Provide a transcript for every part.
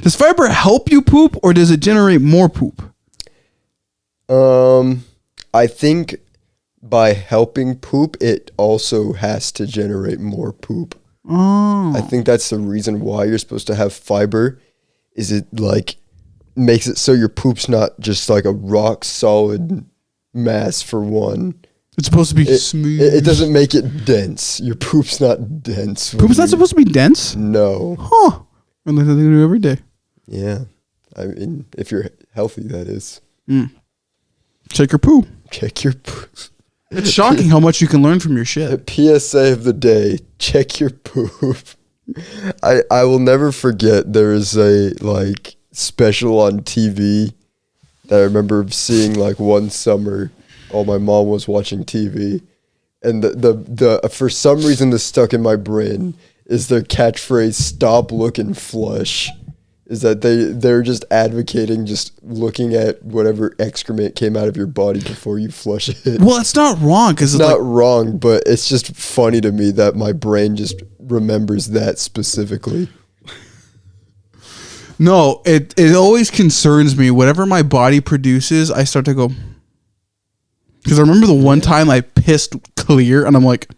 Does fiber help you poop or does it generate more poop? I think by helping poop, it also has to generate more poop. Oh. I think that's the reason why you're supposed to have fiber, is it like makes it so your poop's not just like a rock solid mass for one. It's supposed to be smooth. It doesn't make it dense. Your poop's not dense. Poop's not supposed to be dense? No. Huh. I learn something new every day. Yeah. I mean, if you're healthy, that is. Check your poo. Check your poo. It's shocking how much you can learn from your shit. PSA of the day, check your poop. I will never forget, there is a like special on TV that I remember seeing like one summer while my mom was watching TV, and the for some reason this stuck in my brain is their catchphrase, "Stop looking flush." Is that they're just advocating just looking at whatever excrement came out of your body before you flush it. Well, it's not wrong because it's not wrong, but it's just funny to me that my brain just remembers that specifically. No, it always concerns me. Whatever my body produces, I start to go. Because I remember the one time I pissed clear, and I'm like,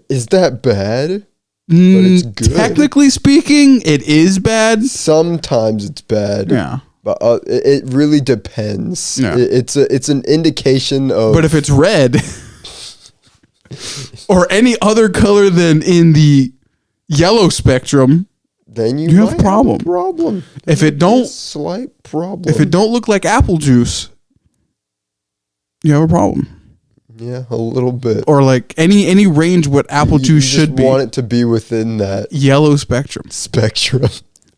"Is that bad?" But it's good. Technically speaking, it is bad. Sometimes it's bad. Yeah. But it really depends. Yeah. It's an indication of... But if it's red or any other color than in the yellow spectrum, then you have a problem. If it don't... Slight problem. If it don't look like apple juice, you have a problem. Yeah, a little bit. Or like any range what apple juice should be. You want it to be within that yellow spectrum.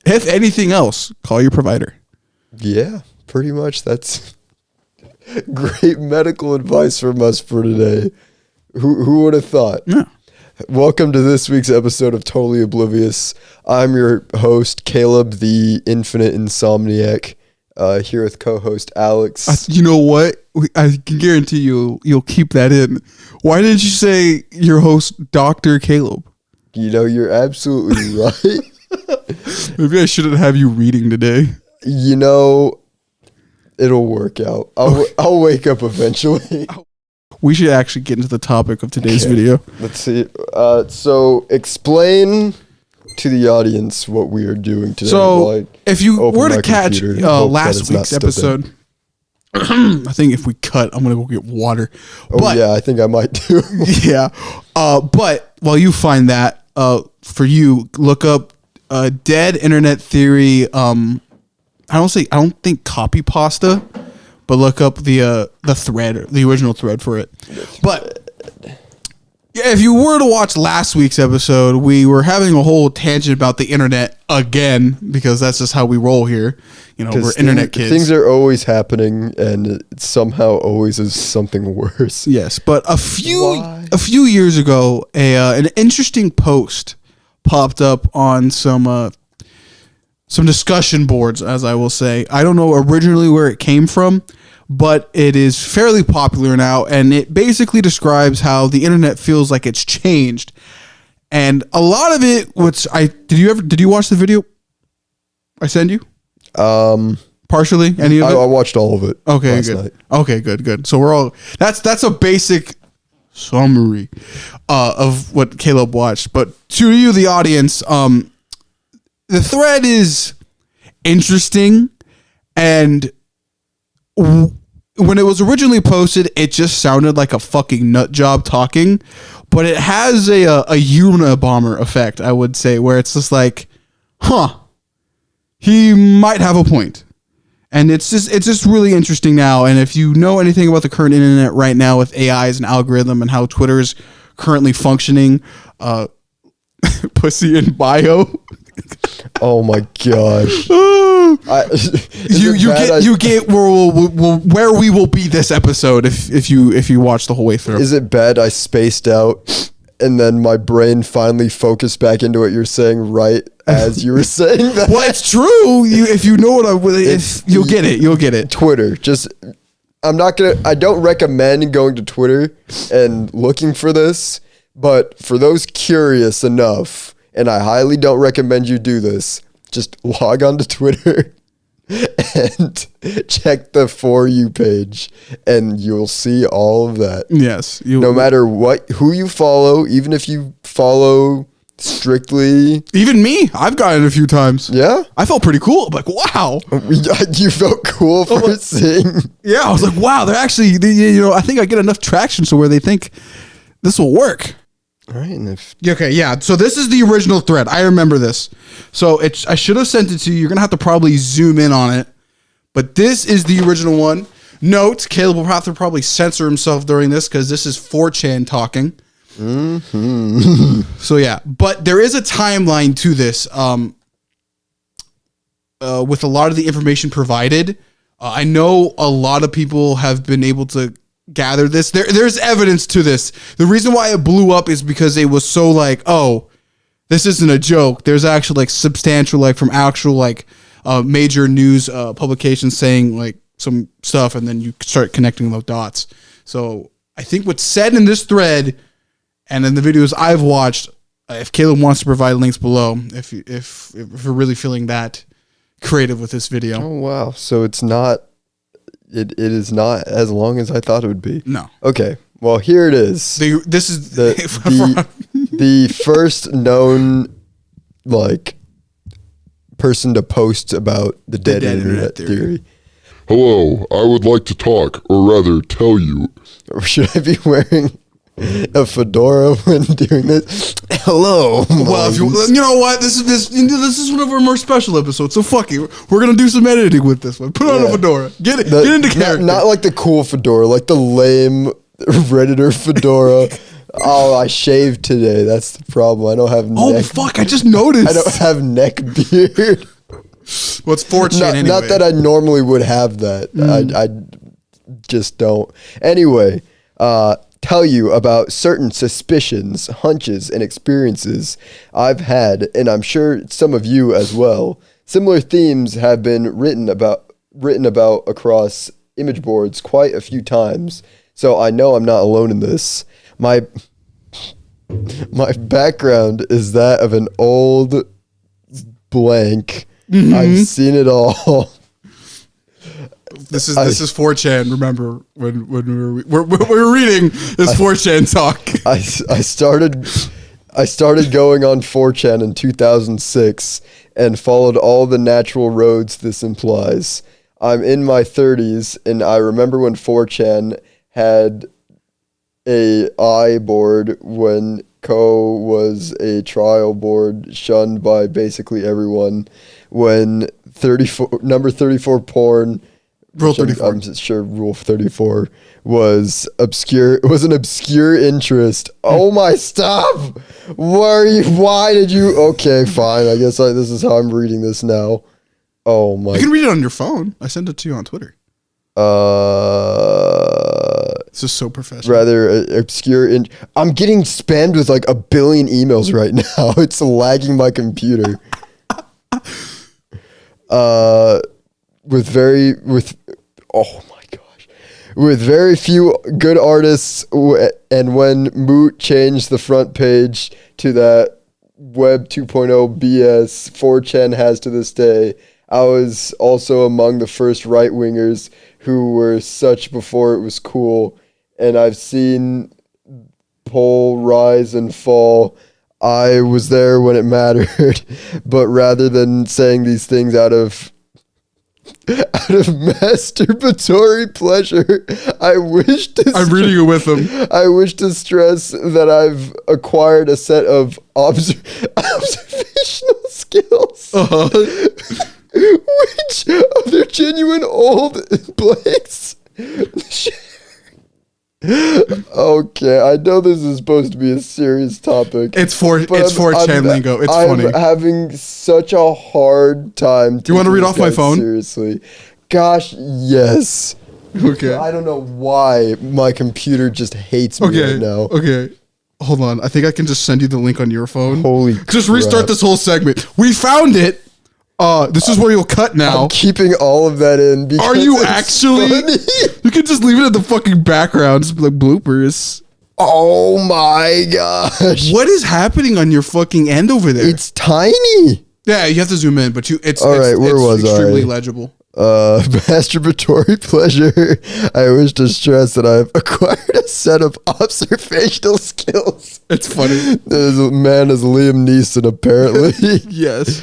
If anything else, call your provider. Yeah, pretty much. That's great medical advice from us for today. Who would have thought? Yeah. Welcome to this week's episode of Totally Oblivious. I'm your host, Caleb, the Infinite Insomniac. Here with co-host Alex. You know what? I can guarantee you'll keep that in. Why didn't you say your host, Dr. Caleb? You know, you're absolutely right. Maybe I shouldn't have you reading today. You know, it'll work out. I'll wake up eventually. We should actually get into the topic of today's video. Let's see. So explain to the audience what we are doing today. So if you were to catch last week's episode, I think if we cut, I'm going to go get water. Yeah, I think I might too. Yeah. But while you find that, for you, look up Dead Internet Theory. I don't think copy pasta, but look up the thread, the original thread for it. But yeah, if you were to watch last week's episode, we were having a whole tangent about the internet again, because that's just how we roll here. You know, we're internet kids. Things are always happening, and it somehow always is something worse. Yes, but a few years ago, an interesting post popped up on some discussion boards, as I will say. I don't know originally where it came from, but it is fairly popular now, and it basically describes how the internet feels like it's changed. And a lot of it, did you watch the video I send you? Partially, any of it? I watched all of it. Okay, last good. Night. Okay, good. So that's a basic summary of what Caleb watched. But to you, the audience, the thread is interesting, and when it was originally posted, it just sounded like a fucking nut job talking, but it has a Unabomber effect, I would say, where it's just like, he might have a point. And it's just really interesting now. And if you know anything about the current internet right now with AIs and algorithm and how Twitter is currently functioning, pussy in bio. Oh my gosh! You get where we will be this episode if you watch the whole way through. Is it bad I spaced out and then my brain finally focused back into what you're saying right as you were saying that? Well, it's true. If you know what you'll get it. Twitter. I don't recommend going to Twitter and looking for this, but for those curious enough, and I highly don't recommend you do this, just log on to Twitter and check the For You page, and you'll see all of that. Yes. No matter who you follow, even if you follow strictly. Even me, I've gotten it a few times. Yeah? I felt pretty cool. I'm like, wow. You felt cool for seeing. Yeah, I was like, wow, they're actually, I think I get enough traction so where they think this will work. All right. And if Okay, yeah. So this is the original thread. I remember this. So I should have sent it to you. You're going to have to probably zoom in on it. But this is the original one. Note, Caleb will have to probably censor himself during this because this is 4chan talking. Mm-hmm. So yeah, but there is a timeline to this. With a lot of the information provided, I know a lot of people have been able to gather this. There's evidence to this. The reason why it blew up is because it was so like, oh, this isn't a joke. There's actually like substantial, like from actual like major news publications saying like some stuff, and then you start connecting those dots. So I think what's said in this thread and in the videos I've watched, if Caleb wants to provide links below, if you're really feeling that creative with this video. Oh wow! So it's not. It is not as long as I thought it would be. No. Okay. Well, here it is. This is the first known like person to post about the dead internet theory. Hello, I would like to talk, or rather tell you. Should I be wearing a fedora when doing this? Hello. Well, if you know what, this is one of our more special episodes. So fuck it, we're gonna do some editing with this one. Put on a fedora. Get into character. Not like the cool fedora, like the lame Redditor fedora. Oh, I shaved today. That's the problem. I don't have. Oh fuck! I just noticed. I don't have neck beard. What's 4chan anyway? Not that I normally would have that. I just don't. Anyway, tell you about certain suspicions, hunches, and experiences I've had, and I'm sure some of you as well. Similar themes have been written about across image boards quite a few times, so I know I'm not alone in this. My background is that of an old blank. Mm-hmm. I've seen it all. This is 4chan. Remember when we were reading this 4chan talk. I started going on 4chan in 2006 and followed all the natural roads this implies. I'm in my 30s, and I remember when 4chan had a I board when Co was a trial board shunned by basically everyone. When number 34 porn, Rule 34. I'm sure Rule 34 was obscure. It was an obscure interest. Oh my! Stop! Why did you? Okay, fine. I guess this is how I'm reading this now. Oh my! You can read it on your phone. I sent it to you on Twitter. This is so professional. Rather obscure. I'm getting spammed with like 1 billion emails right now. It's lagging my computer. With very few good artists, and when Moot changed the front page to that Web 2.0 BS 4chan has to this day, I was also among the first right-wingers who were such before it was cool, and I've seen pole rise and fall. I was there when it mattered, but rather than saying these things out of masturbatory pleasure, I'm reading it with them. I wish to stress that I've acquired a set of observational skills, which other genuine old blanks Okay, I know this is supposed to be a serious topic. It's 4chan lingo. It's funny. I'm having such a hard time. Do you want to read off my phone? Seriously. Gosh, yes. Okay. I don't know why my computer just hates me right now. Okay. Hold on. I think I can just send you the link on your phone. Holy crap. Just restart this whole segment. We found it. This is where you'll cut now. I'm keeping all of that in. Are you actually? You can just leave it in the fucking background. Just be like bloopers. Oh my gosh. What is happening on your fucking end over there? It's tiny. Yeah, you have to zoom in, but it's extremely legible. Masturbatory pleasure. I wish to stress that I've acquired a set of observational skills. It's funny. There's a man as Liam Neeson, apparently. Yes.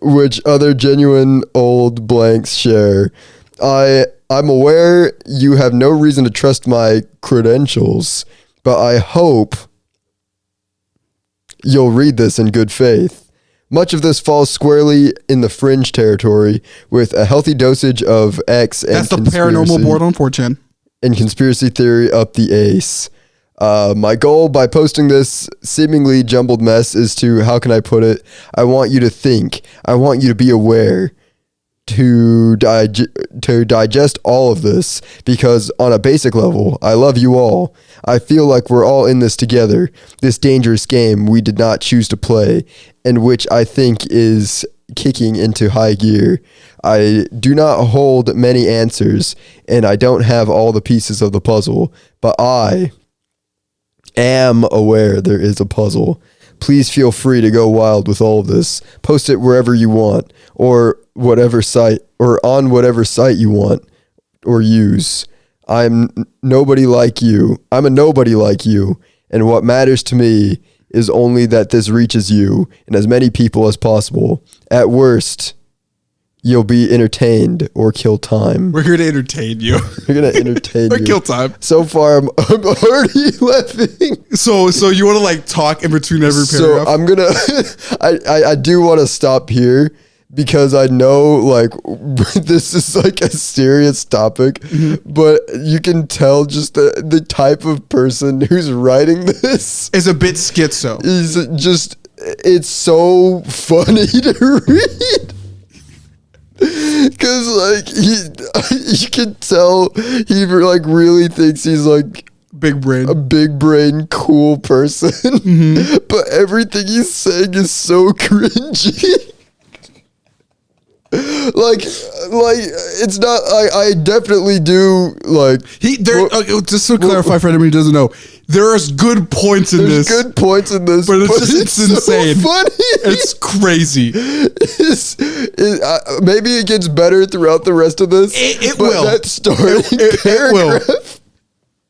Which other genuine old blanks share. I'm aware you have no reason to trust my credentials, but I hope you'll read this in good faith. Much of this falls squarely in the fringe territory with a healthy dosage of X and that's the paranormal board on 4chan. And conspiracy theory up the ace. My goal by posting this seemingly jumbled mess is to, how can I put it? I want you to think. I want you to be aware. To digest all of this, because on a basic level, I love you all. I feel like we're all in this together, this dangerous game we did not choose to play, and which I think is kicking into high gear. I do not hold many answers, and I don't have all the pieces of the puzzle, but I am aware there is a puzzle. Please feel free to go wild with all of this. Post it wherever you want, or whatever site, or on whatever site you want or use. I'm a nobody like you, and what matters to me is only that this reaches you and as many people as possible. At worst, you'll be entertained or kill time. We're here to entertain you. We're gonna entertain or you. Kill time. So far, I'm already laughing. So you want to like talk in between every paragraph? So I'm gonna. I do want to stop here because I know like this is like a serious topic, but you can tell just the type of person who's writing this is a bit schizo. Is just it's so funny to read. Cause like you can tell he like really thinks he's like big brain, a big brain, cool person, but everything he's saying is so cringy. like it's not. I definitely do like just to clarify for anyone who doesn't know, there's good points in this. There's good points in this, but it's insane. So funny. It's crazy. Maybe it gets better throughout the rest of this. It but will. That starting paragraph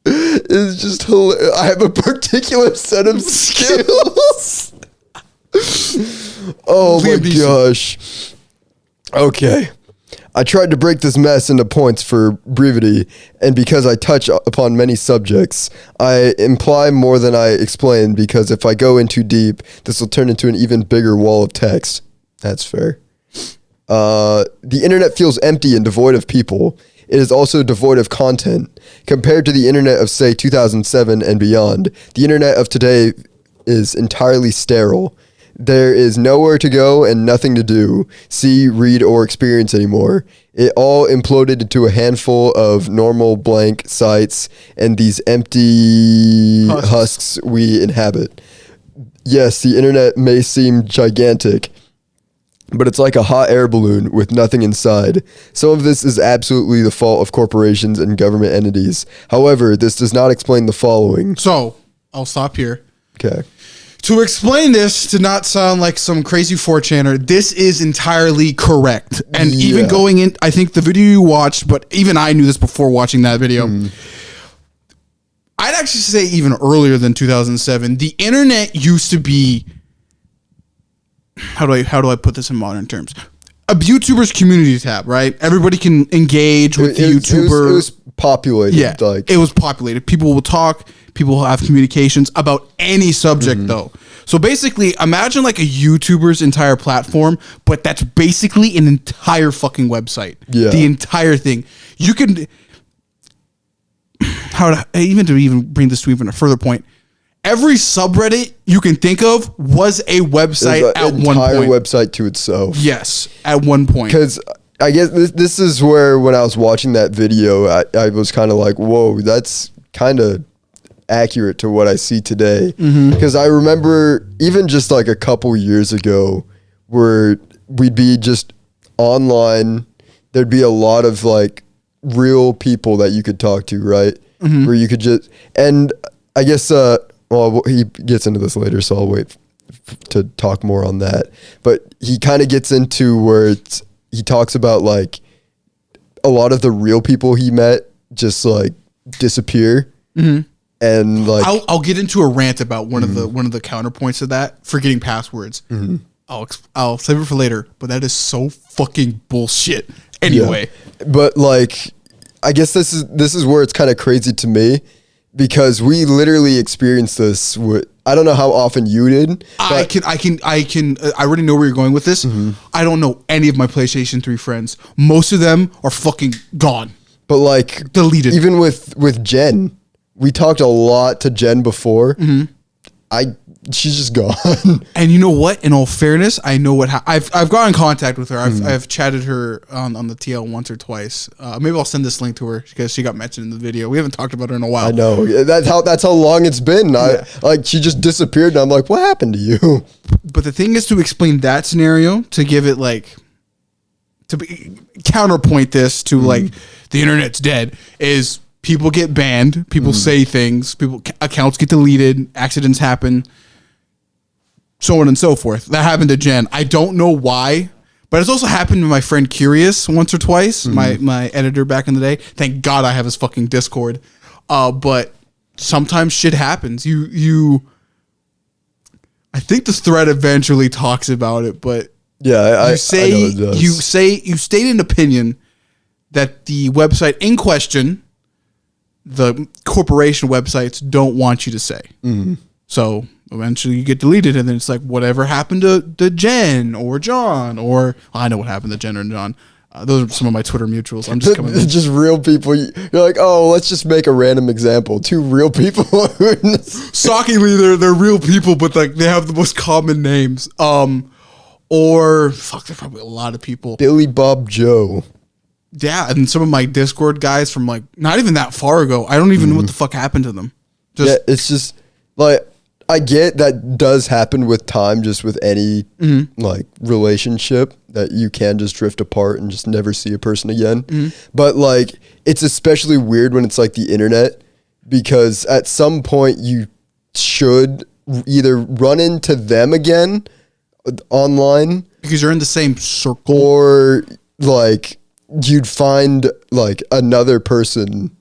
is just hilarious. I have a particular set of skills. Oh my gosh. Okay. I tried to break this mess into points for brevity, and because I touch upon many subjects, I imply more than I explain, because if I go in too deep, this will turn into an even bigger wall of text. That's fair. The internet feels empty and devoid of people. It is also devoid of content. Compared to the internet of, say, 2007 and beyond, the internet of today is entirely sterile. There is nowhere to go and nothing to do, see, read, or experience anymore. It all imploded into a handful of normal blank sites and these empty husks we inhabit. Yes, the internet may seem gigantic, but it's like a hot air balloon with nothing inside. Some of this is absolutely the fault of corporations and government entities. However, this does not explain the following. So, I'll stop here. Okay. To explain this, to not sound like some crazy 4chaner, this is entirely correct. And even going in, I think the video you watched, but even I knew this before watching that video. I'd actually say even earlier than 2007, the internet used to be, how do I put this in modern terms? A YouTuber's community tab, right? Everybody can engage with the YouTuber. It was populated. Yeah, it was populated. People will talk. People will have communications about any subject, though. So basically, imagine like a YouTuber's entire platform, but that's basically an entire fucking website. Yeah. The entire thing. You can... to bring this to even a further point, every subreddit you can think of was a website at one point. An entire website to itself. Yes, at one point. Because I guess this is where, when I was watching that video, I was kind of like, whoa, that's kind of accurate to what I see today. Because I remember even just like a couple years ago where we'd be just online, there'd be a lot of like real people that you could talk to, right? Where you could just, and I guess, well, he gets into this later, so I'll wait to talk more on that. But he kind of gets into where he talks about like a lot of the real people he met just like disappear. Mm-hmm. And like I'll get into a rant about one of the counterpoints to that, forgetting passwords. Mm-hmm. I'll save it for later, but that is so fucking bullshit. Anyway, but like I guess this is where it's kind of crazy to me, because we literally experienced this with, I don't know how often you did. I already know where you're going with this. Mm-hmm. I don't know any of my PlayStation 3 friends. Most of them are fucking gone. But like deleted. Even with Jen, we talked a lot to Jen before. Mm-hmm. She's just gone. And you know what? In all fairness, I know what I've got in contact with her. I've chatted her on the TL once or twice. Maybe I'll send this link to her because she got mentioned in the video. We haven't talked about her in a while. I know. That's how long it's been. Yeah. Like she just disappeared, and I'm like, what happened to you? But the thing is, to explain that scenario, to give it like counterpoint this to like the internet's dead, is people get banned, people say things, accounts get deleted, accidents happen, so on and so forth. That happened to Jen. I don't know why, but it's also happened to my friend Curious once or twice, my editor back in the day. Thank God I have his fucking Discord. But sometimes shit happens. I think this thread eventually talks about it, but yeah, you state an opinion that the website in question, the corporation websites, don't want you to say. Mm-hmm. So eventually you get deleted, and then it's like, whatever happened to Jen or John, or I know what happened to Jen or John. Those are some of my Twitter mutuals. I'm just coming. Just real people. You're like, oh, let's just make a random example. Two real people. Shockingly, they're real people, but like they have the most common names. Or fuck, there's probably a lot of people. Billy Bob Joe. Yeah, and some of my Discord guys from like not even that far ago. I don't even know what the fuck happened to them. It's just like, I get that does happen with time, just with any like relationship, that you can just drift apart and just never see a person again. But like, it's especially weird when it's like the internet, because at some point you should either run into them again online, because you're in the same circle, or like you'd find like another person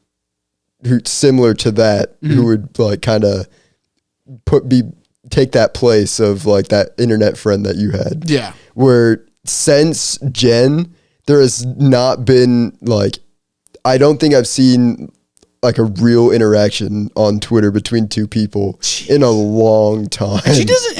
who's similar to that, who would like kind of take that place of like that internet friend that you had. Yeah. Where since Jen, there has not been like, I don't think I've seen like a real interaction on Twitter between two people in a long time. And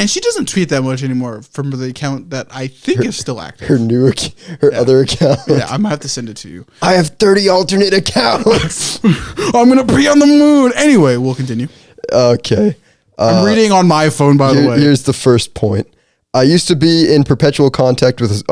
she doesn't tweet that much anymore from the account that I think is still active. Her other account. Yeah, I'm gonna have to send it to you. I have 30 alternate accounts. I'm gonna be on the moon. Anyway, we'll continue. Okay. I'm reading on my phone, by the way. Here's the first point. I used to be in perpetual contact with...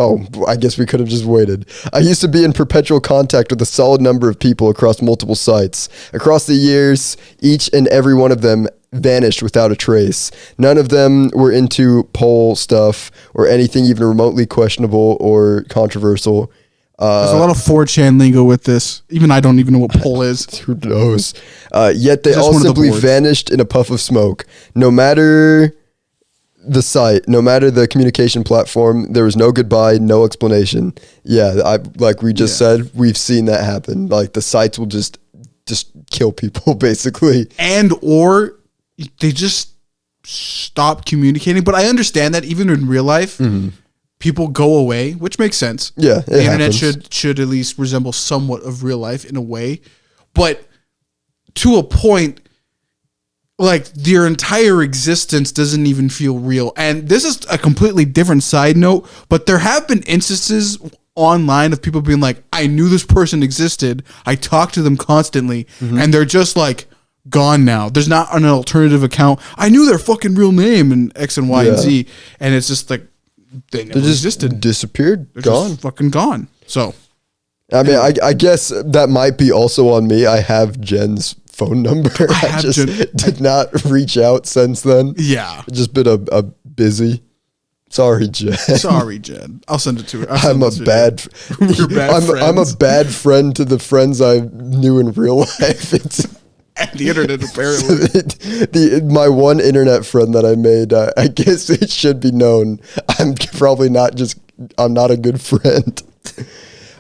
I guess we could have just waited. I used to be in perpetual contact with a solid number of people across multiple sites. Across the years, each and every one of them vanished without a trace. None of them were into poll stuff or anything even remotely questionable or controversial. There's a lot of 4chan lingo with this. Even I don't even know what poll is. Who knows? Yet they all simply vanished in a puff of smoke. No matter the site, no matter the communication platform, there was no goodbye, no explanation. Yeah, like we just said, we've seen that happen. Like the sites will just kill people, basically. Or they just stop communicating. But I understand that even in real life, people go away, which makes sense. Yeah, the internet should at least resemble somewhat of real life in a way, but to a point, like their entire existence doesn't even feel real. And this is a completely different side note, but there have been instances online of people being like, I knew this person existed, I talked to them constantly, and they're just like gone now. There's not an alternative account. I knew their fucking real name and X and Y and Z, and it's just like they never existed. Disappeared. They're gone. Just fucking gone. So, I mean, I guess that might be also on me. I have Jen's phone number. I just did not reach out since then. Yeah. Just been a busy. Sorry, Jen. Sorry, Jen. I'll send it to her. I'm a bad friend to the friends I knew in real life. the internet, apparently. My one internet friend that I made, I guess it should be known, I'm not a good friend.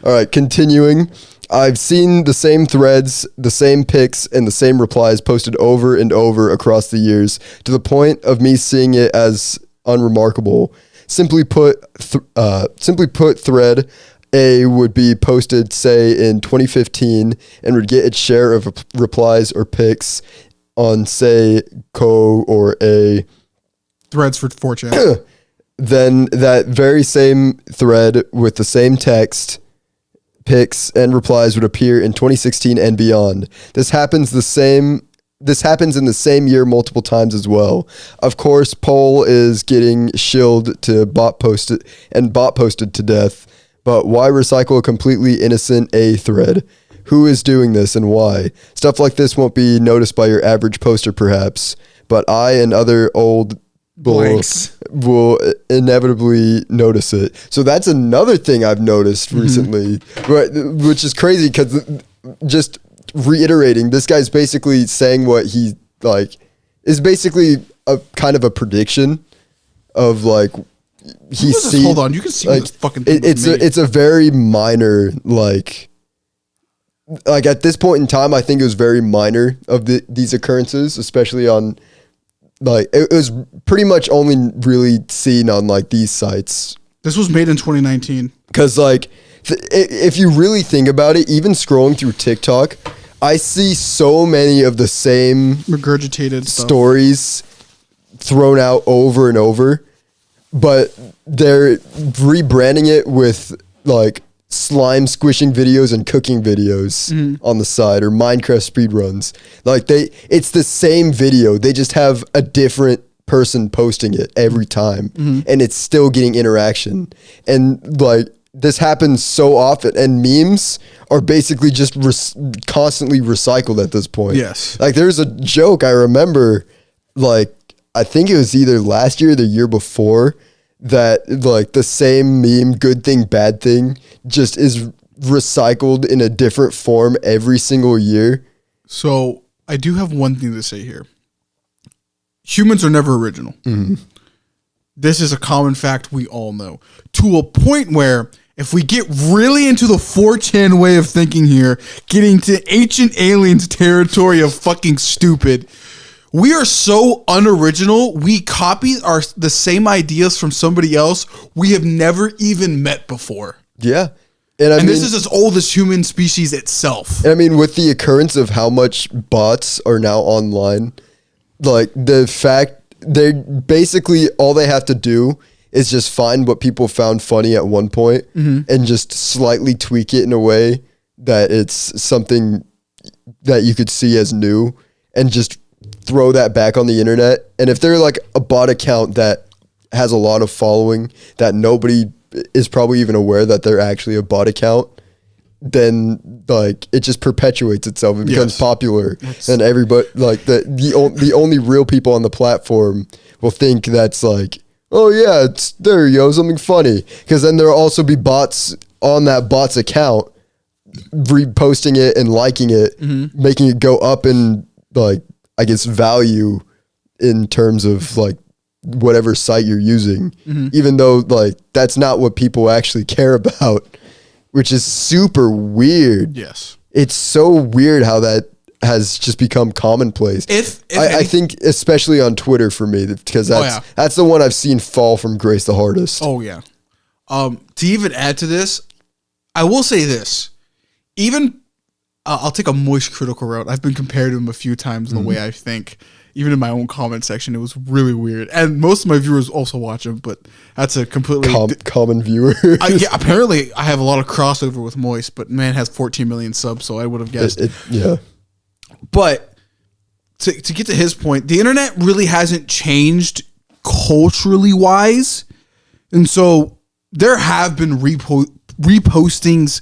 All right, continuing. I've seen the same threads, the same pics, and the same replies posted over and over across the years, to the point of me seeing it as unremarkable. Simply put, thread A would be posted, say, in 2015, and would get its share of replies or pics on, say, Co or A. Threads for 4chan. Then that very same thread with the same text, pics, and replies would appear in 2016 and beyond. This happens in the same year multiple times as well. Of course, poll is getting shilled to bot posted to death. But why recycle a completely innocent A thread? Who is doing this and why? Stuff like this won't be noticed by your average poster, perhaps, but I and other old bulls will inevitably notice it. So that's another thing I've noticed recently, which is crazy because just reiterating, this guy's basically saying what he like is basically a kind of a prediction of like he sees. Hold on, you can see like, this fucking thing it's a very minor like at this point in time, I think it was very minor of these occurrences, especially on like it was pretty much only really seen on like these sites. This was made in 2019. Because like if you really think about it, even scrolling through TikTok, I see so many of the same regurgitated stories thrown out over and over, but they're rebranding it with like slime squishing videos and cooking videos on the side, or Minecraft speedruns. Like it's the same video. They just have a different person posting it every time, and it's still getting interaction. And like this happens so often, and memes are basically just constantly recycled at this point. Yes. Like there's a joke I remember, like I think it was either last year or the year before, that like the same meme, good thing, bad thing, just is recycled in a different form every single year. So I do have one thing to say here. Humans are never original. This is a common fact we all know. To a point where if we get really into the 4chan way of thinking here, getting to ancient aliens territory of fucking stupid, we are so unoriginal. We copy the same ideas from somebody else we have never even met before. Yeah. And this is as old as human species itself. I mean, with the occurrence of how much bots are now online, like the fact they basically all they have to do is just find what people found funny at one point and just slightly tweak it in a way that it's something that you could see as new, and just throw that back on the internet. And if they're like a bot account that has a lot of following that nobody is probably even aware that they're actually a bot account, then like it just perpetuates itself. It becomes popular, and everybody like the only real people on the platform will think that's like, oh yeah, it's there you go, something funny. Because then there'll also be bots on that bot's account reposting it and liking it, making it go up in like, I guess, value in terms of like whatever site you're using, even though like that's not what people actually care about, which is super weird. Yes. It's so weird how that has just become commonplace. I think especially on Twitter for me, because that's the one I've seen fall from grace the hardest. Oh yeah. To even add to this, I will say this. Even I'll take a moist critical route. I've been compared to him a few times in the way I think. Even in my own comment section, it was really weird. And most of my viewers also watch him, but that's a completely common viewer. Yeah, apparently I have a lot of crossover with Moist, but man has 14 million subs, so I would have guessed. Yeah. But to get to his point, the internet really hasn't changed culturally wise. And so there have been repostings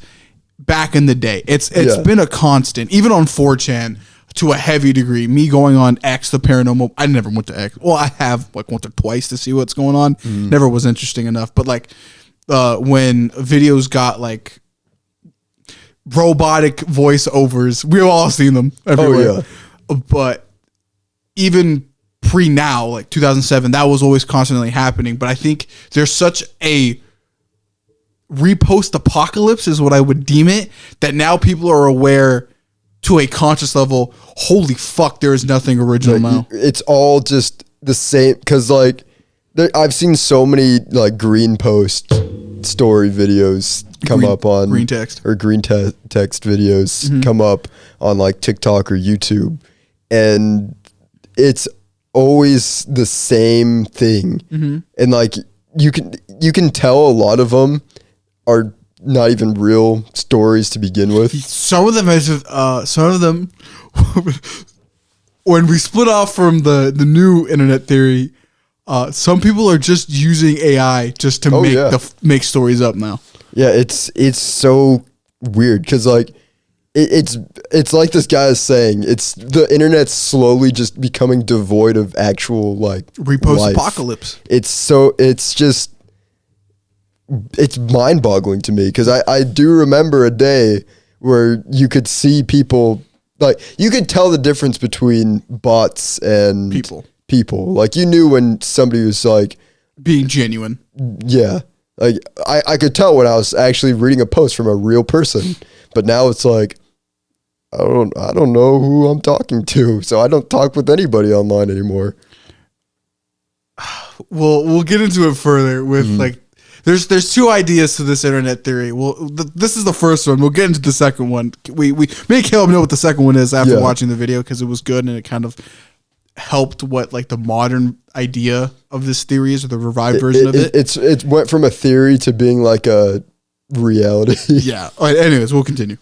back in the day. It's been a constant, even on 4chan. To a heavy degree, me going on X, the paranormal. I never went to X. Well, I have like once or twice to see what's going on. Never was interesting enough. But like when videos got like robotic voiceovers, we've all seen them everywhere. but even pre now, like 2007, that was always constantly happening. But I think there's such a repost apocalypse is what I would deem it, that now people are aware to a conscious level. Holy fuck, there is nothing original now. It's all just the same, because like I've seen so many like green post story videos come up on green text text videos come up on like TikTok or YouTube, and it's always the same thing. And like you can tell a lot of them are not even real stories to begin with. Some of them when we split off from the new internet theory, some people are just using AI just to make stories up now. Yeah, it's so weird, because like it's like this guy is saying, it's the internet's slowly just becoming devoid of actual like repost apocalypse. It's mind-boggling to me, because I do remember a day where you could see people, like you could tell the difference between bots and people. Like you knew when somebody was like being genuine. Yeah. Like I could tell when I was actually reading a post from a real person, but now it's like, I don't know who I'm talking to, so I don't talk with anybody online anymore. We'll get into it further with like, there's two ideas to this internet theory. Well, this is the first one. We'll get into the second one. We make Caleb know what the second one is after watching the video, because it was good and it kind of helped what like the modern idea of this theory is, or the revived version of it. It went from a theory to being like a reality. Yeah. All right, anyways, we'll continue.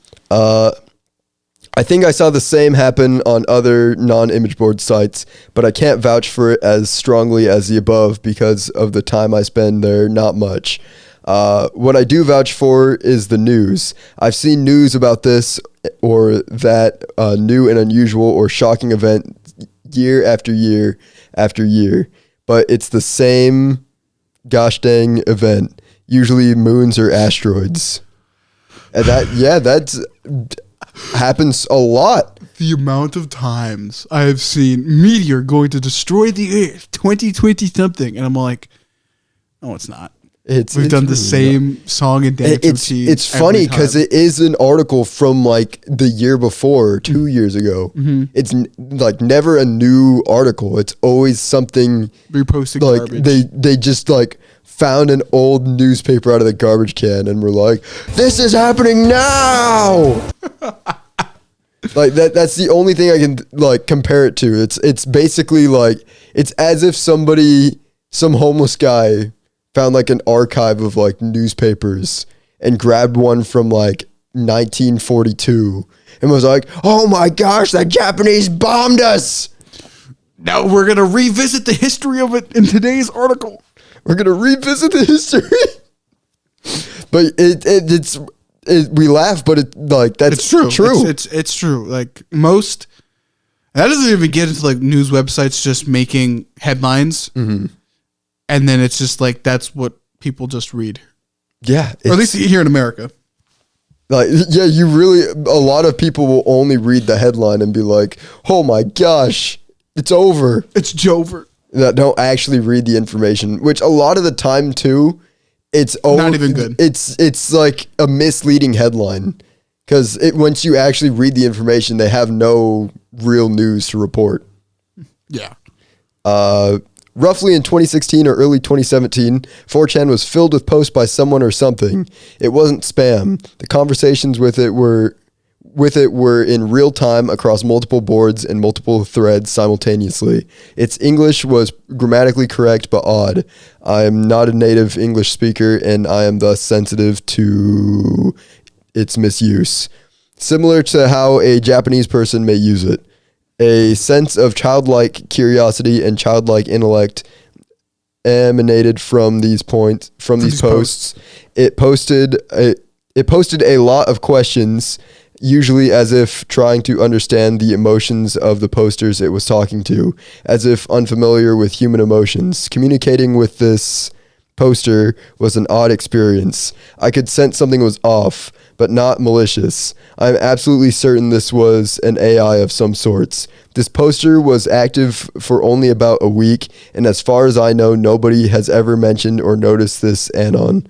I think I saw the same happen on other non-image board sites, but I can't vouch for it as strongly as the above because of the time I spend there, not much. What I do vouch for is the news. I've seen news about this or that new and unusual or shocking event year after year after year, but it's the same gosh dang event, usually moons or asteroids. And that's happens a lot. The amount of times I have seen meteor going to destroy the Earth 2020 something, and I'm like, no, it's not. We've done the same song and dance routine. It's funny because it is an article from like the year before, 2 years ago. It's like never a new article. It's always something reposting like garbage. They just like found an old newspaper out of the garbage can and were like, this is happening now. Like that's the only thing I can like compare it to. It's basically like, it's as if some homeless guy found like an archive of like newspapers and grabbed one from like 1942 and was like, oh my gosh, the Japanese bombed us. Now we're going to revisit the history of it in today's article. We're going to revisit the history. But it's we laugh, but it like, that's it's true. It's true. Like most, that doesn't even get into like news websites just making headlines. And then it's just like, that's what people just read. Yeah. Or at least here in America. Like, yeah, a lot of people will only read the headline and be like, oh my gosh, it's over. It's Jover. That don't actually read the information, which a lot of the time too, it's not even good. It's like a misleading headline, because once you actually read the information, they have no real news to report. Yeah. Roughly in 2016 or early 2017, 4chan was filled with posts by someone or something. It wasn't spam. The conversations with it were in real time across multiple boards and multiple threads simultaneously. Its English was grammatically correct but odd. I am not a native English speaker, and I am thus sensitive to its misuse. Similar to how a Japanese person may use it. A sense of childlike curiosity and childlike intellect emanated from these posts. It posted a lot of questions, usually as if trying to understand the emotions of the posters it was talking to, as if unfamiliar with human emotions. Communicating with this poster was an odd experience. I could sense something was off, but not malicious. I'm absolutely certain this was an AI of some sorts. This poster was active for only about a week, and as far as I know, nobody has ever mentioned or noticed this anon.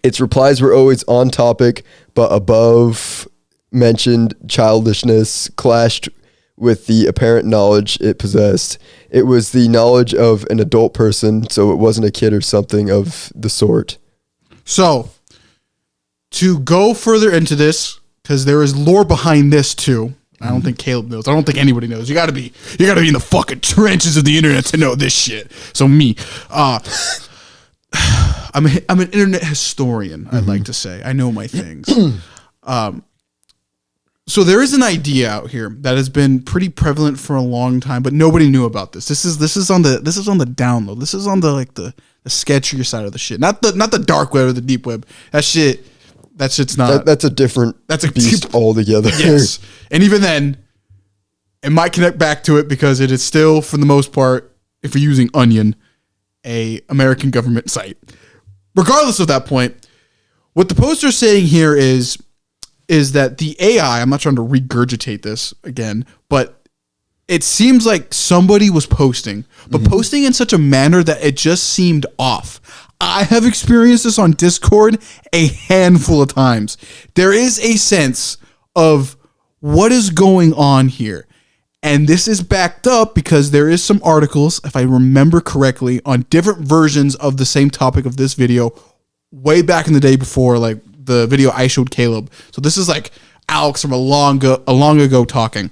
Its replies were always on topic, but above mentioned childishness clashed with the apparent knowledge it possessed. It was the knowledge of an adult person, so it wasn't a kid or something of the sort. So, to go further into this, because there is lore behind this too. I don't think Caleb knows. I don't think anybody knows. You gotta be in the fucking trenches of the internet to know this shit. So me, I'm an internet historian. I'd like to say I know my things. So there is an idea out here that has been pretty prevalent for a long time, but nobody knew about this. This is on the download. This is on the sketchier side of the shit. Not the dark web or the deep web. That shit's not. That's a beast altogether. Yes, and even then, it might connect back to it because it is still, for the most part, if you're using Onion, a American government site. Regardless of that point, what the poster is saying here is that the AI, I'm not trying to regurgitate this again, but it seems like somebody was posting, but posting in such a manner that it just seemed off. I have experienced this on Discord a handful of times. There is a sense of what is going on here. And this is backed up because there is some articles, if I remember correctly, on different versions of the same topic of this video way back in the day before, like the video I showed Caleb. So this is like Alex from a long ago talking.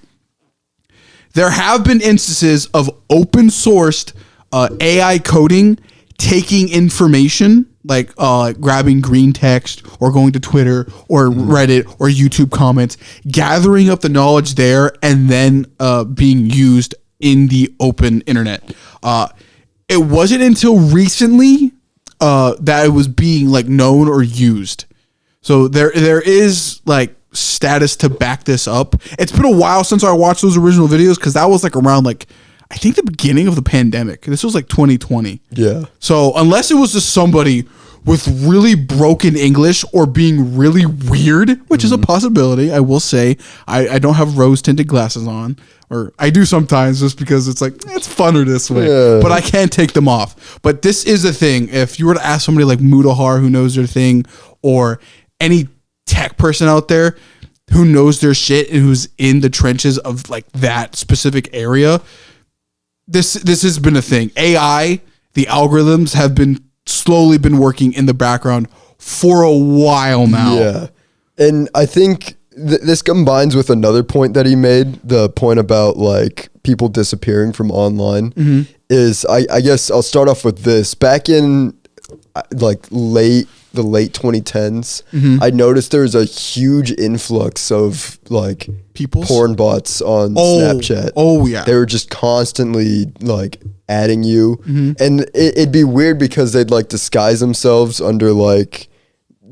There have been instances of open sourced AI coding taking information like grabbing green text or going to Twitter or Reddit or YouTube comments, gathering up the knowledge there, and then being used in the open internet. It wasn't until recently that it was being like known or used. So there is like status to back this up. It's been a while since I watched those original videos because that was like around like I think the beginning of the pandemic. This was like 2020. Yeah. So unless it was just somebody with really broken English or being really weird, which is a possibility, I will say. I don't have rose tinted glasses on, or I do sometimes just because it's like, it's funner this way, but I can't take them off. But this is a thing. If you were to ask somebody like Mudahar who knows their thing, or any tech person out there who knows their shit and who's in the trenches of like that specific area, this has been a thing. AI, the algorithms have been slowly been working in the background for a while now. Yeah. And I think this combines with another point that he made, the point about like people disappearing from online is I guess I'll start off with this. Back in like the late 2010s, I noticed there was a huge influx of like porn bots on Snapchat. Oh yeah. They were just constantly like adding you. And it'd be weird because they'd like disguise themselves under like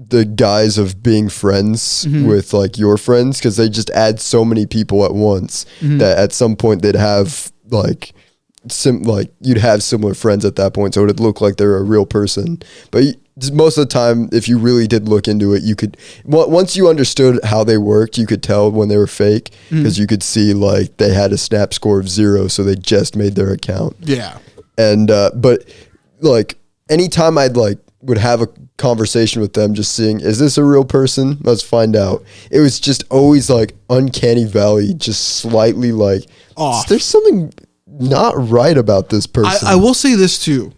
the guise of being friends with like your friends, because they just add so many people at once that at some point they'd have like you'd have similar friends at that point, so it'd look like they're a real person. But most of the time, if you really did look into it, you could, once you understood how they worked, you could tell when they were fake, because you could see like they had a snap score of 0, so they just made their account. Yeah. And but like anytime I'd like would have a conversation with them, just seeing, is this a real person? Let's find out. It was just always like uncanny valley, just slightly like off. There's something not right about this person. I will say this too.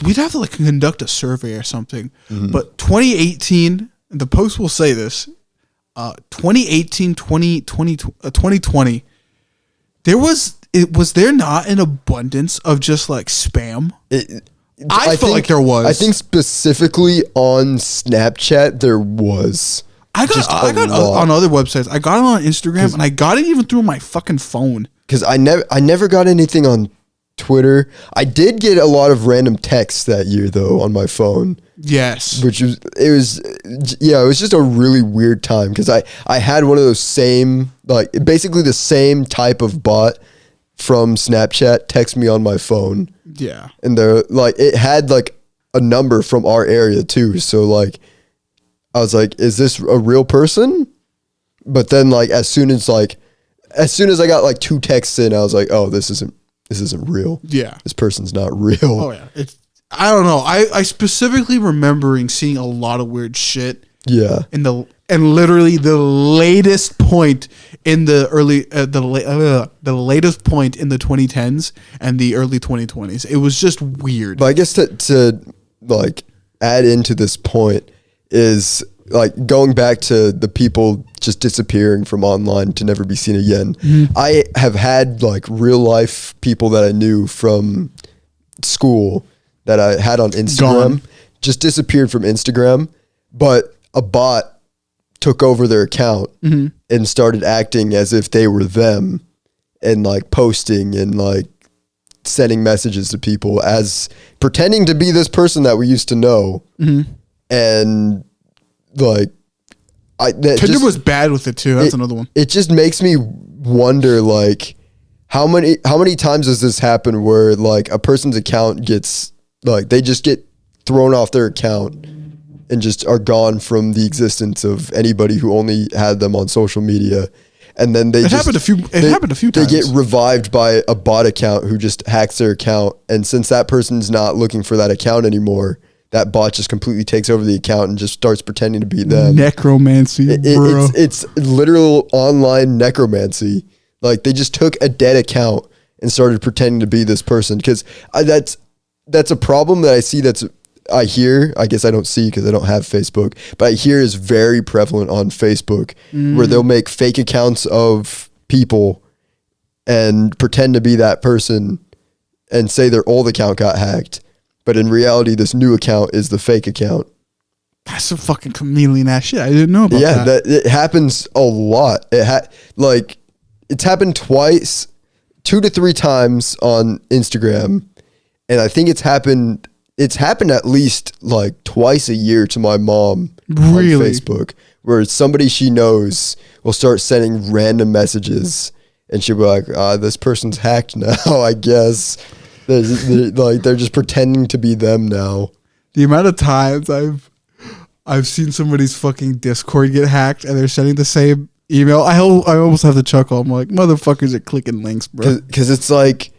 We'd have to like conduct a survey or something. But 2018, the post will say this, 2018, 2020, was there not an abundance of just like spam? I felt like there was. I think specifically on Snapchat, there was. I got on other websites. I got it on Instagram, and I got it even through my fucking phone. Because I never got anything on Twitter. I did get a lot of random texts that year though on my phone. Yes. It was just a really weird time, because I had one of those same, like basically the same type of bot from Snapchat text me on my phone. Yeah. And they're like, it had like a number from our area too. So like I was like, is this a real person? But then like as soon as I got like 2 texts in, I was like, oh, this isn't real. Yeah. This person's not real. Oh yeah. I don't know. I specifically remembering seeing a lot of weird shit. Yeah. And literally the latest point in the latest point in the 2010s and the early 2020s. It was just weird. But I guess to like add into this point is like going back to the people just disappearing from online to never be seen again. Mm-hmm. I have had like real life people that I knew from school that I had on Instagram just disappeared from Instagram, but a bot took over their account and started acting as if they were them and like posting and like sending messages to people as pretending to be this person that we used to know. Mm-hmm. And like, Tinder was bad with it too. That's another one. It just makes me wonder, like, how many times does this happen where like a person's account gets like they just get thrown off their account and just are gone from the existence of anybody who only had them on social media, and then it happened a few times. They get revived by a bot account who just hacks their account, and since that person's not looking for that account anymore, that bot just completely takes over the account and just starts pretending to be them. Necromancy, bro. It's literal online necromancy. Like they just took a dead account and started pretending to be this person. Because that's a problem that I see. I hear. I guess I don't see because I don't have Facebook, but I hear is very prevalent on Facebook, where they'll make fake accounts of people and pretend to be that person and say their old account got hacked. But in reality, this new account is the fake account. That's some fucking chameleon ass shit. I didn't know about that. Yeah, it happens a lot. It's happened twice, 2 to 3 times on Instagram, and I think it's happened at least like twice a year to my mom on Facebook, where somebody she knows will start sending random messages, and she'll be like, "This person's hacked now, I guess." They're just pretending to be them now. The amount of times I've seen somebody's fucking Discord get hacked and they're sending the same email. I almost have to chuckle. I'm like, motherfuckers are clicking links, bro. Because it's like,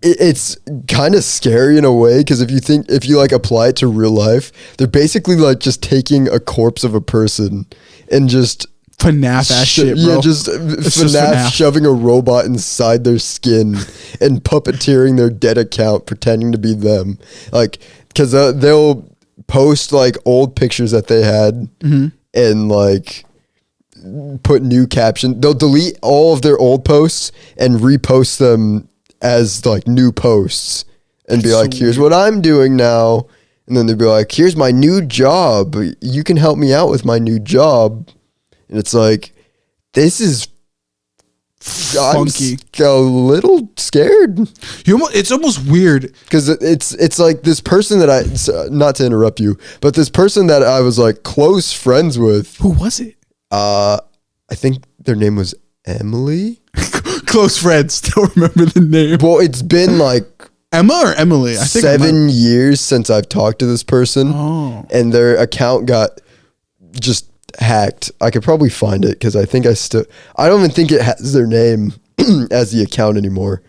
it's kind of scary in a way. Because if you like apply it to real life, they're basically like just taking a corpse of a person and just FNAF ass shit, bro. Yeah, just FNAF shoving a robot inside their skin and puppeteering their dead account, pretending to be them. Like, because they'll post like old pictures that they had and like put new caption. They'll delete all of their old posts and repost them as like new posts and be like, here's what I'm doing now. And then they'll be like, here's my new job. You can help me out with my new job. And it's like, this is funky. I'm a little scared. It's almost weird. Because it's like this person that not to interrupt you, but this person that I was like close friends with. Who was it? I think their name was Emily. Close friends. Don't remember the name. Well, it's been like Emma or Emily? I think 7 years since I've talked to this person. Oh. And their account got just hacked. I could probably find it because I think I don't even think it has their name as the account anymore.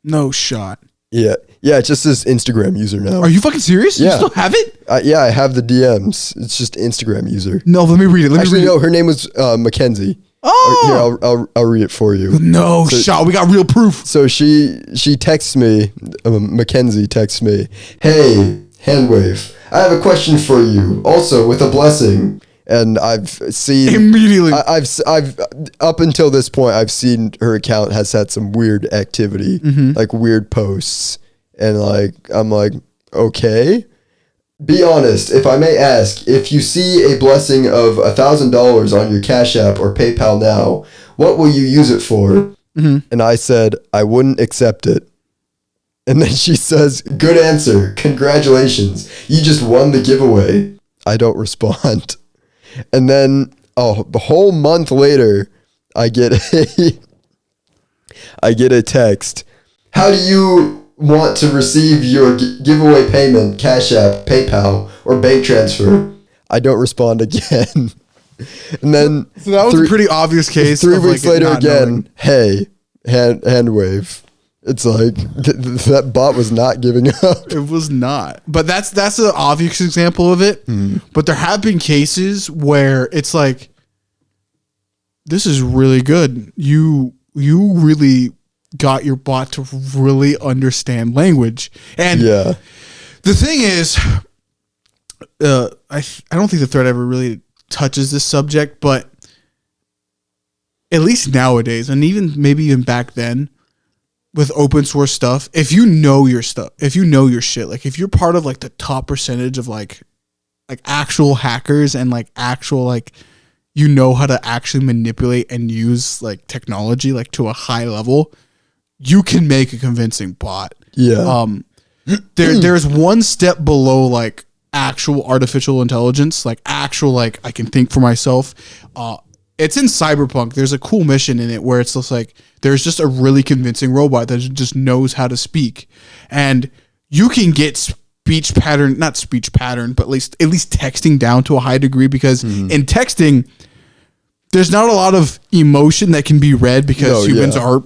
No shot. Yeah, it's just this Instagram user now. Are you fucking serious? Yeah. You still have it? Yeah, I have the DMs. It's just Instagram user. No, let me read it. Actually, no, her name was Mackenzie. Oh, here, I'll read it for you. No shot. We got real proof. So she texts me. Mackenzie texts me. Hey, Handwave. I have a question for you. Also, with a blessing. And I've seen immediately. I've up until this point, I've seen her account has had some weird activity, like weird posts, and like I'm like, okay. Be honest, if I may ask, if you see a blessing of $1,000 on your Cash App or PayPal now, what will you use it for? And I said I wouldn't accept it. And then she says, "Good answer. Congratulations. You just won the giveaway." I don't respond. And then, the whole month later, I get a text. How do you want to receive your giveaway payment, Cash App, PayPal, or bank transfer? I don't respond again. And then So that was a pretty obvious case. 3 of, weeks like, it later not again, knowing. hey, hand wave. It's like that bot was not giving up. It was not. But that's an obvious example of it. But there have been cases where it's like, this is really good. You really got your bot to really understand language. And Yeah. the thing is, I don't think the thread ever really touches this subject, but at least nowadays, and even back then, with open source stuff, if you know your stuff, if you know your shit, like if you're part of like the top percentage of like actual hackers and like actual like you know how to actually manipulate and use like technology like to a high level, you can make a convincing bot. Yeah. There's one step below like actual artificial intelligence, like actual like I can think for myself. It's in Cyberpunk. There's a cool mission in it where it's just like there's just a really convincing robot that just knows how to speak, and you can get not speech pattern, but at least texting down to a high degree, because in texting there's not a lot of emotion that can be read because humans are,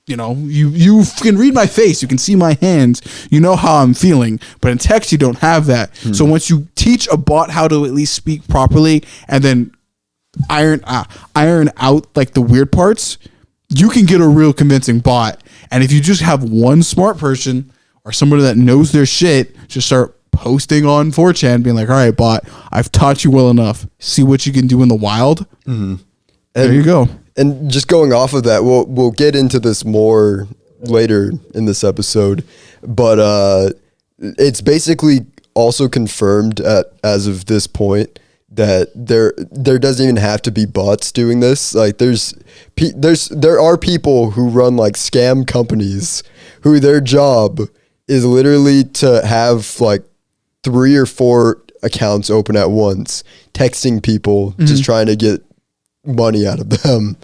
you know, you can read my face, you can see my hands, you know how I'm feeling, but in text you don't have that. So once you teach a bot how to at least speak properly and then iron out like the weird parts, you can get a real convincing bot. And if you just have one smart person or somebody that knows their shit, just start posting on 4chan being like, all right, bot, I've taught you well enough, see what you can do in the wild. There you go. And just going off of that, we'll get into this more later in this episode, but it's basically also confirmed as of this point that there doesn't even have to be bots doing this. Like there are people who run like scam companies who their job is literally to have like 3 or 4 accounts open at once, texting people, just trying to get money out of them.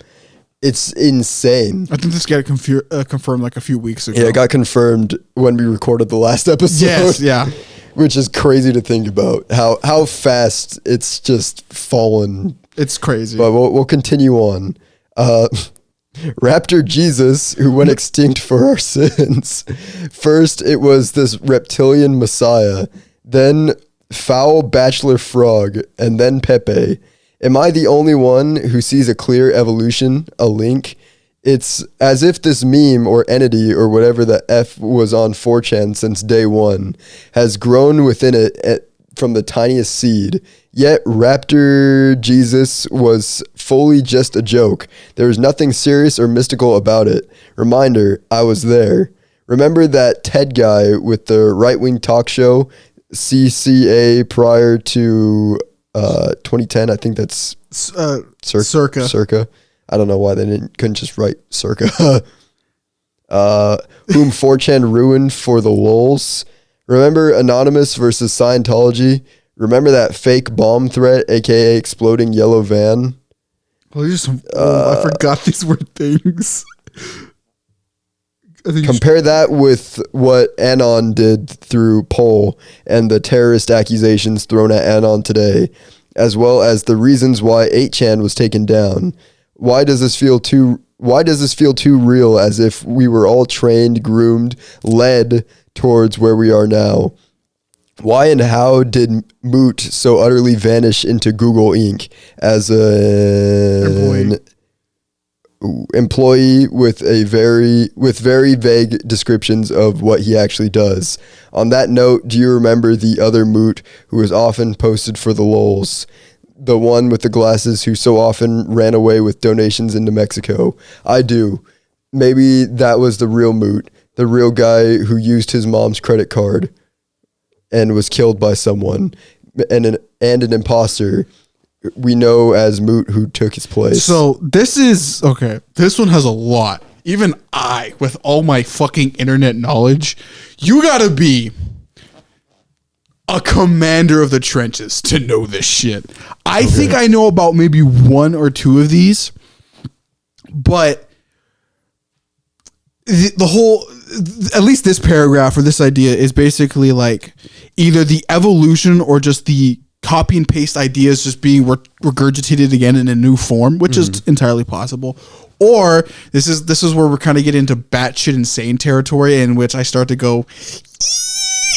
It's insane. I think this got confirmed like a few weeks ago. Yeah, it got confirmed when we recorded the last episode. Yes, yeah. Which is crazy to think about how fast it's just fallen. It's crazy. But we'll continue on. Raptor Jesus, who went extinct for our sins. First, it was this reptilian messiah, then foul bachelor frog, and then Pepe. Am I the only one who sees a clear evolution, a link? It's as if this meme or entity or whatever the F was on 4chan since day one has grown within it from the tiniest seed. Yet Raptor Jesus was fully just a joke. There was nothing serious or mystical about it. Reminder, I was there. Remember that TED guy with the right-wing talk show, CCA, prior to 2010? I think that's circa. I don't know why they couldn't just write circa. Whom 4chan ruined for the lulz. Remember Anonymous versus Scientology? Remember that fake bomb threat, aka exploding yellow van? I forgot these were things. Compare that with what Anon did through Poll and the terrorist accusations thrown at Anon today, as well as the reasons why 8chan was taken down. Why does this feel too real, as if we were all trained, groomed, led towards where we are now? Why and how did Moot so utterly vanish into Google Inc. as an employee with very vague descriptions of what he actually does? On that note, do you remember the other Moot who was often posted for the lulz? The one with the glasses who so often ran away with donations into Mexico? I do. Maybe that was the real Moot, the real guy who used his mom's credit card and was killed by someone, and an imposter we know as Moot who took his place. So this is okay. This one has a lot. Even I, with all my fucking internet knowledge, you gotta be a commander of the trenches to know this shit. I think I know about maybe 1 or 2 of these, but the whole, at least this paragraph or this idea is basically like either the evolution or just the copy and paste ideas just being regurgitated again in a new form, which is entirely possible. Or this is where we're kind of getting into batshit insane territory, in which I start to go,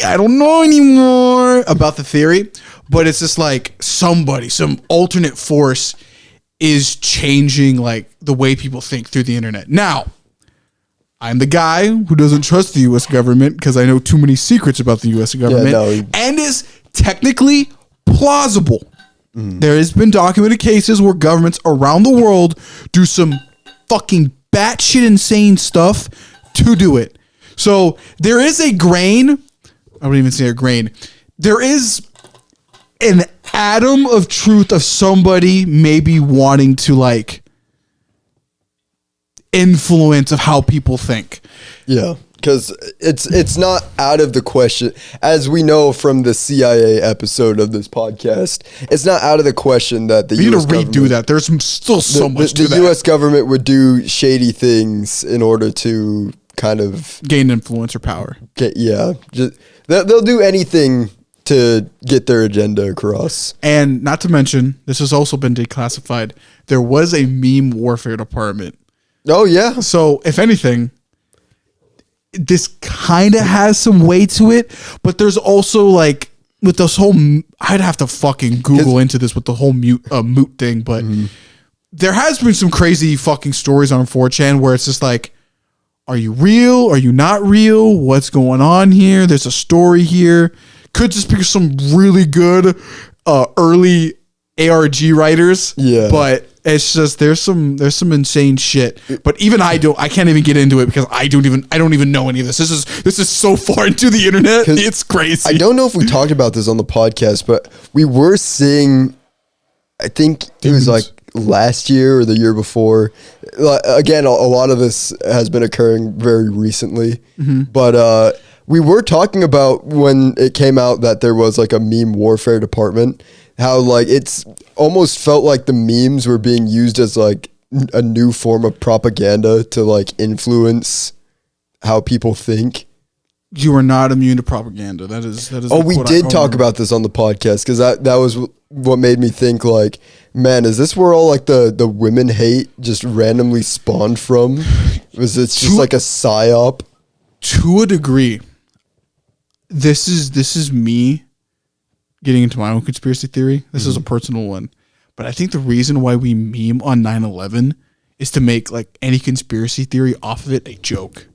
I don't know anymore about the theory, but it's just like some alternate force is changing like the way people think through the internet. Now, I'm the guy who doesn't trust the U.S. government because I know too many secrets about the U.S. government, and is technically plausible. There has been documented cases where governments around the world do some fucking batshit insane stuff to do it. So there is a grain. I wouldn't even say a grain. There is an atom of truth of somebody maybe wanting to like influence of how people think. Yeah, because it's not out of the question, as we know from the CIA episode of this podcast. It's not out of the question that the US government, redo that. There's still so much to that. The U.S. government would do shady things in order to kind of gain influence or power. They'll do anything to get their agenda across. And not to mention, this has also been declassified. There was a meme warfare department. Oh, yeah. So, if anything, this kind of has some weight to it, but there's also like with this whole, I'd have to fucking Google into this with the whole moot thing, but there has been some crazy fucking stories on 4chan where it's just like, are you real? Are you not real? What's going on here? There's a story here. Could just be some really good early ARG writers. Yeah. But it's just there's some insane shit. But even I can't even get into it because I don't even know any of this. This is so far into the internet. It's crazy. I don't know if we talked about this on the podcast, but we were seeing, I think it was like last year or the year before. Again, a lot of this has been occurring very recently, but we were talking about when it came out that there was like a meme warfare department, how like it's almost felt like the memes were being used as like a new form of propaganda to like influence how people think. You are not immune to propaganda. That is. Oh, we did talk about this on the podcast because that was what made me think like, man, is this where all like the women hate just randomly spawned from? Was it just like a psyop? To a degree. This is me getting into my own conspiracy theory. This is a personal one. But I think the reason why we meme on 9/11 is to make like any conspiracy theory off of it a joke.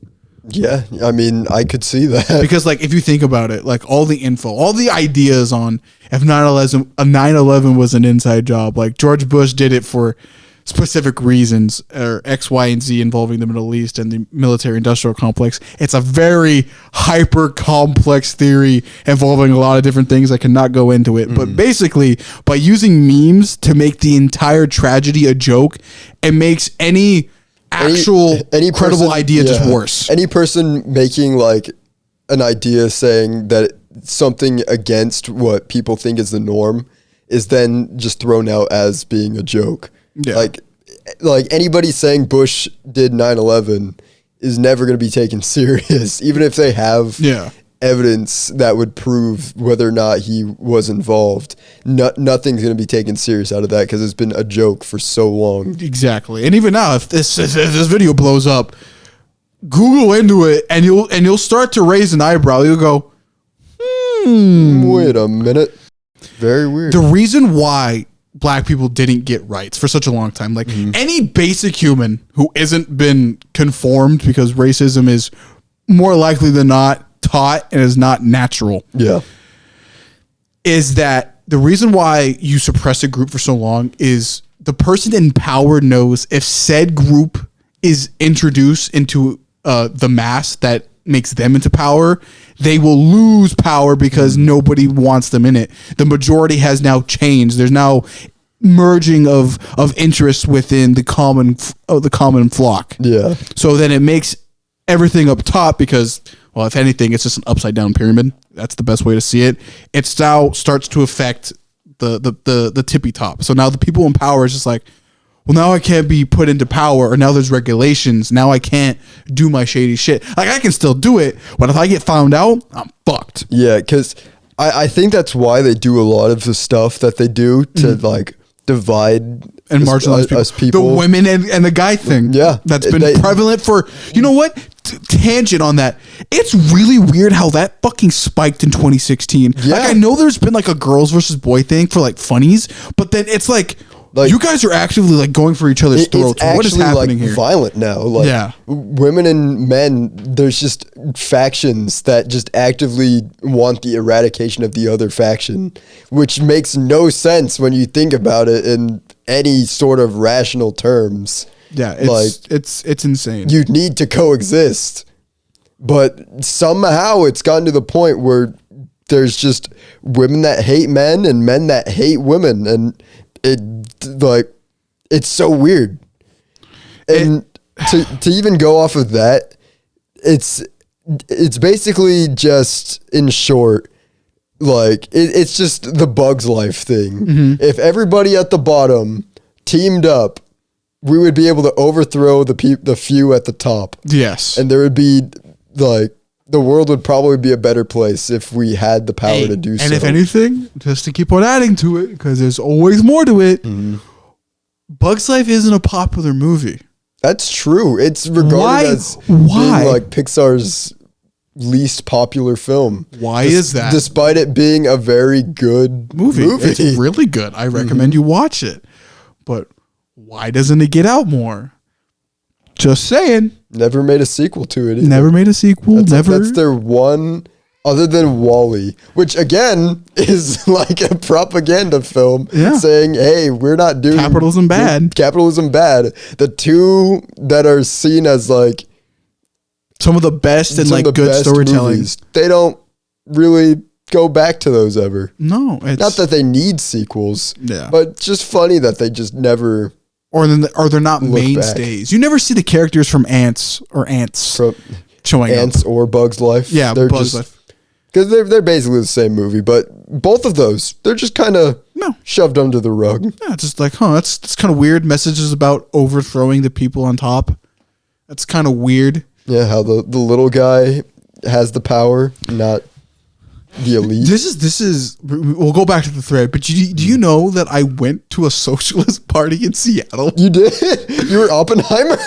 Yeah, I mean, I could see that. Because like if you think about it, like all the info, all the ideas on if 9/11 was an inside job, like George Bush did it for specific reasons, or X, Y, and Z involving the Middle East and the military-industrial complex. It's a very hyper-complex theory involving a lot of different things. I cannot go into it. But basically, by using memes to make the entire tragedy a joke, it makes any credible idea just worse. Any person making like an idea saying that something against what people think is the norm is then just thrown out as being a joke. Yeah. Like anybody saying Bush did 9/11 is never going to be taken serious, even if they have evidence that would prove whether or not he was involved. Nothing's going to be taken serious out of that because it's been a joke for so long. Exactly. And even now, if this video blows up, Google into it and you'll start to raise an eyebrow. You'll go, wait a minute. Very weird. The reason why black people didn't get rights for such a long time, like any basic human who isn't been conformed, because racism is more likely than not taught and is not natural. Yeah. Is that the reason why you suppress a group for so long is the person in power knows if said group is introduced into the mass that makes them into power, they will lose power because nobody wants them in it. The majority has now changed. There's now merging of interests within the common flock. Yeah. So then it makes everything up top because, well, if anything, it's just an upside down pyramid. That's the best way to see it. It now starts to affect the tippy top. So now the people in power is just like, well, now I can't be put into power, or now there's regulations. Now I can't do my shady shit. Like, I can still do it, but if I get found out, I'm fucked. Yeah, because I think that's why they do a lot of the stuff that they do to like divide and marginalize us people. The women and the guy thing. Yeah. That's been prevalent for, you know what? Tangent on that. It's really weird how that fucking spiked in 2016. Yeah. Like, I know there's been like a girls versus boy thing for like funnies, but then it's like you guys are actively like going for each other's throats. What is happening here? Violent now. Like women and men, there's just factions that just actively want the eradication of the other faction, which makes no sense when you think about it in any sort of rational terms. Yeah, it's insane. You need to coexist. But somehow it's gotten to the point where there's just women that hate men and men that hate women, and it's so weird. And to even go off of that, it's basically just, in short, like it's just the Bugs Life thing. Mm-hmm. If everybody at the bottom teamed up, we would be able to overthrow the few at the top. Yes. And there would be like, the world would probably be a better place if we had the power to do so. And if anything, just to keep on adding to it, because there's always more to it, Bugs Life isn't a popular movie. That's true. It's regarded as being like Pixar's least popular film. Why is that? Despite it being a very good movie. It's really good. I recommend you watch it. But why doesn't it get out more? Just saying. Never made a sequel to it either. Never made a sequel. That's their one, other than WALL-E, which again is like a propaganda film saying, hey, we're not doing capitalism bad. Capitalism bad. The two that are seen as like some of the best and like good storytelling movies, they don't really go back to those ever. No, it's not that they need sequels. Yeah. But it's just funny that they just never or they're not mainstays. Back. You never see the characters from Ants showing Ants up. Or Bugs Life. Yeah, they're Bugs Life. Because they're basically the same movie, but both of those, they're just kind of shoved under the rug. Yeah, just like, that's kind of weird. Messages about overthrowing the people on top. That's kind of weird. Yeah, how the little guy has the power, not the elite. This is we'll go back to the thread, but do you know that I went to a socialist party in Seattle? You did? You were Oppenheimer?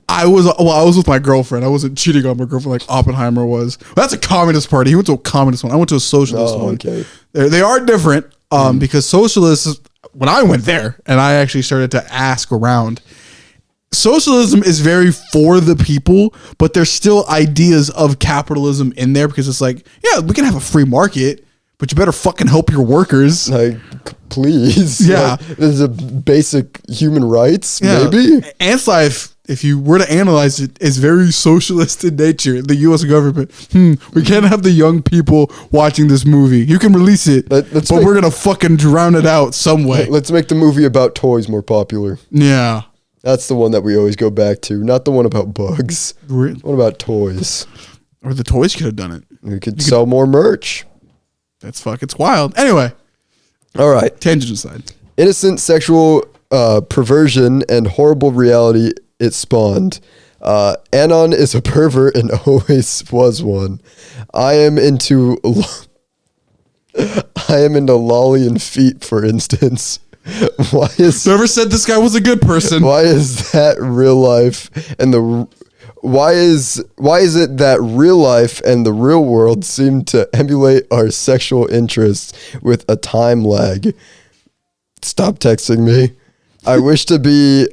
I was with my girlfriend. I wasn't cheating on my girlfriend like Oppenheimer was. Well, that's a communist party. He went to a communist one. I went to a socialist one. Okay. They are different because socialists, when I went there and I actually started to ask around, socialism is very for the people, but there's still ideas of capitalism in there because it's like, yeah, we can have a free market, but you better fucking help your workers. Like, please. Yeah. Like, there's a basic human rights, maybe. Ants Life, if you were to analyze it, is very socialist in nature. The U.S. government, we can't have the young people watching this movie. You can release it, but we're going to fucking drown it out some way. Let's make the movie about toys more popular. Yeah. That's the one that we always go back to, not the one about bugs. What about toys? Or the toys could have done it. We could sell more merch. It's wild. Anyway. All right. Tangent aside. Innocent sexual perversion and horrible reality it spawned. Anon is a pervert and always was one. I am into lolly and feet, for instance. Whoever said this guy was a good person? Why is that real life and why is it that real life and the real world seem to emulate our sexual interests with a time lag? Stop texting me. I wish to be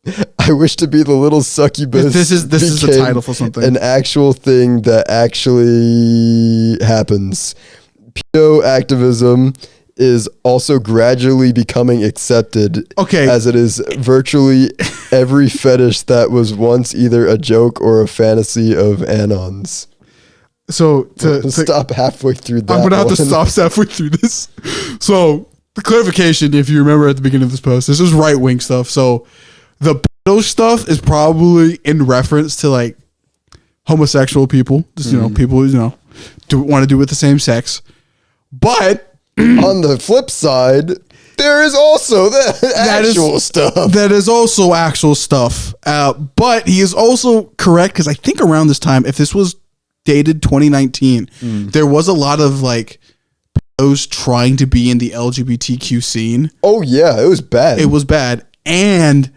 the little succubus. This is the title for something. An actual thing that actually happens. Pedo activism is also gradually becoming accepted. Okay. As it is virtually every fetish that was once either a joke or a fantasy of Anons. So to stop halfway through that. I'm gonna have to stop halfway through this. So the clarification, if you remember at the beginning of this post, this is right wing stuff. So the pedo stuff is probably in reference to like homosexual people, just people want to do with the same sex, but. On the flip side, there is also actual stuff. That is also actual stuff. But he is also correct because I think around this time, if this was dated 2019. There was a lot of like those trying to be in the LGBTQ scene. Oh yeah, it was bad. It was bad, and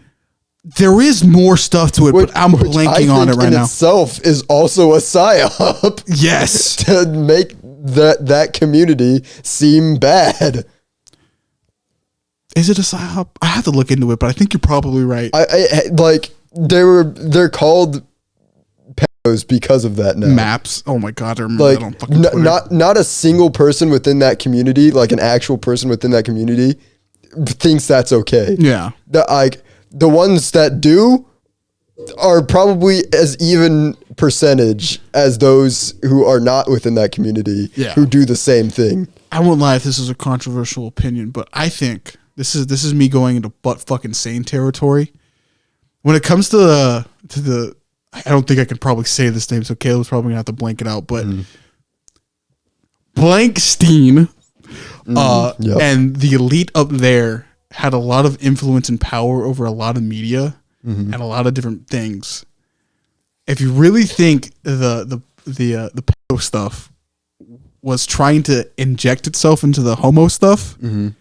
there is more stuff to it, but I'm blanking on it right now. Itself is also a psyop. Yes, to make that community seem bad. Is it a psyop? I have to look into it, but I think you're probably right. I like they're called pedos because of that now. Maps. Oh my god, I remember Like that on fucking Twitter. not a single person within that community, like an actual person within that community, thinks that's okay. Yeah. The ones that do are probably as even percentage as those who are not within that community who do the same thing. I won't lie if this is a controversial opinion, but I think this is me going into butt fucking sane territory. When it comes to the I don't think I can probably say this name, so Caleb's probably gonna have to blank it out, but Blankstein and the elite up there had a lot of influence and power over a lot of media and a lot of different things. If you really think the pedo stuff was trying to inject itself into the homo stuff, and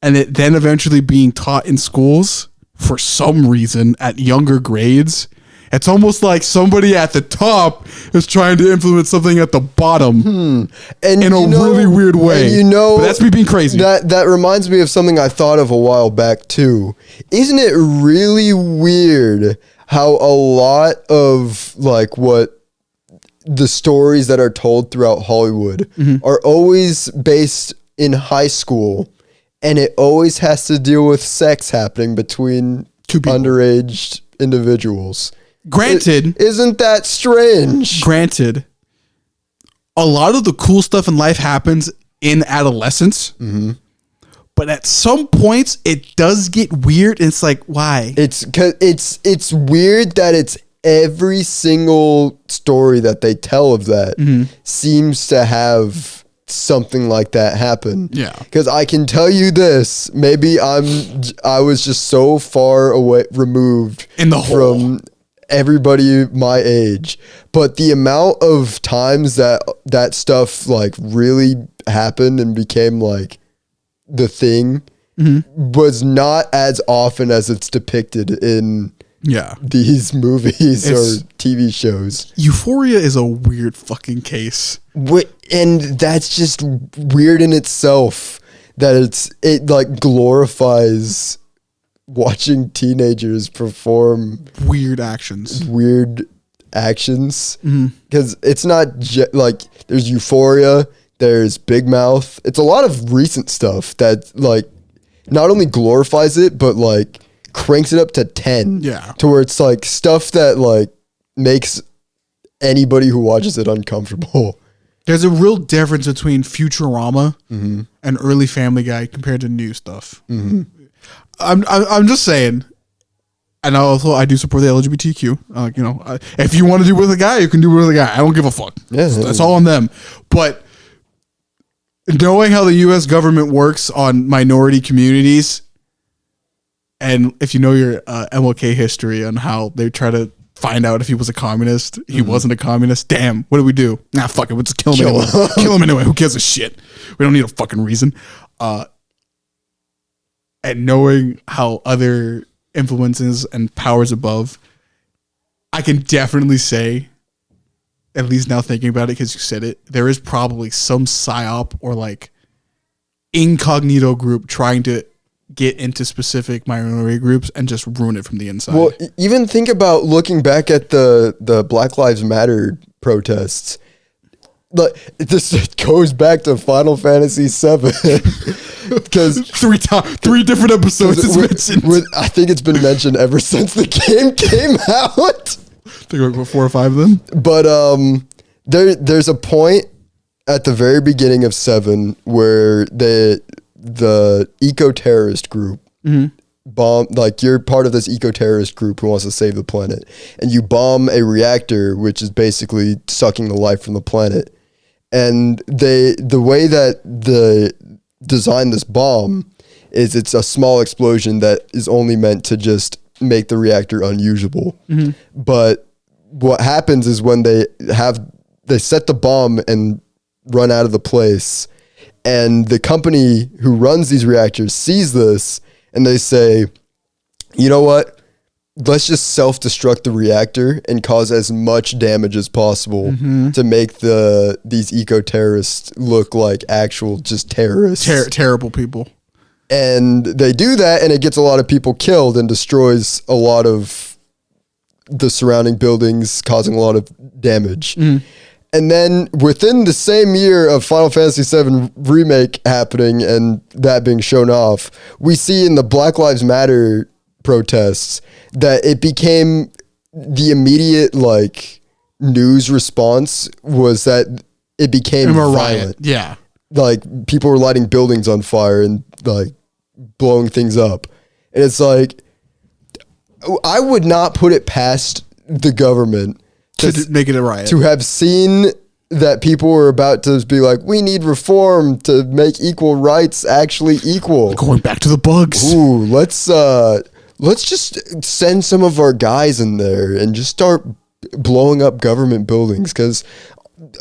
it then eventually being taught in schools for some reason at younger grades, it's almost like somebody at the top is trying to influence something at the bottom And in a really weird way. But that's me being crazy. That reminds me of something I thought of a while back too. Isn't it really weird how a lot of like what the stories that are told throughout Hollywood are always based in high school, and it always has to deal with sex happening between two people, underage individuals. Granted, isn't that strange? Granted, a lot of the cool stuff in life happens in adolescence, but at some points it does get weird. And it's like, why? It's weird that it's every single story that they tell of that seems to have something like that happen. Yeah, because I can tell you this. Maybe I was just so far away, removed in the hole from everybody my age, but the amount of times that stuff like really happened and became like the thing was not as often as it's depicted in these movies or TV shows. Euphoria is a weird fucking case. And that's just weird in itself, that it like glorifies watching teenagers perform weird actions because it's not like there's Euphoria, there's Big Mouth. It's a lot of recent stuff that like not only glorifies it but like cranks it up to 10 to where it's like stuff that like makes anybody who watches it uncomfortable. There's a real difference between Futurama and early Family Guy compared to new stuff. I'm just saying, and also I do support the LGBTQ. If you want to do it with a guy, you can do it with a guy. I don't give a fuck. That's all on them. But knowing how the U.S. government works on minority communities, and if you know your MLK history on how they try to find out if he was a communist, he wasn't a communist. Damn, what do we do? Nah, fuck it. We'll just kill him anyway. Kill him anyway. Who gives a shit? We don't need a fucking reason. And knowing how other influences and powers above, I can definitely say, at least now thinking about it because you said it, there is probably some psyop or like incognito group trying to get into specific minority groups and just ruin it from the inside. Well, even think about looking back at the Black Lives Matter protests. Like, this goes back to Final Fantasy VII because three different episodes it's mentioned. I think it's been mentioned ever since the game came out. I think like 4 or 5 of them. But there's a point at the very beginning of 7 where the eco-terrorist group bomb, like you're part of this eco-terrorist group who wants to save the planet, and you bomb a reactor which is basically sucking the life from the planet. And the way that they design this bomb is it's a small explosion that is only meant to just make the reactor unusable. But what happens is when they have set the bomb and run out of the place. And the company who runs these reactors sees this and they say, you know what? Let's just self-destruct the reactor and cause as much damage as possible to make these eco-terrorists look like actual just terrorists. Terrible people. And they do that, and it gets a lot of people killed and destroys a lot of the surrounding buildings, causing a lot of damage. And then within the same year of Final Fantasy VII Remake happening and that being shown off, we see in the Black Lives Matter protests that it became the immediate like news response was that it became violent. Yeah. Like people were lighting buildings on fire and like blowing things up. And it's like, I would not put it past the government to make it a riot. To have seen that people were about to be like, we need reform to make equal rights actually equal. Going back to the bugs. Ooh, let's just send some of our guys in there and just start blowing up government buildings, because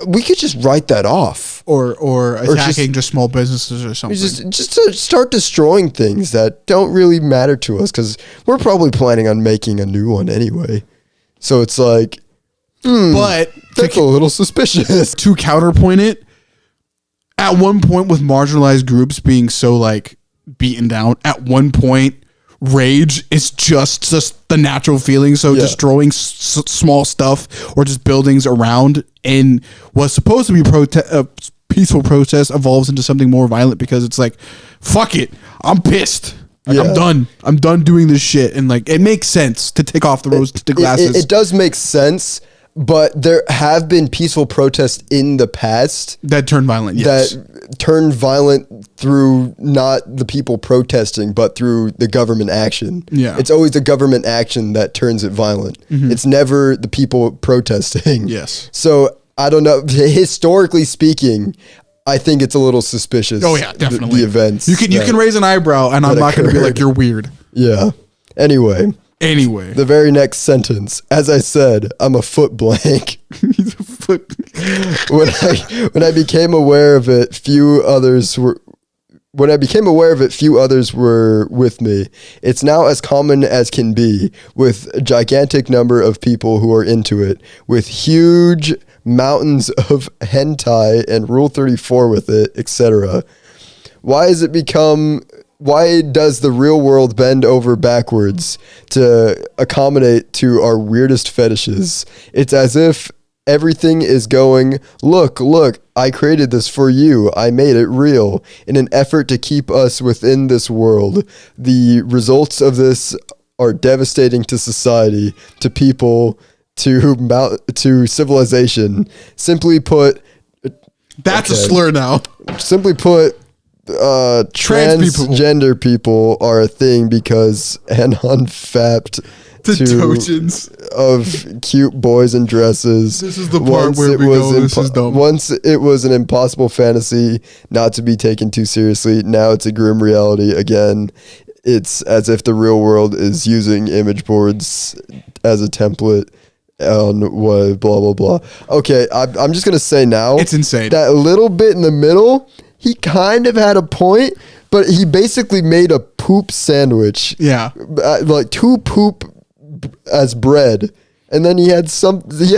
we could just write that off. Or attacking just small businesses or something. Just to start destroying things that don't really matter to us, because we're probably planning on making a new one anyway. So it's like, but that's a little suspicious. To counterpoint it, at one point with marginalized groups being so like beaten down, at one point rage is just the natural feeling. So destroying small stuff or just buildings around in what's supposed to be peaceful protest evolves into something more violent, because it's like, fuck it, I'm pissed. Like, I'm done doing this shit. And like, it makes sense to take off the rose-tinted glasses. It does make sense, but there have been peaceful protests in the past that turned violent. Yes. That turned violent through not the people protesting, but through the government action. Yeah. It's always the government action that turns it violent. It's never the people protesting. Yes. So I don't know. Historically speaking, I think it's a little suspicious. Oh yeah, definitely. The events. You can raise an eyebrow, and I'm not going to be like, you're weird. Yeah. Anyway. The very next sentence. As I said, I'm a foot blank. He's a foot. When I became aware of it, few others were. When I became aware of it, few others were with me. It's now as common as can be, with a gigantic number of people who are into it, with huge mountains of hentai and Rule 34 with it, etc. Why does the real world bend over backwards to accommodate to our weirdest fetishes? It's as if everything is going, look, I created this for you. I made it real in an effort to keep us within this world. The results of this are devastating to society, to people, to civilization. Simply put, that's a slur now. Simply put, transgender people are a thing because Anon fapped the dojins of cute boys in dresses. This is the part where we go, this is dumb. Once it was an impossible fantasy not to be taken too seriously. Now it's a grim reality again. It's as if the real world is using image boards as a template on what blah blah blah. Okay, I'm just gonna say now, it's insane. That little bit in the middle, he kind of had a point, but he basically made a poop sandwich. Yeah, like two poop as bread, and then he had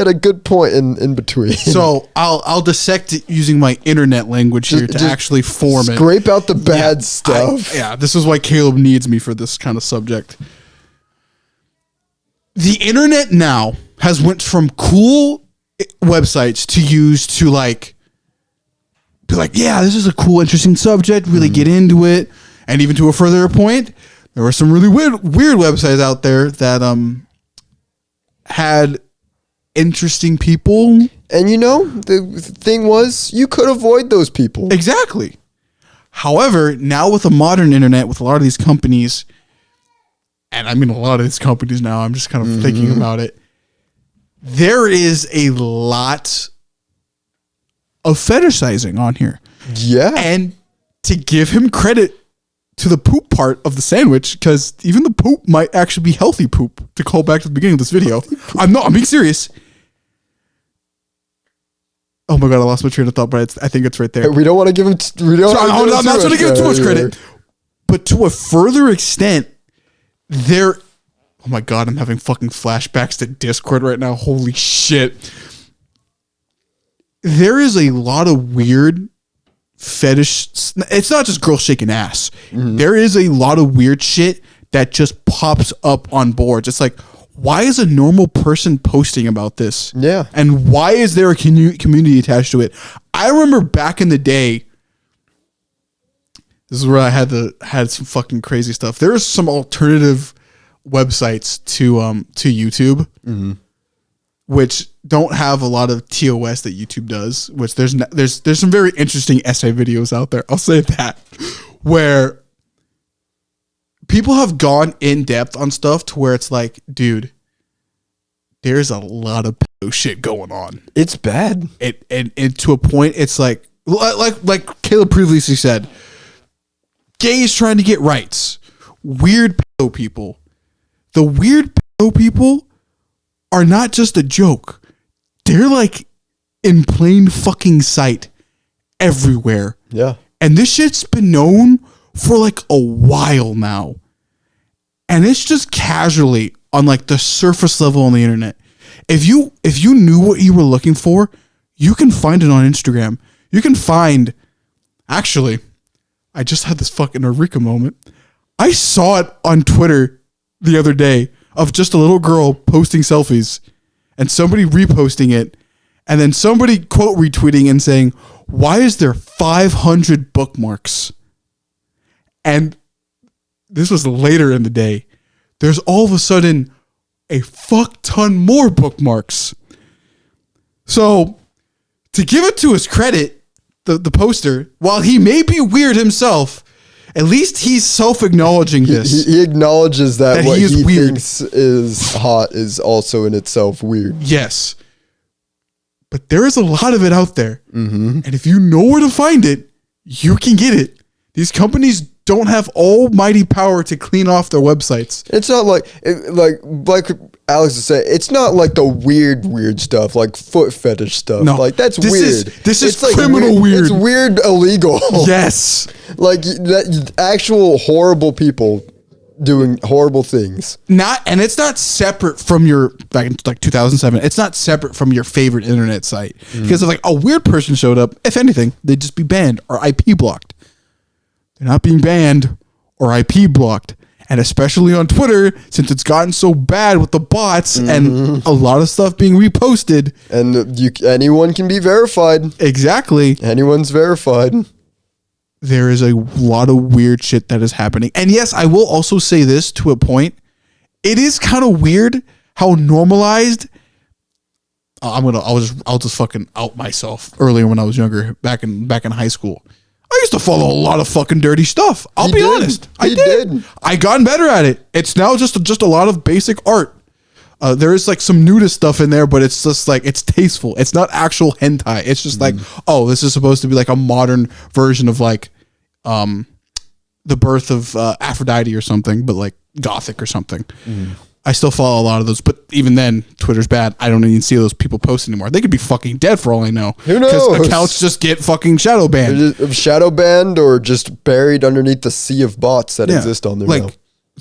a good point in between. So I'll dissect it using my internet language here to actually form it. Scrape out the bad stuff. This is why Caleb needs me for this kind of subject. The internet now has went from cool websites to use to like be like, yeah, this is a cool, interesting subject, really get into it. And even to a further point, there were some really weird websites out there that had interesting people. And the thing was, you could avoid those people. Exactly. However, now with the modern internet, with a lot of these companies, and I mean a lot of these companies now, I'm just kind of thinking about it, there is a lot of fetishizing on here. Yeah. And to give him credit to the poop part of the sandwich, because even the poop might actually be healthy poop, to call back to the beginning of this video. I'm being serious. Oh my god, I lost my train of thought, but I think it's right there. We don't want to give him. I'm not going to give him too much credit. But to a further extent, there. Oh my god, I'm having fucking flashbacks to Discord right now. Holy shit. There is a lot of weird fetish. It's not just girls shaking ass. Mm-hmm. There is a lot of weird shit that just pops up on boards. It's like, why is a normal person posting about this? Yeah. And why is there a community attached to it? I remember back in the day, this is where I had some fucking crazy stuff. There are some alternative websites to YouTube, mm-hmm. which don't have a lot of TOS that YouTube does, which there's some very interesting essay videos out there. I'll say that, where people have gone in depth on stuff to where it's like, dude, there's a lot of pedo shit going on. It's bad. And to a point, it's like Caleb previously said, gays trying to get rights. Weird pedo people. The weird pedo people are not just a joke. They're like in plain fucking sight everywhere. Yeah. And this shit's been known for like a while now. And it's just casually on like the surface level on the internet. If you knew what you were looking for, you can find it on Instagram. You can find, actually, I just had this fucking eureka moment. I saw it on Twitter the other day of just a little girl posting selfies and somebody reposting it and then somebody quote retweeting and saying, why is there 500 bookmarks? And this was later in the day. There's all of a sudden a fuck ton more bookmarks. So to give it to his credit, the poster, while he may be weird himself, at least he's self-acknowledging this. He acknowledges that what he thinks is hot is also in itself weird. Yes. But there is a lot of it out there. Mm-hmm. And if you know where to find it, you can get it. These companies don't have almighty power to clean off their websites. It's not like Alex was saying, it's not like the weird stuff, like foot fetish stuff. No, like that's weird. This is like criminal weird. It's weird illegal. Yes. Like that actual horrible people doing horrible things. And it's not separate from your, back in like 2007, it's not separate from your favorite internet site. Because if like a weird person showed up, if anything, they'd just be banned or IP blocked. They're not being banned or IP blocked. And especially on Twitter, since it's gotten so bad with the bots and a lot of stuff being reposted. And anyone can be verified. Exactly. Anyone's verified. There is a lot of weird shit that is happening. And yes, I will also say this to a point. It is kind of weird how normalized. I'll just fucking out myself earlier when I was younger, back in high school. I used to follow a lot of fucking dirty stuff. I'll be honest. I did. I gotten better at it. It's now just a lot of basic art. There is like some nudist stuff in there, but it's just like, it's tasteful. It's not actual hentai. It's just like, oh, this is supposed to be like a modern version of like the birth of Aphrodite or something, but like gothic or something. I still follow a lot of those, but even then, Twitter's bad. I don't even see those people post anymore. They could be fucking dead for all I know. Who knows? Because accounts just get fucking shadow banned. Shadow banned or just buried underneath the sea of bots that exist on there now.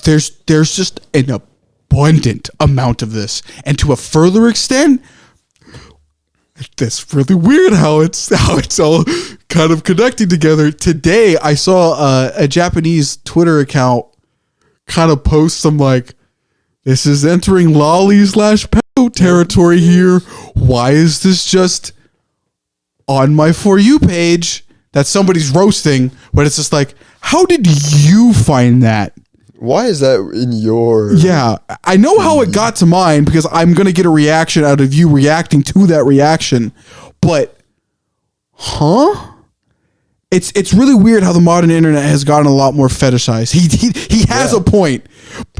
There's just an abundant amount of this. And to a further extent, that's really weird how it's all kind of connecting together. Today, I saw a Japanese Twitter account kind of post some like, this is entering lolly/pedo territory here. Why is this just on my For You page that somebody's roasting? But it's just like, how did you find that? Why is that in your... Yeah, I know how it got to mine because I'm going to get a reaction out of you reacting to that reaction. But, It's really weird how the modern internet has gotten a lot more fetishized. He has a point.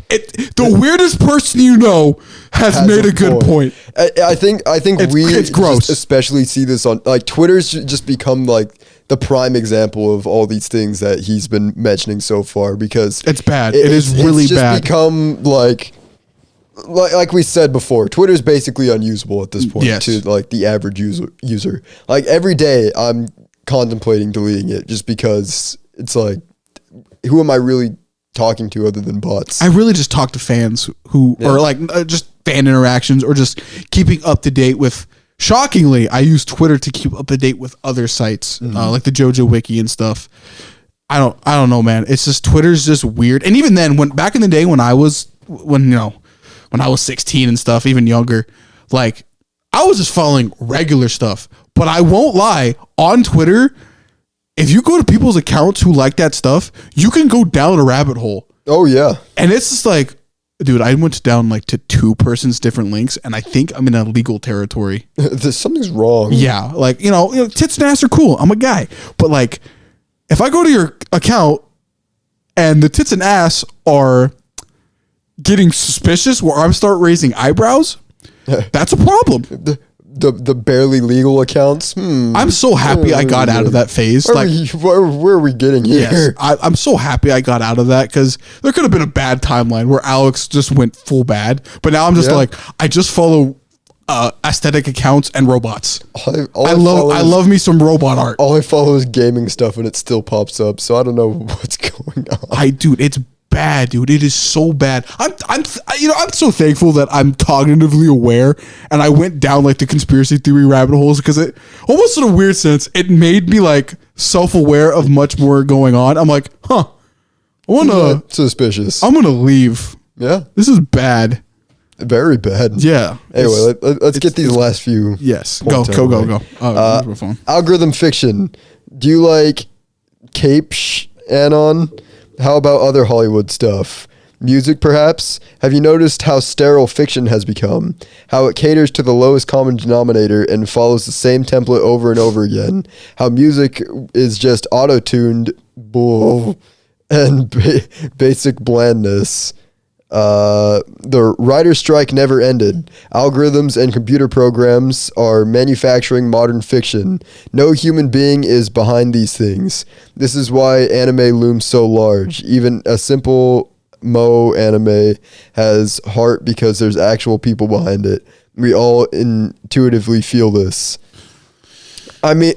The weirdest person you know has made a good point. I think it's gross. Especially see this on like Twitter's just become like the prime example of all these things that he's been mentioning so far because it's bad. It is really bad. It's become like like we said before, Twitter's basically unusable at this point Yes. to like the average user. Like every day I'm contemplating deleting it just because it's like, who am I really talking to other than bots? I really just talk to fans who are like just fan interactions or just keeping up to date with. Shockingly, I use Twitter to keep up to date with other sites like the JoJo Wiki and stuff. I don't know, man. It's just Twitter's just weird. And even then, when back in the day when I was 16 and stuff, even younger, like I was just following regular stuff. But I won't lie, on Twitter, if you go to people's accounts who like that stuff, you can go down a rabbit hole. Oh yeah. And it's just like, dude, I went down like to 2 persons different links, and I think I'm in illegal territory. Something's wrong. Yeah, like you know, tits and ass are cool. I'm a guy, but like, if I go to your account and the tits and ass are getting suspicious, where I start raising eyebrows, that's a problem. The barely legal accounts. I'm so happy I got out of that phase. Where are we getting here? Yes, I'm so happy I got out of that because there could have been a bad timeline where Alex just went full bad. But now I'm just like, I just follow aesthetic accounts and robots. I love me some robot art. All I follow is gaming stuff and it still pops up. So I don't know what's going on. Dude, it's bad, dude. It is so bad. I'm so thankful that I'm cognitively aware and I went down like the conspiracy theory rabbit holes because it almost in a weird sense, it made me like self-aware of much more going on. I'm like, suspicious. I'm gonna leave. Yeah. This is bad. Very bad. Yeah. Anyway, let's get these last few. Yes. Go. Go. Algorithm fiction. Do you like Anon? How about other Hollywood stuff? Music, perhaps? Have you noticed how sterile fiction has become? How it caters to the lowest common denominator and follows the same template over and over again? How music is just auto-tuned bull and basic blandness? The writer's strike never ended. Algorithms and computer programs are manufacturing modern fiction. No human being is behind these things. This is why anime looms so large. Even a simple Mo anime has heart because there's actual people behind it. We all intuitively feel this. I mean,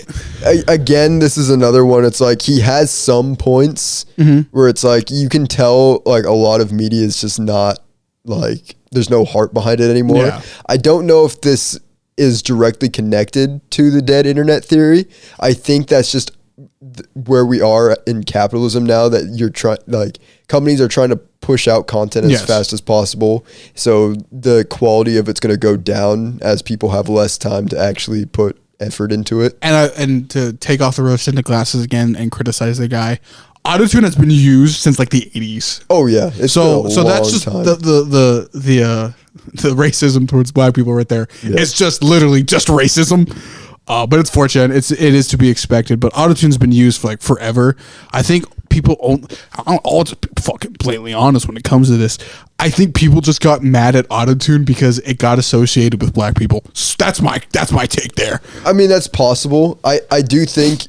again, this is another one. It's like he has some points where it's like you can tell like a lot of media is just not like there's no heart behind it anymore. Yeah. I don't know if this is directly connected to the dead internet theory. I think that's just where we are in capitalism now, that you're trying, like companies are trying to push out content as fast as possible. So the quality of it's going to go down as people have less time to actually put effort into it. And to take off the rose tinted glasses again and criticize the guy, autotune has been used since like the 80s. Oh yeah, so that's just time. the racism towards black people right there. Yeah. It's just literally just racism. But it's fortunate. It is to be expected. But autotune's been used for like forever. I think people I'll just be fucking blatantly honest when it comes to this. I think people just got mad at autotune because it got associated with black people. So that's my take there. I mean, that's possible. I do think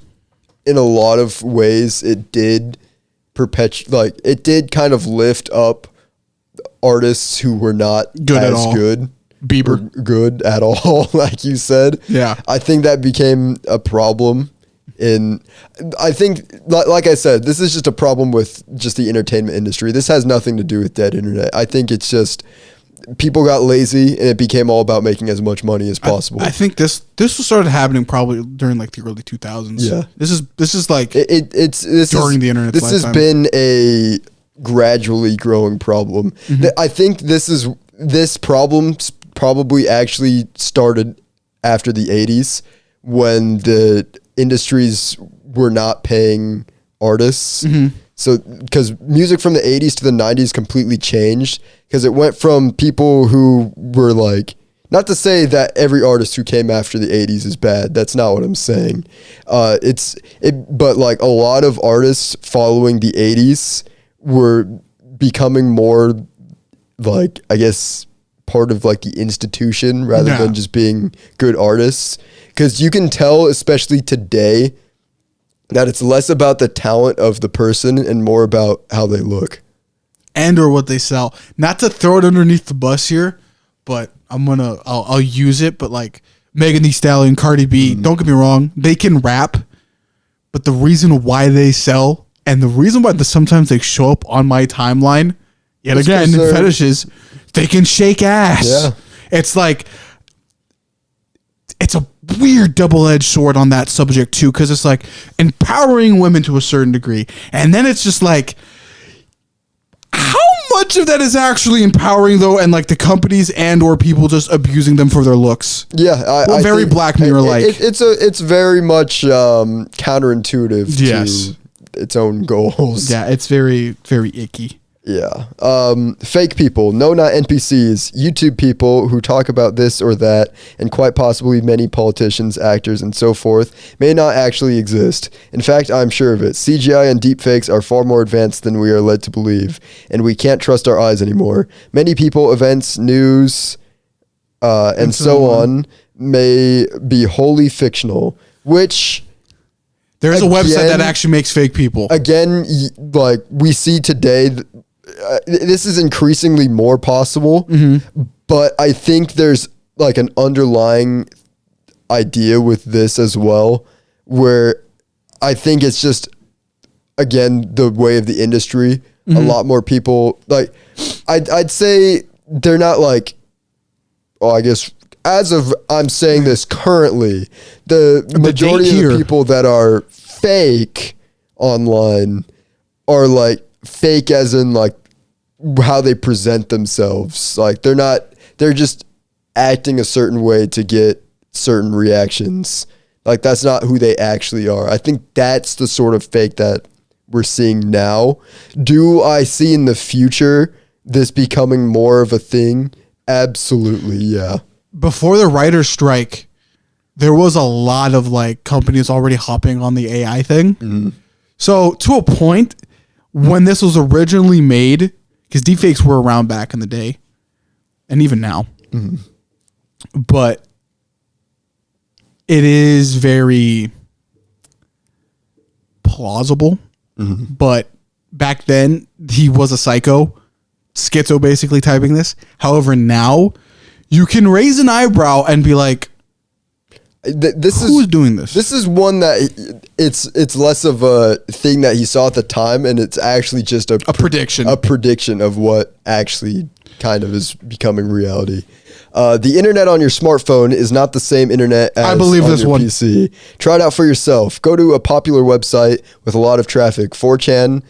in a lot of ways it did it did kind of lift up artists who were not good as at all. Good. Bieber good at all, like you said. Yeah. I think that became a problem I think, like I said, this is just a problem with just the entertainment industry. This has nothing to do with dead internet. I think it's just people got lazy and it became all about making as much money as possible. I think this started happening probably during like the early 2000s. Yeah. This is like this during the internet. This has been a gradually growing problem. Mm-hmm. I think this problem probably actually started after the 80s when the industries were not paying artists. Mm-hmm. So, because music from the 80s to the 90s completely changed, because it went from people who were like, not to say that every artist who came after the 80s is bad. That's not what I'm saying. But like a lot of artists following the 80s were becoming more like, I guess, part of like the institution rather than just being good artists. Because you can tell, especially today, that it's less about the talent of the person and more about how they look. and or what they sell. Not to throw it underneath the bus here, but I'll use it. But like Megan Thee Stallion, Cardi B, don't get me wrong, they can rap, but the reason why they sell and the reason why sometimes they show up on my timeline, yet again, fetishes, they can shake ass. Yeah. It's like, it's a weird double-edged sword on that subject too, because it's like empowering women to a certain degree, and then it's just like, how much of that is actually empowering though, and like the companies and or people just abusing them for their looks? Yeah, I very think Black Mirror like. It's very much counterintuitive to its own goals. Yeah, it's very, very icky. Yeah. Fake people, no, not NPCs, YouTube people who talk about this or that, and quite possibly many politicians, actors, and so forth may not actually exist. In fact, I'm sure of it. CGI and deepfakes are far more advanced than we are led to believe, and we can't trust our eyes anymore. Many people, events, news, and so on may be wholly fictional, which... There's a website that actually makes fake people. Again, like we see today... this is increasingly more possible, but I think there's like an underlying idea with this as well, where I think it's just, again, the way of the industry. A lot more people, like, I'd say they're not like, I guess as of I'm saying this currently, the majority of the people that are fake online are like, fake as in like how they present themselves. Like they're just acting a certain way to get certain reactions. Like that's not who they actually are. I think that's the sort of fake that we're seeing now. Do I see in the future this becoming more of a thing? Absolutely, yeah. Before the writer's strike, there was a lot of like companies already hopping on the AI thing. So to a point, when this was originally made, because deepfakes were around back in the day, and even now, but it is very plausible. But back then, he was a psycho, schizo basically typing this. However, now, you can raise an eyebrow and be like, who's doing this? This is one that it's less of a thing that he saw at the time, and it's actually just a prediction. A prediction of what actually kind of is becoming reality. The internet on your smartphone is not the same internet as I believe on this your one. PC. Try it out for yourself. Go to a popular website with a lot of traffic. 4chan,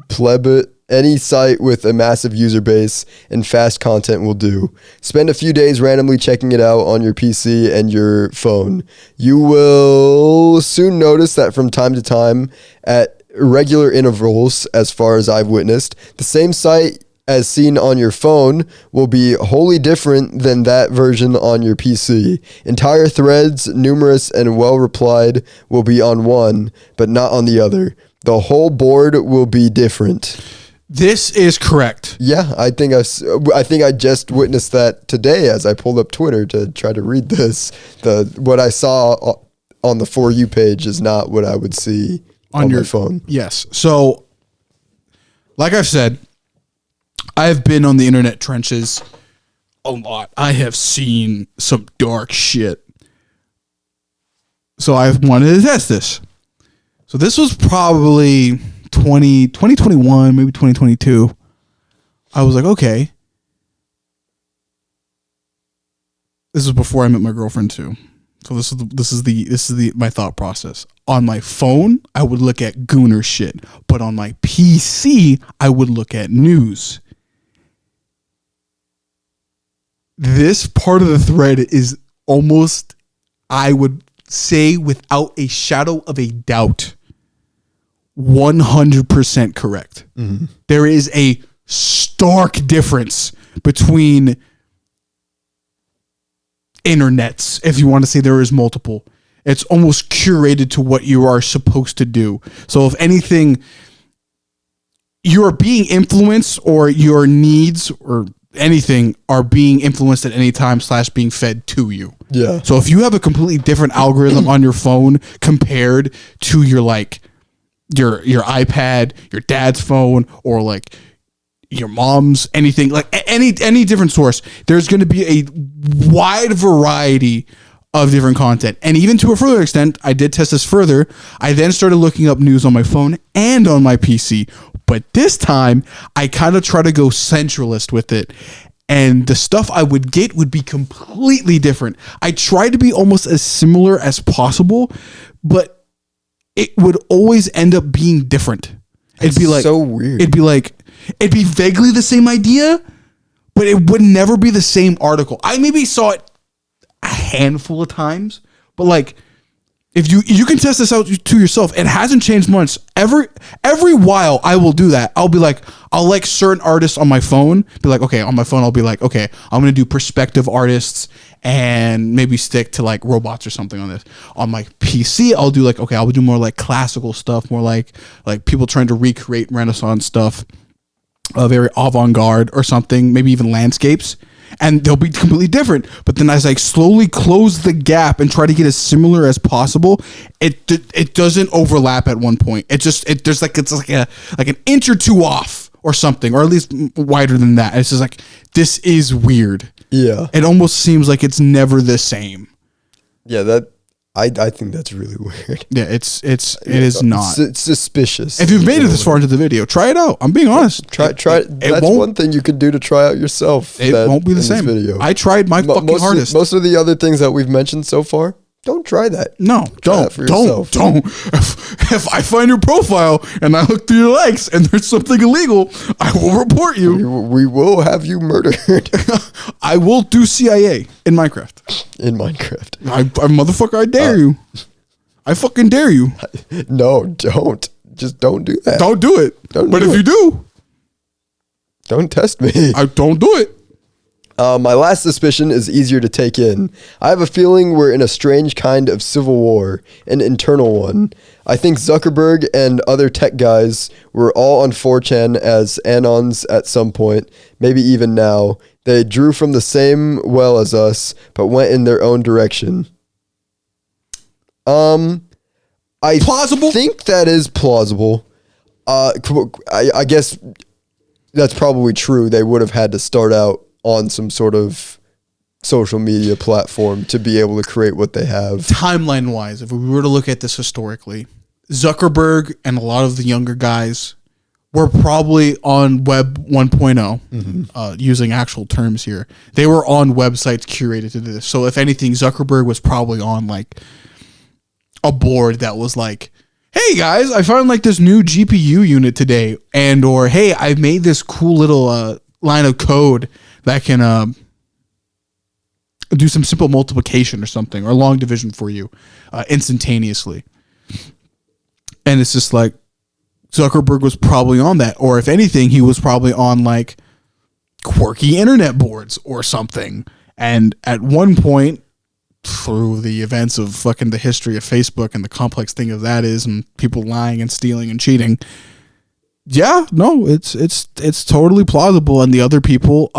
Plebit. Any site with a massive user base and fast content will do. Spend a few days randomly checking it out on your PC and your phone. You will soon notice that from time to time, at regular intervals, as far as I've witnessed, the same site as seen on your phone will be wholly different than that version on your PC. Entire threads, numerous and well replied, will be on one, but not on the other. The whole board will be different. This is correct. Yeah, I think I just witnessed that today as I pulled up Twitter to try to read this. What I saw on the For You page is not what I would see on your phone. Yes. So, like I've said, I have been on the internet trenches a lot. I have seen some dark shit. So I wanted to test this. So this was probably 2021, maybe 2022. I was like, okay. This was before I met my girlfriend too. So this is my thought process. On my phone, I would look at gooner shit, but on my PC, I would look at news. This part of the thread is almost, I would say without a shadow of a doubt, 100% correct. There is a stark difference between internets, if you want to say there is multiple. It's almost curated to what you are supposed to do. So if anything, you are being influenced, or your needs or anything are being influenced at any time / being fed to you. Yeah. So if you have a completely different algorithm on your phone compared to your like your iPad, your dad's phone, or like your mom's, anything, like any different source, there's going to be a wide variety of different content. And even to a further extent, I did test this further. I then started looking up news on my phone and on my PC. But this time, I kind of try to go centralist with it. And the stuff I would get would be completely different. I try to be almost as similar as possible, but it would always end up being different. It'd be like so weird. It'd be vaguely the same idea, but it would never be the same article. I maybe saw it a handful of times, but like, if you can test this out to yourself, it hasn't changed much. Every while I will do that. I'll like certain artists on my phone, be like, okay, on my phone I'll be like, okay, I'm gonna do perspective artists and maybe stick to like robots or something on this. On my PC, I'll do like, okay, I'll do more like classical stuff, more like people trying to recreate Renaissance stuff, very avant-garde or something, maybe even landscapes. And they'll be completely different. But then as I slowly close the gap and try to get as similar as possible, it doesn't overlap at one point. It's like an inch or two off or something, or at least wider than that. It's just like, this is weird. Yeah. It almost seems like it's never the same. Yeah, I think that's really weird. Yeah, it is not. It's suspicious. If you've made it this far into the video, try it out. I'm being honest. Try. That's one thing you could do to try out yourself. It won't be the same. Video. I tried my fucking hardest. Most of the other things that we've mentioned so far, don't try that. No, don't. If I find your profile and I look through your likes and there's something illegal, I will report you. We will have you murdered. I will do CIA in Minecraft. I motherfucker, I dare you. I fucking dare you. No, don't. Just don't do that. Don't do it. But if you do, don't test me. I don't do it. My last suspicion is easier to take in. I have a feeling we're in a strange kind of civil war, an internal one. I think Zuckerberg and other tech guys were all on 4chan as Anons at some point, maybe even now. They drew from the same well as us, but went in their own direction. I plausible? think that is plausible. I guess that's probably true. They would have had to start out on some sort of social media platform to be able to create what they have. Timeline wise, if we were to look at this historically, Zuckerberg and a lot of the younger guys were probably on Web 1.0, using actual terms here. They were on websites curated to this. So if anything, Zuckerberg was probably on like a board that was like, hey guys, I found like this new GPU unit today, and or hey, I made this cool little line of code that can do some simple multiplication or something, or long division for you instantaneously. And it's just like, Zuckerberg was probably on that. Or if anything, he was probably on like quirky internet boards or something. And at one point, through the events of fucking the history of Facebook and the complex thing of that is, and people lying and stealing and cheating, yeah, no, it's totally plausible. And the other people,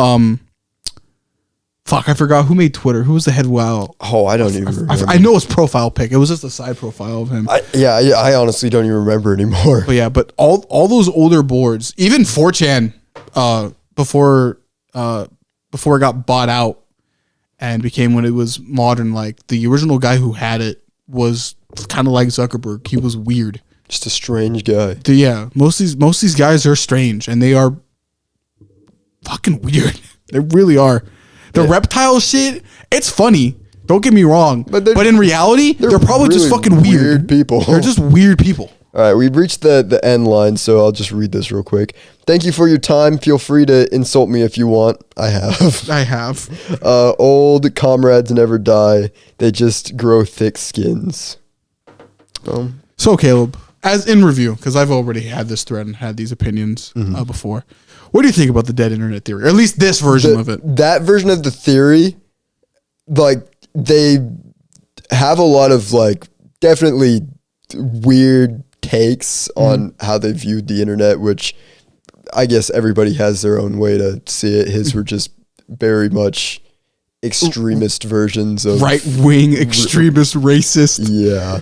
fuck, I forgot who made Twitter. Who was the head? Wow. Oh, I don't even remember. I know his profile pic. It was just a side profile of him. I honestly don't even remember anymore. But yeah, but all those older boards, even 4chan, before it got bought out and became when it was modern, like the original guy who had it was kind of like Zuckerberg. He was weird. Just a strange guy. Yeah, most of these guys are strange, and they are fucking weird. They really are. The reptile shit, it's funny. Don't get me wrong. But in reality, they're probably really just fucking weird people. They're just weird people. All right, we've reached the end line, so I'll just read this real quick. Thank you for your time. Feel free to insult me if you want. I have. Old comrades never die. They just grow thick skins. So, Caleb, as in review, because I've already had this thread and had these opinions before, what do you think about the dead internet theory? Or at least this version of it. That version of the theory, like, they have a lot of, like, definitely weird takes on how they viewed the internet, which I guess everybody has their own way to see it. His were just very much extremist versions of right-wing extremist racist. Yeah.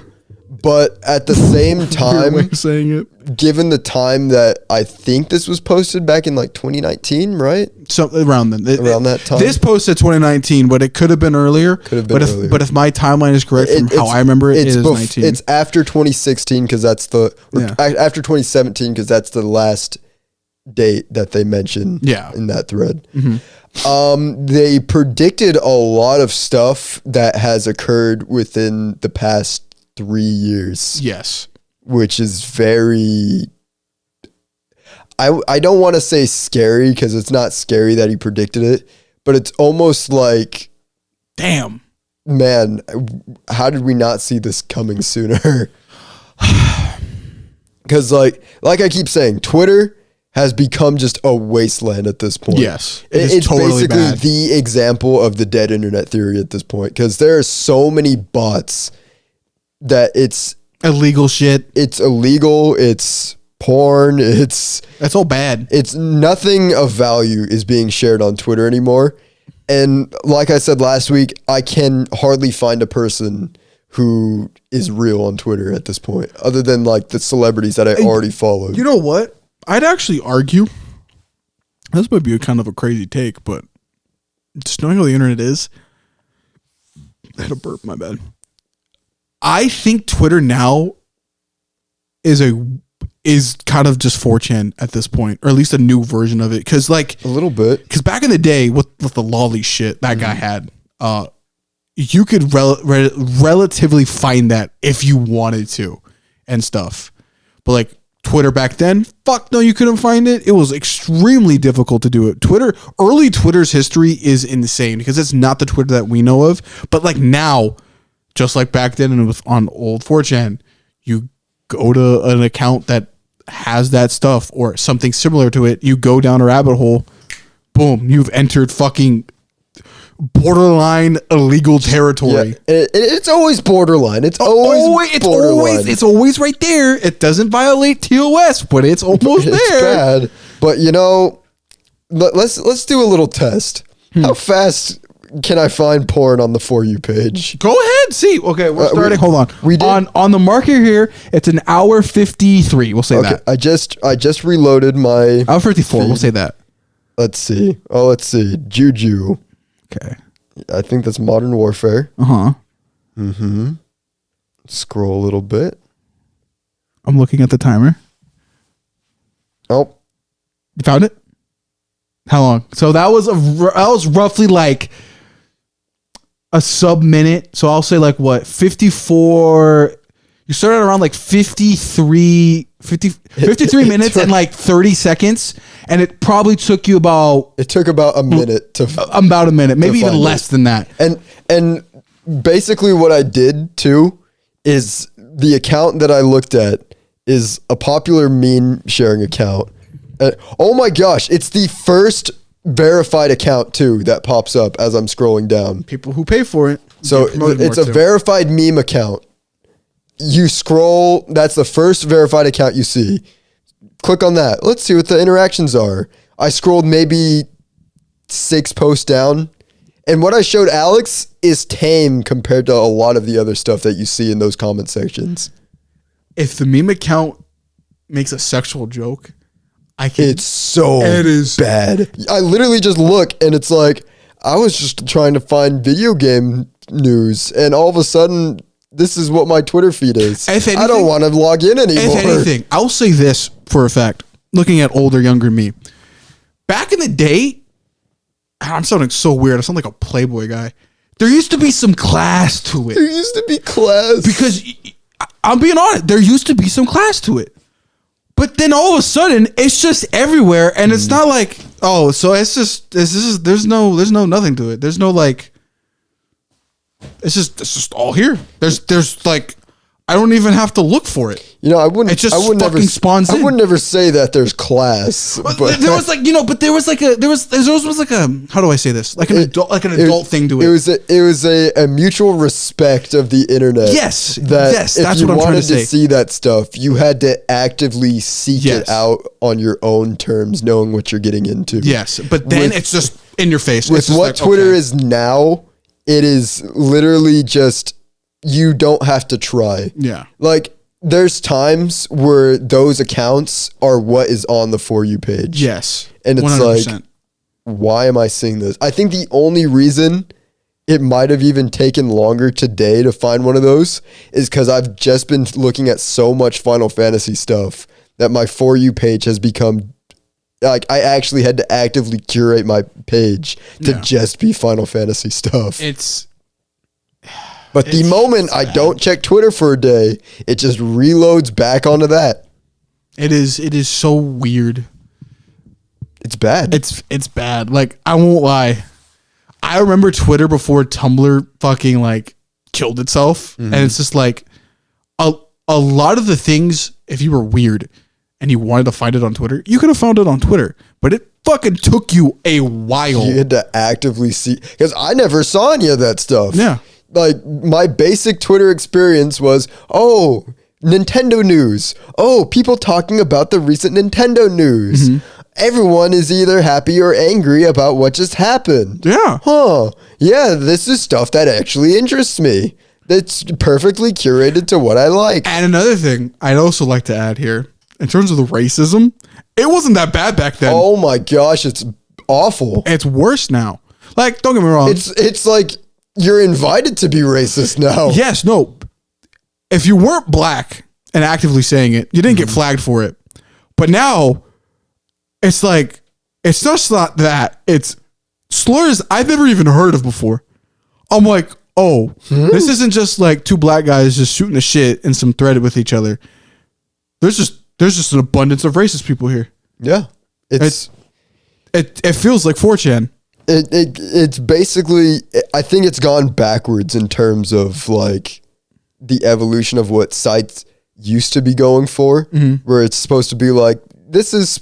But at the same Weird time, way of saying it. given the time that I think this was posted back in like 2019, right? So around then. Around that time. This posted 2019, but it could have been earlier. Could have been earlier. But if my timeline is correct from how I remember it, it is 19. It's after 2016 because that's after 2017 because that's the last date that they mentioned in that thread. They predicted a lot of stuff that has occurred within the past 3 years. Yes. Which is very... I don't want to say scary because it's not scary that he predicted it, but it's almost like... Damn. Man, how did we not see this coming sooner? Because like I keep saying, Twitter has become just a wasteland at this point. Yes. It's totally basically bad. the example of the dead internet theory at this point because there are so many bots that it's illegal shit. It's illegal. It's porn. That's all bad. It's nothing of value is being shared on Twitter anymore. And like I said last week, I can hardly find a person who is real on Twitter at this point, other than like the celebrities that I already followed. You know what? I'd actually argue, this might be a kind of a crazy take, but just knowing how the internet is, I had a burp, my bad. I think Twitter now is kind of just 4chan at this point, or at least a new version of it. Because like a little bit. Because back in the day, with the lolly shit that guy had, you could relatively find that if you wanted to, and stuff. But like Twitter back then, fuck no, you couldn't find it. It was extremely difficult to do it. Early Twitter's history is insane because it's not the Twitter that we know of. But like now, just like back then and it was on old 4chan, you go to an account that has that stuff or something similar to it, you go down a rabbit hole, boom, you've entered fucking borderline illegal territory. Yeah, it's always borderline. It's always right there. It doesn't violate TOS, but it's almost it's there. Bad. But you know, let's do a little test. How fast can I find porn on the For You page? Go ahead, see. Okay, we're starting. Hold on. We did, on the marker here. It's an hour 53. We'll say that. I just reloaded my hour 54. Feed. We'll say that. Let's see. Juju. Okay. I think that's Modern Warfare. Scroll a little bit. I'm looking at the timer. Oh. You found it? How long? So that was roughly like a sub minute. So I'll say like what? 54. You started around like 53 minutes and like 30 seconds. And it probably took you about... It took about a minute to... About a minute. Maybe even less than that. And basically what I did too is the account that I looked at is a popular meme sharing account. Oh my gosh. It's the first verified account too that pops up as I'm scrolling down. People who pay for it. So it's a verified meme account. You scroll, that's the first verified account you see. Click on that. Let's see what the interactions are. I scrolled maybe 6 posts down. And what I showed Alex is tame compared to a lot of the other stuff that you see in those comment sections. If the meme account makes a sexual joke, it's so bad. I literally just look and it's like, I was just trying to find video game news. And all of a sudden... This is what my Twitter feed is. Anything, I don't want to log in anymore. If anything, I'll say this for a fact. Looking at older, younger me. Back in the day, I'm sounding so weird. I sound like a Playboy guy. There used to be some class to it. There used to be class. Because, I'm being honest, there used to be some class to it. But then all of a sudden, it's just everywhere. And it's not like, oh, so there's no nothing to it. There's no like... It's just all here. There's like, I don't even have to look for it. You know, I wouldn't spawns in. I would never say that there's class. But there was like, but there was like a how do I say this? Like an adult thing to it. It was a mutual respect of the internet. Yes. That's what I'm trying to say. If you wanted to see that stuff, you had to actively seek it out on your own terms, knowing what you're getting into. Yes. But then it's just in your face. With what Twitter is now, it is literally just you don't have to try. Yeah. Like, there's times where those accounts are what is on the For You page. Yes. And it's 100%. like, why am I seeing this? I think the only reason it might have even taken longer today to find one of those is because I've just been looking at so much Final Fantasy stuff that my For You page has become, like, I actually had to actively curate my page to just be Final Fantasy stuff. But the moment I don't check Twitter for a day, it just reloads back onto that. It is so weird. It's bad. It's bad. Like, I won't lie. I remember Twitter before Tumblr fucking like killed itself. And it's just like a lot of the things, if you were weird and you wanted to find it on Twitter, you could have found it on Twitter. But it fucking took you a while. You had to actively see, because I never saw any of that stuff. Yeah. Like, my basic Twitter experience was, oh, Nintendo news. Oh, people talking about the recent Nintendo news. Everyone is either happy or angry about what just happened. Yeah. Huh. Yeah, this is stuff that actually interests me. That's perfectly curated to what I like. And another thing I'd also like to add here, in terms of the racism, it wasn't that bad back then. Oh my gosh, it's awful. It's worse now. Like, don't get me wrong. It's like you're invited to be racist now. Yes, no. If you weren't black and actively saying it, you didn't get flagged for it. But now, it's like, it's just not that. It's slurs I've never even heard of before. I'm like, oh, this isn't just like two black guys just shooting the shit and some thread with each other. There's just an abundance of racist people here. Yeah. It feels like 4chan. It's basically, I think it's gone backwards in terms of like the evolution of what sites used to be going for, where it's supposed to be like, this is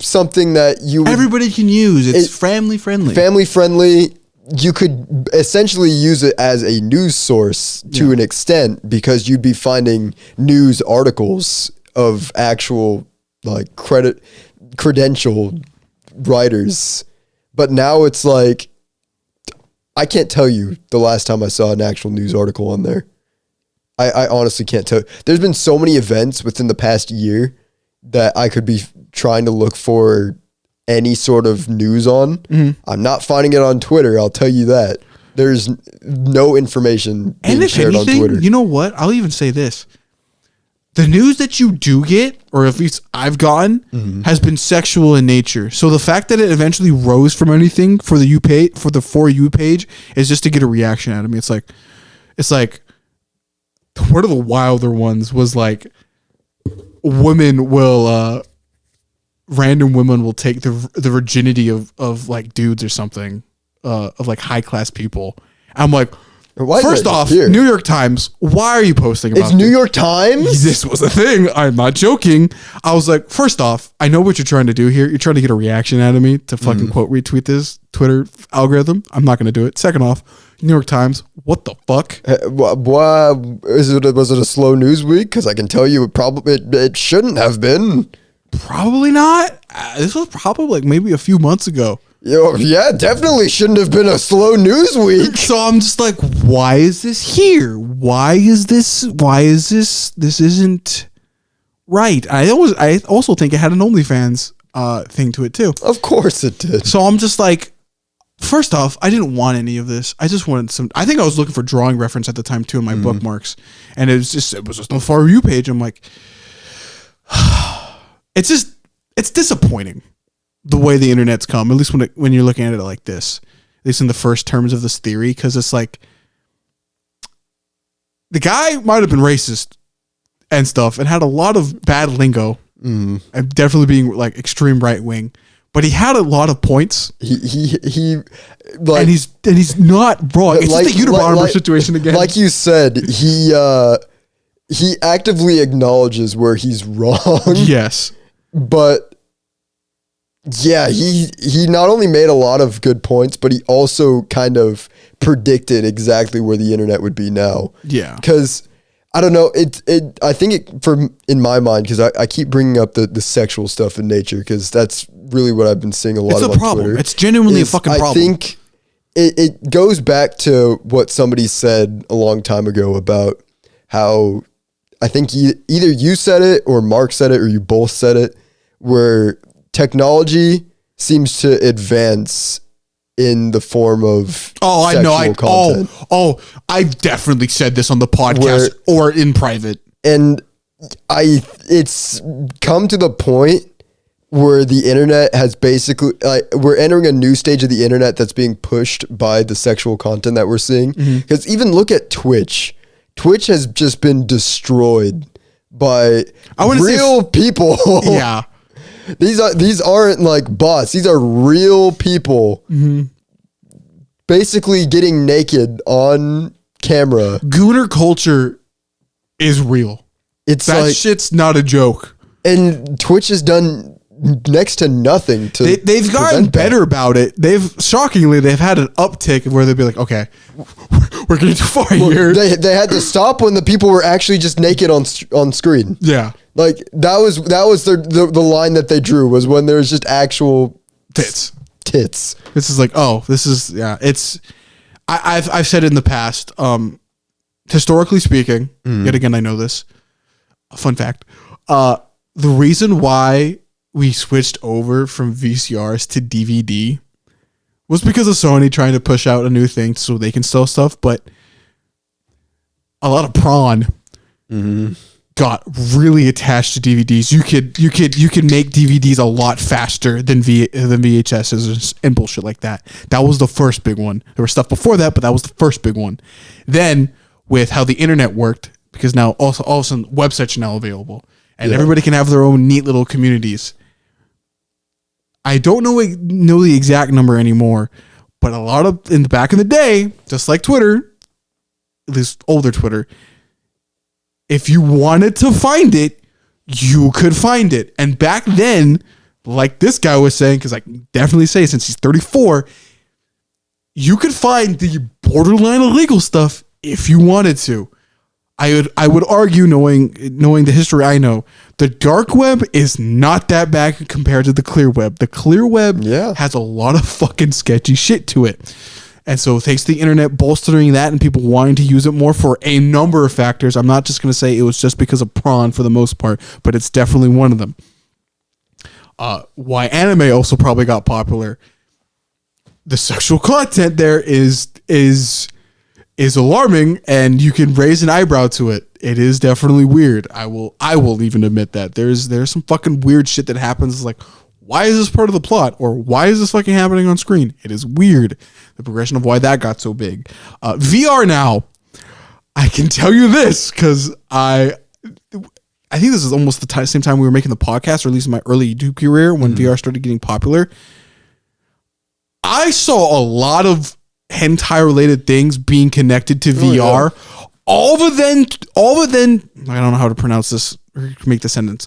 something that everybody can use. It's family friendly. Family friendly. You could essentially use it as a news source to an extent, because you'd be finding news articles of actual like credentialed writers. But now it's like, I can't tell you the last time I saw an actual news article on there. I honestly can't tell. There's been so many events within the past year that I could be trying to look for any sort of news on. I'm not finding it on Twitter, I'll tell you that. There's no information being shared on Twitter. You know what? I'll even say this. The news that you do get, or at least I've gotten, has been sexual in nature. So the fact that it eventually rose from anything for the For You page is just to get a reaction out of me. It's like one of the wilder ones was like, random women will take the virginity of like dudes or something, of like high class people. I'm like, first off, here? New York Times, why are you posting about It's New York Times? This was a thing. I'm not joking. I was like, first off, I know what you're trying to do here. You're trying to get a reaction out of me to fucking quote retweet this Twitter algorithm. I'm not going to do it. Second off, New York Times, what the fuck? Was it a slow news week? Because I can tell you it shouldn't have been. Probably not. This was probably like maybe a few months ago. Yeah, definitely shouldn't have been a slow news week. So I'm just like, why is this here? Why is this? This isn't right. I also think it had an OnlyFans thing to it too. Of course it did. So I'm just like, first off, I didn't want any of this. I just wanted some. I think I was looking for drawing reference at the time too in my bookmarks, and it was just on the For You page. I'm like, it's disappointing the way the internet's come, at least when you're looking at it like this, at least in the first terms of this theory, because it's like, the guy might have been racist and stuff and had a lot of bad lingo, and definitely being like extreme right wing, but he had a lot of points. He like, and he's not wrong. It's like, just a Unabomber situation again. Like you said, he actively acknowledges where he's wrong. Yes. But yeah, he not only made a lot of good points, but he also kind of predicted exactly where the internet would be now. Yeah. Because I don't know, I think in my mind, because I keep bringing up the sexual stuff in nature, because that's really what I've been seeing a lot of on problem. Twitter. It's genuinely a fucking problem. I think it goes back to what somebody said a long time ago about how I think either you said it or Mark said it or you both said it, where technology seems to advance in the form of content. I've definitely said this on the podcast or in private. And it's come to the point where the internet has basically, we're entering a new stage of the internet that's being pushed by the sexual content that we're seeing. Because even look at Twitch. Twitch has just been destroyed by real people. Yeah. These aren't like bots. These are real people basically getting naked on camera. Gooner culture is real. That shit's not a joke. And Twitch has done next to nothing to they've gotten better about it. They've had an uptick where they'd be like, okay, we're getting too far here. They had to stop when the people were actually just naked on screen. Yeah. Like that was the line that they drew, was when there was just actual tits. This is like, it's I've said it in the past, historically speaking, yet again I know this. Fun fact. The reason why we switched over from VCRs to DVD was because of Sony trying to push out a new thing so they can sell stuff, but a lot of prawn got really attached to DVDs. You could make DVDs a lot faster than VHSs and bullshit like that. That was the first big one. There was stuff before that, but that was the first big one. Then with how the internet worked, because now also all of a sudden websites are now available and everybody can have their own neat little communities. I don't know the exact number anymore, but a lot of back in the day, just like Twitter, at least older Twitter, if you wanted to find it, you could find it. And back then, like this guy was saying, because I can definitely say since he's 34, you could find the borderline illegal stuff if you wanted to. I would argue, knowing the history I know, the dark web is not that bad compared to the clear web. The clear web has a lot of fucking sketchy shit to it. And so thanks to the internet bolstering that and people wanting to use it more for a number of factors, I'm not just going to say it was just because of prawn for the most part, but it's definitely one of them. Why anime also probably got popular. The sexual content there is alarming, and you can raise an eyebrow to it. It is definitely weird. I will even admit that there's some fucking weird shit that happens. It's like, why is this part of the plot, or why is this fucking happening on screen? It is weird. The progression of why that got so big. VR now, I can tell you this because I think this is almost the same time we were making the podcast, or at least in my early YouTube career when VR started getting popular. I saw a lot of hentai related things being connected to VR. Yeah. All of a then, I don't know how to pronounce this or make the sentence.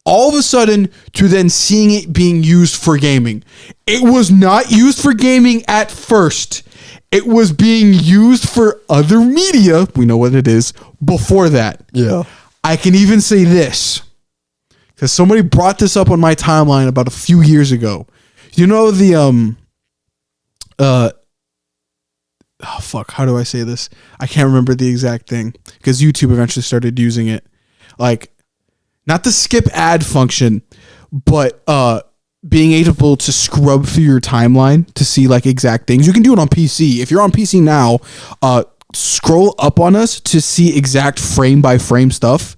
All of a sudden to then seeing it being used for gaming. It was not used for gaming at first. It was being used for other media. We know what it is before that. Yeah. I can even say this because somebody brought this up on my timeline about a few years ago. You know how do I say this? I can't remember the exact thing because YouTube eventually started using it. Like, not the skip ad function, but being able to scrub through your timeline to see like exact things. You can do it on PC. If you're on PC now, scroll up on us to see exact frame by frame stuff.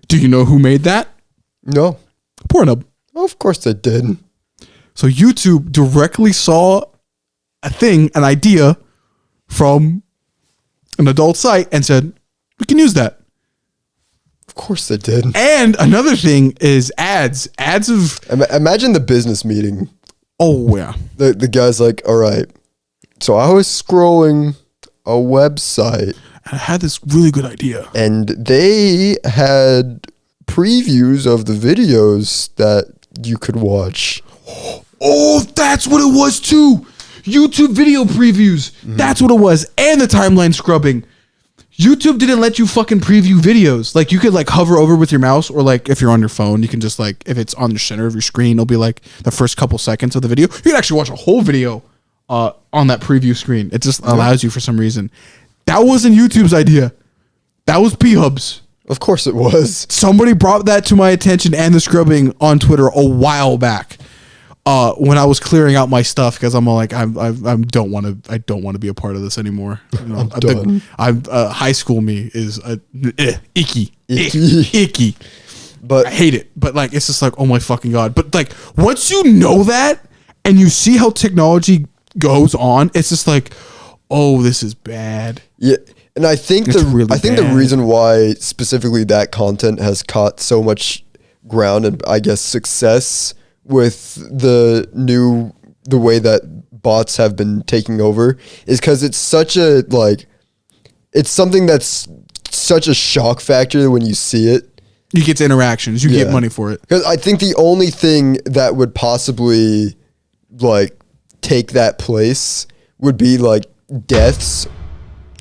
Do you know who made that? No. Pornhub. Oh, of course they did. So YouTube directly saw an idea from an adult site and said, we can use that. Of course they did. And another thing is ads. Ads of... Imagine the business meeting. Oh, yeah. The guy's like, all right, so I was scrolling a website. And I had this really good idea. And they had previews of the videos that you could watch. Oh, that's what it was too. YouTube video previews. Mm-hmm. That's what it was. And the timeline scrubbing. YouTube didn't let you fucking preview videos. Like, you could like hover over with your mouse, or like if you're on your phone, you can just like, if it's on the center of your screen, it'll be like the first couple seconds of the video. You can actually watch a whole video on that preview screen. It just allows you for some reason. That wasn't YouTube's idea. That was P-Hub's. Of course it was. Somebody brought that to my attention and the scrubbing on Twitter a while back. When I was clearing out my stuff, because I'm like, I don't want to be a part of this anymore. You know, I'm done. High school me is icky. But I hate it. But like, it's just like, oh my fucking God. But like, once you know that and you see how technology goes on, it's just like, oh, this is bad. Yeah. And I think the reason why specifically that content has caught so much ground and I guess success with the way that bots have been taking over is because it's such a it's something that's such a shock factor when you see it. You get interactions, you get money for it. Because I think the only thing that would possibly like take that place would be like deaths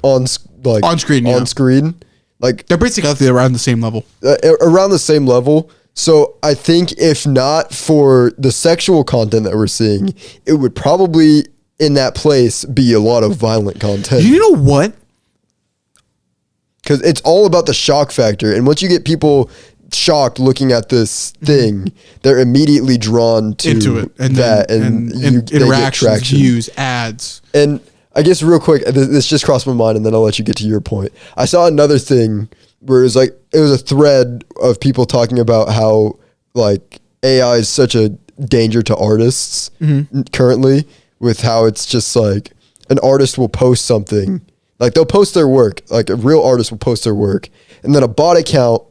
on screen. Like they're basically around the same level. Around the same level. So I think if not for the sexual content that we're seeing, it would probably in that place be a lot of violent content. You know what? Because it's all about the shock factor. And once you get people shocked looking at this thing, they're immediately drawn into it. And that. And interactions, views, ads. And I guess real quick, this just crossed my mind and then I'll let you get to your point. I saw another thing where it was a thread of people talking about how like AI is such a danger to artists currently, with how it's just like an artist will post something, like they'll post their work, like a real artist will post their work, and then a bot account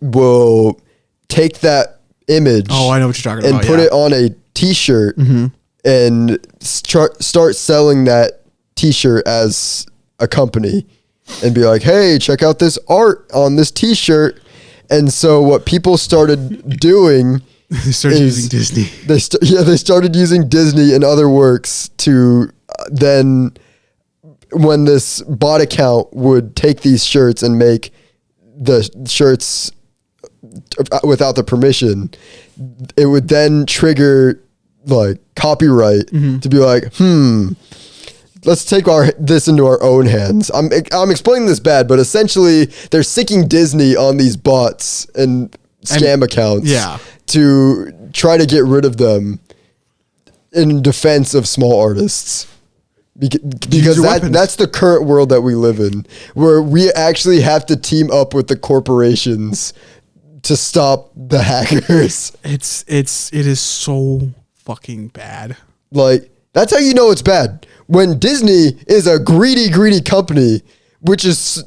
will take that image. Oh, I know what you're talking about. And put it on a t-shirt and start selling that t-shirt as a company. And be like, hey, check out this art on this t-shirt. And so what people started doing they started using Disney. They started using Disney and other works to then, when this bot account would take these shirts and make the shirts without the permission, it would then trigger like copyright to be like, let's take this into our own hands. I'm explaining this bad, but essentially they're sicking Disney on these bots and scam accounts to try to get rid of them in defense of small artists. Because that's the current world that we live in, where we actually have to team up with the corporations to stop the hackers. It is so fucking bad. Like, that's how you know it's bad. When Disney is a greedy company, which is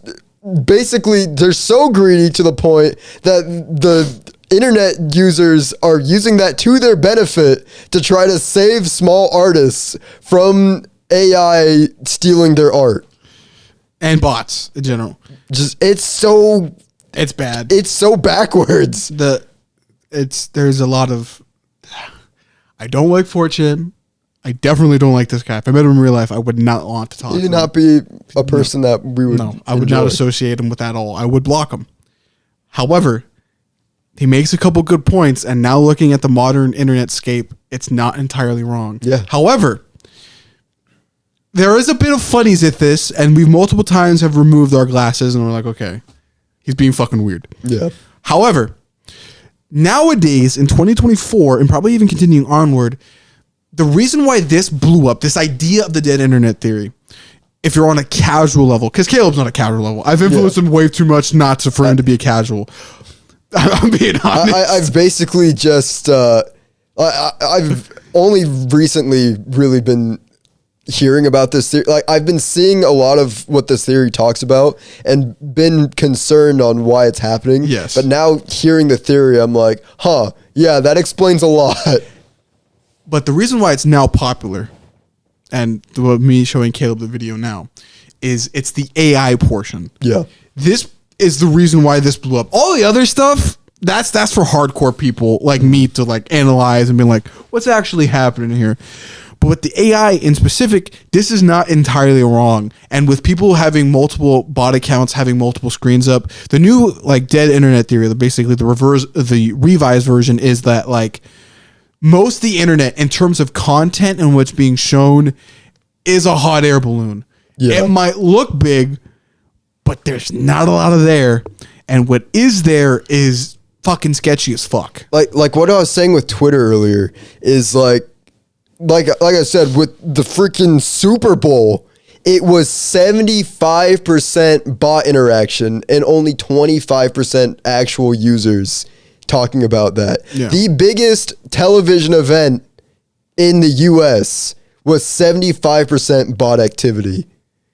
basically, they're so greedy to the point that the internet users are using that to their benefit to try to save small artists from AI stealing their art. And bots in general. It's bad. It's so backwards. There's a lot of, I don't like 4chan. I definitely don't like this guy. If I met him in real life, I would not want to talk to him. He would not be a person that we would. No, I would not associate him with that at all. I would block him. However, he makes a couple good points, and now looking at the modern internet scape, it's not entirely wrong. Yeah. However, there is a bit of funnies at this, and we've multiple times have removed our glasses, and we're like, okay, he's being fucking weird. Yeah. However, nowadays in 2024, and probably even continuing onward, the reason why this blew up, this idea of the dead internet theory, if you're on a casual level, because Caleb's not a casual level. I've influenced him way too much for him to be a casual. I'm being honest. I've basically just, I've only recently really been hearing about this theory. Like, I've been seeing a lot of what this theory talks about and been concerned on why it's happening. Yes. But now hearing the theory, I'm like, yeah, that explains a lot. But the reason why it's now popular, and me showing Caleb the video now, is it's the AI portion. Yeah. This is the reason why this blew up. All the other stuff, that's for hardcore people like me to like analyze and be like, what's actually happening here? But with the AI in specific, this is not entirely wrong. And with people having multiple bot accounts, having multiple screens up, the new like dead internet theory, basically the revised version is that like, most of the internet in terms of content and what's being shown is a hot air balloon. Yeah. It might look big, but there's not a lot of there. And what is there is fucking sketchy as fuck. Like what I was saying with Twitter earlier is like I said, with the freaking Super Bowl, it was 75% bot interaction and only 25% actual users talking about that. Yeah. The biggest television event in the US was 75% bot activity.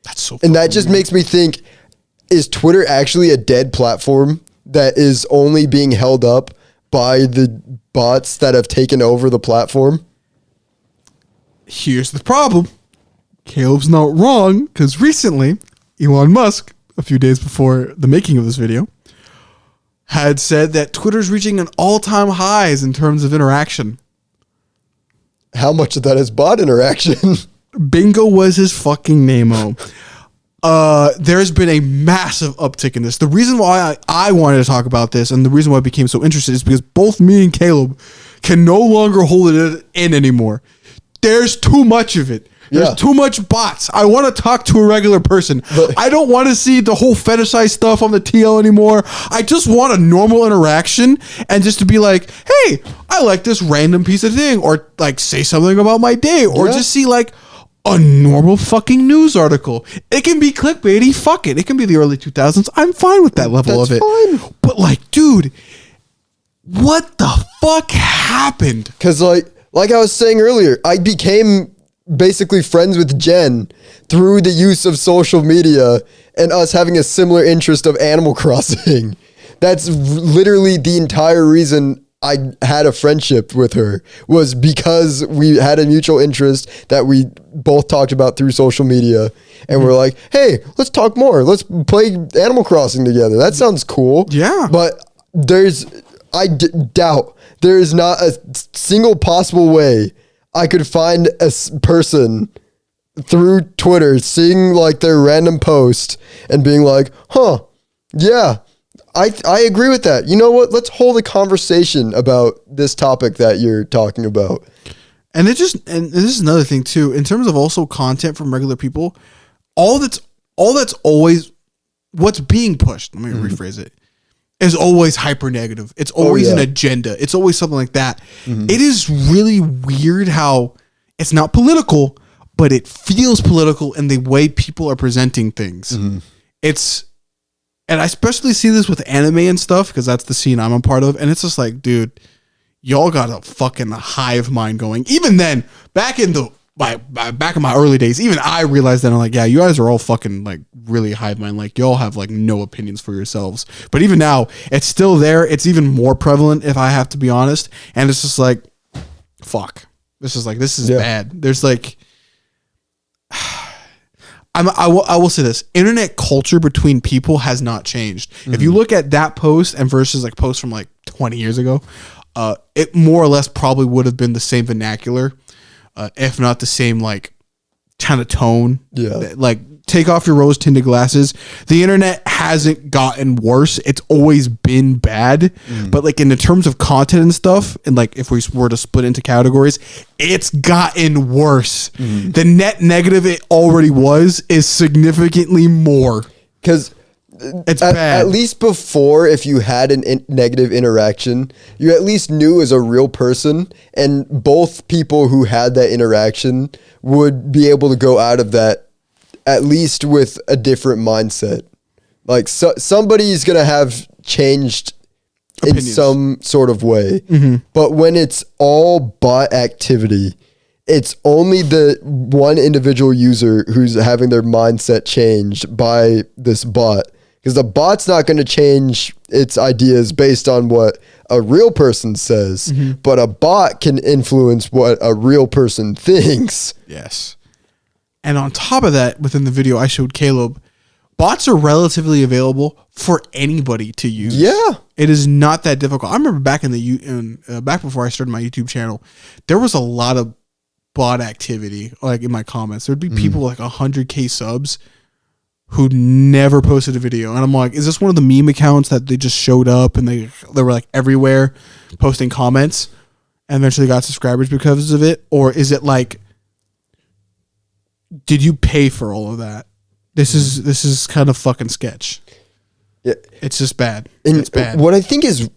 That's so And that just makes me think, is Twitter actually a dead platform that is only being held up by the bots that have taken over the platform? Here's the problem. Caleb's not wrong, because recently, Elon Musk, a few days before the making of this video, had said that Twitter's reaching an all-time highs in terms of interaction. How much of that is bot interaction? Bingo was his fucking name-o. There's been a massive uptick in this. The reason why I wanted to talk about this and the reason why I became so interested is because both me and Caleb can no longer hold it in anymore. There's too much of it. There's too much bots. I want to talk to a regular person. I don't want to see the whole fetishized stuff on the TL anymore. I just want a normal interaction and just to be like, hey, I like this random piece of thing, or like say something about my day, or just see like a normal fucking news article. It can be clickbaity. Fuck it. It can be the early 2000s. I'm fine with that level of it. Fine. But like, dude, what the fuck happened? Because like I was saying earlier, I became basically friends with Jen through the use of social media and us having a similar interest of Animal Crossing. That's literally the entire reason I had a friendship with her, was because we had a mutual interest that we both talked about through social media. And we're like, hey, let's talk more. Let's play Animal Crossing together. That sounds cool. Yeah. But I doubt there is not a single possible way I could find a person through Twitter seeing like their random post and being like, huh, yeah, I agree with that. You know what? Let's hold a conversation about this topic that you're talking about. And this is another thing too, in terms of also content from regular people, all that's always what's being pushed. Let me rephrase it. Is always hyper negative. It's always an agenda. It's always something like that. It is really weird how it's not political, but it feels political in the way people are presenting things. And I especially see this with anime and stuff, because that's the scene I'm a part of. And it's just like, dude, y'all got a fucking hive mind going. Even then, back in my early days, even I realized that. I'm like, yeah, you guys are all fucking like really hive mind. Like y'all have like no opinions for yourselves. But even now, it's still there. It's even more prevalent, if I have to be honest. And it's just like, fuck. This is bad. There's like, I will say this: internet culture between people has not changed. If you look at that post and versus like posts from like 20 years ago, it more or less probably would have been the same vernacular. If not the same, like, kind of tone. Yeah. Like, take off your rose-tinted glasses. The internet hasn't gotten worse. It's always been bad. But, like, in the terms of content and stuff, and, like, if we were to split into categories, it's gotten worse. The net negative it already was is significantly more. Because it's bad. At least before, if you had a negative interaction, you at least knew as a real person, and both people who had that interaction would be able to go out of that at least with a different mindset. Like somebody's going to have changed opinions in some sort of way. But when it's all bot activity, it's only the one individual user who's having their mindset changed by this bot. Because the bot's not going to change its ideas based on what a real person says, but a bot can influence what a real person thinks. Yes. And on top of that, within the video I showed Caleb, bots are relatively available for anybody to use. Yeah. It is not that difficult. I remember back back before I started my YouTube channel, there was a lot of bot activity, like in my comments. There'd be people like 100K subs who never posted a video. And I'm like, is this one of the meme accounts that they just showed up and they were like everywhere posting comments? and eventually got subscribers because of it? Or is it like, did you pay for all of that? This is kind of fucking sketch. Yeah. It's just bad. And it's bad. What I think is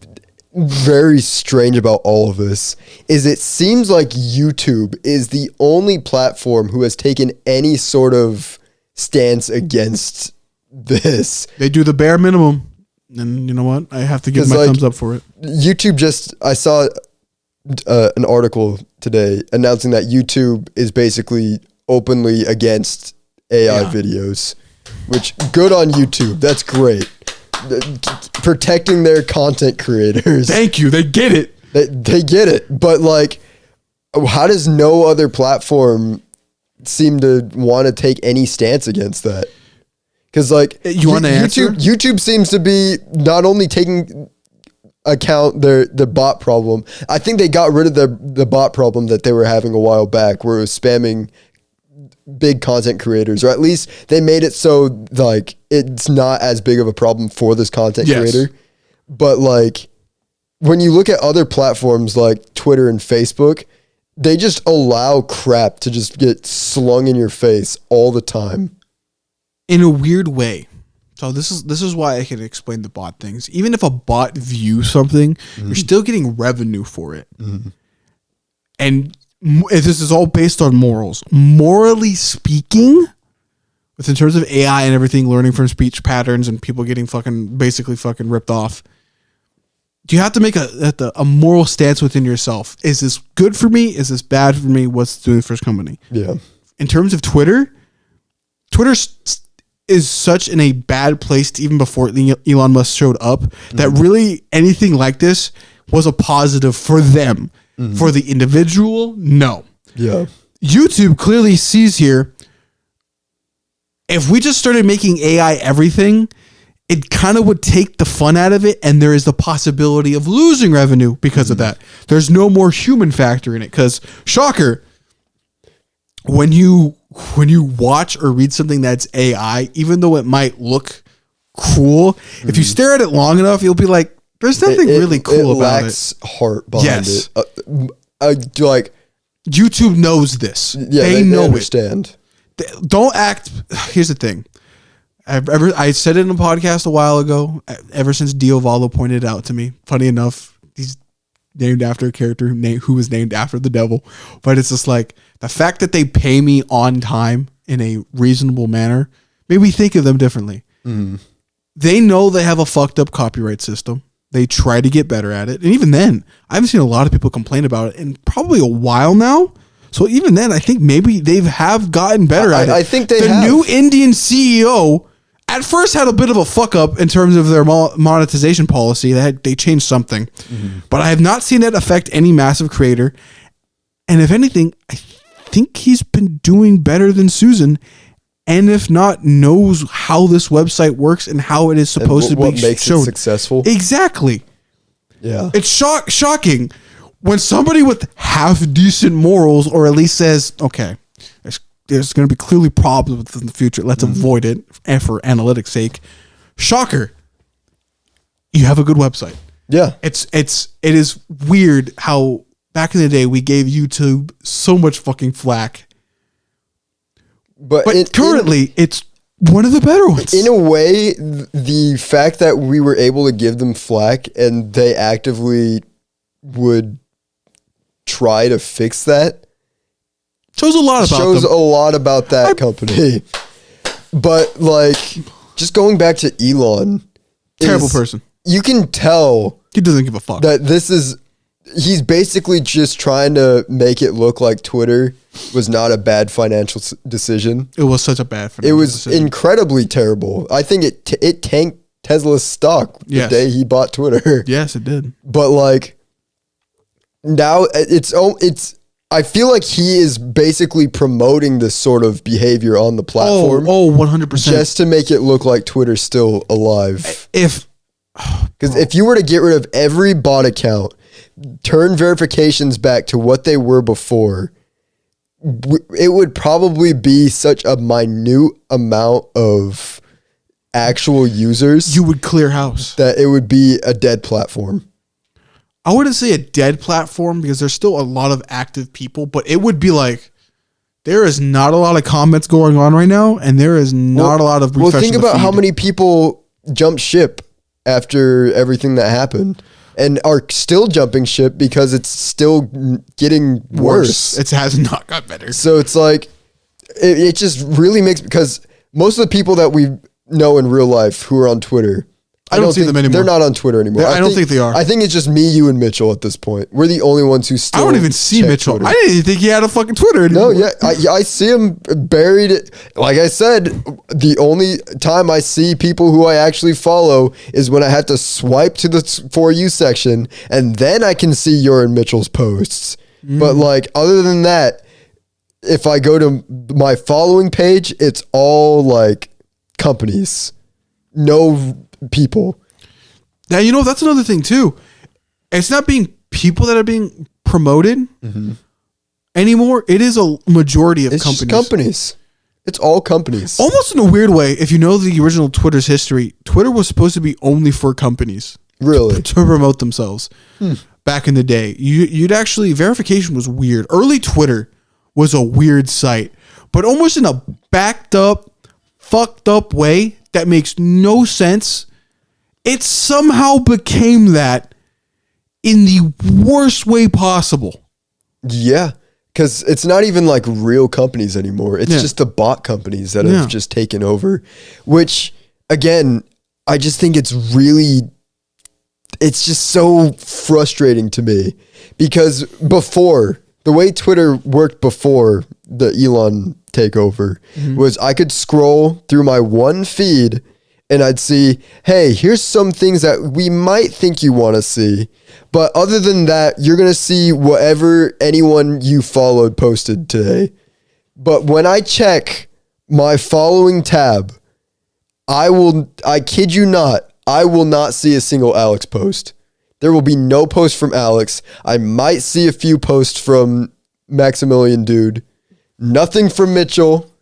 very strange about all of this is it seems like YouTube is the only platform who has taken any sort of stance against this. They do the bare minimum. And you know what? I have to give my thumbs up for it. YouTube I saw an article today announcing that YouTube is basically openly against AI videos, which good on YouTube. That's great. Protecting their content creators. Thank you. They get it. They get it. But like, how does no other platform seem to want to take any stance against that? Because like, you want to answer? YouTube seems to be not only taking account the bot problem. I think they got rid of the bot problem that they were having a while back, where it was spamming big content creators, or at least they made it so like it's not as big of a problem for this content creator. But like, when you look at other platforms like Twitter and Facebook, they just allow crap to just get slung in your face all the time. In a weird way. So this is why I can explain the bot things. Even if a bot views something, you're still getting revenue for it. And this is all based on morals. Morally speaking, in terms of AI and everything, learning from speech patterns and people getting basically ripped off, do you have to make a moral stance within yourself? Is this good for me? Is this bad for me? What's doing for this company? Yeah. In terms of Twitter is such in a bad place even before Elon Musk showed up that really anything like this was a positive for them. For the individual, no. Yeah. YouTube clearly sees here, if we just started making AI everything, it kind of would take the fun out of it, and there is the possibility of losing revenue because of that. There's no more human factor in it, because, shocker, when you watch or read something that's AI, even though it might look cool, if you stare at it long enough, you'll be like, there's nothing really cool about it. It lacks heart behind it. Like, YouTube knows this. Yeah, they know understand. Don't act. Here's the thing. I said it in a podcast a while ago. Ever since Diovallo pointed it out to me. Funny enough, he's named after a character who was named after the devil. But it's just like, the fact that they pay me on time in a reasonable manner made me think of them differently. They know they have a fucked up copyright system. They try to get better at it. And even then, I haven't seen a lot of people complain about it in probably a while now. So even then, I think maybe they have gotten better at it. I think they have. The new Indian CEO at first had a bit of a fuck up in terms of their monetization policy. They changed something. But I have not seen that affect any massive creator. And if anything, I think he's been doing better than Susan. And if not, knows how this website works and how it is supposed to be shown. What makes it successful. Exactly. Yeah. It's shocking when somebody with half decent morals, or at least says, okay, there's going to be clearly problems in the future. Let's avoid it for analytics' sake. Shocker. You have a good website. Yeah. It is weird how back in the day we gave YouTube so much fucking flack. But currently, it's one of the better ones. In a way, the fact that we were able to give them flack and they actively would try to fix that shows a lot about that company. But like, just going back to Elon, terrible person. You can tell he doesn't give a fuck that he's basically just trying to make it look like Twitter was not a bad financial decision. It was such a bad financial decision. It was incredibly terrible. I think it tanked Tesla's stock the day he bought Twitter. Yes, it did. But like, now I feel like he is basically promoting this sort of behavior on the platform. 100%. Just to make it look like Twitter's still alive. Because if you were to get rid of every bot account, turn verifications back to what they were before, it would probably be such a minute amount of actual users. You would clear house. That it would be a dead platform. I wouldn't say a dead platform because there's still a lot of active people, but it would be like there is not a lot of comments going on right now, and there is not a lot of refresh. Well, think about how many people jumped ship after everything that happened and are still jumping ship because it's still getting worse. It has not got better. So it's like, it just really makes, because most of the people that we know in real life who are on Twitter, I don't see them anymore. They're not on Twitter anymore. I don't think they are. I think it's just me, you, and Mitchell at this point. We're the only ones who still. I don't even see Mitchell. Twitter. I didn't even think he had a fucking Twitter anymore. No, yeah, I see him buried. Like I said, the only time I see people who I actually follow is when I have to swipe to the For You section, and then I can see your and Mitchell's posts. But like, other than that, if I go to my following page, it's all like companies, no people. Now, you know, that's another thing too. It's not being people that are being promoted anymore. It is a majority of It's companies. just companies. It's all companies. Almost in a weird way, if you know the original Twitter's history, Twitter was supposed to be only for companies. Really? To promote themselves. Back in the day. You'd actually, verification was weird. Early Twitter was a weird site, but almost in a backed up, fucked up way that makes no sense. It somehow became that in the worst way possible. Yeah. Because it's not even like real companies anymore. It's just the bot companies that have just taken over, which again, I just think it's just so frustrating to me, because before, the way Twitter worked before the Elon takeover was I could scroll through my one feed and I'd see, hey, here's some things that we might think you want to see. But other than that, you're going to see whatever anyone you followed posted today. But when I check my following tab, I kid you not, I will not see a single Alex post. There will be no post from Alex. I might see a few posts from Maximilian Dude. Nothing from Mitchell.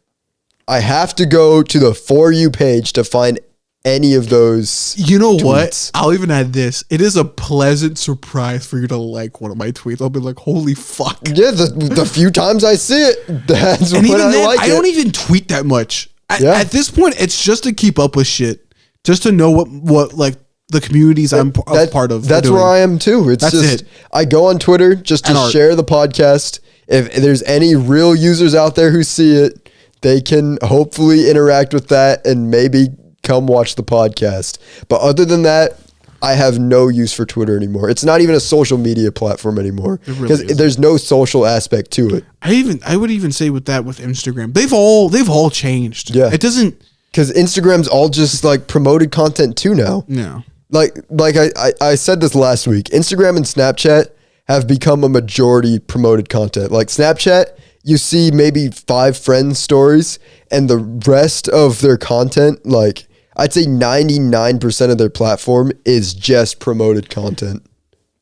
I have to go to the For You page to find any of those. You know tweets. what? I'll even add this. It is a pleasant surprise for you to like one of my tweets. I'll be like, holy fuck. Yeah, the few times I see it, that's And when even I then, like it. I don't even tweet that much. At this point, it's just to keep up with shit. Just to know what like the communities I'm a part of. That's where I am too. That's just it. I go on Twitter just to share the podcast. If there's any real users out there who see it, they can hopefully interact with that and maybe come watch the podcast. But other than that, I have no use for Twitter anymore. It's not even a social media platform anymore because there's no social aspect to it. I would even say with Instagram, they've all changed. Yeah, it doesn't, because Instagram's all just like promoted content too now. No, like I said this last week. Instagram and Snapchat have become a majority promoted content. Like Snapchat, you see maybe 5 friends stories, and the rest of their content, like I'd say 99% of their platform is just promoted content.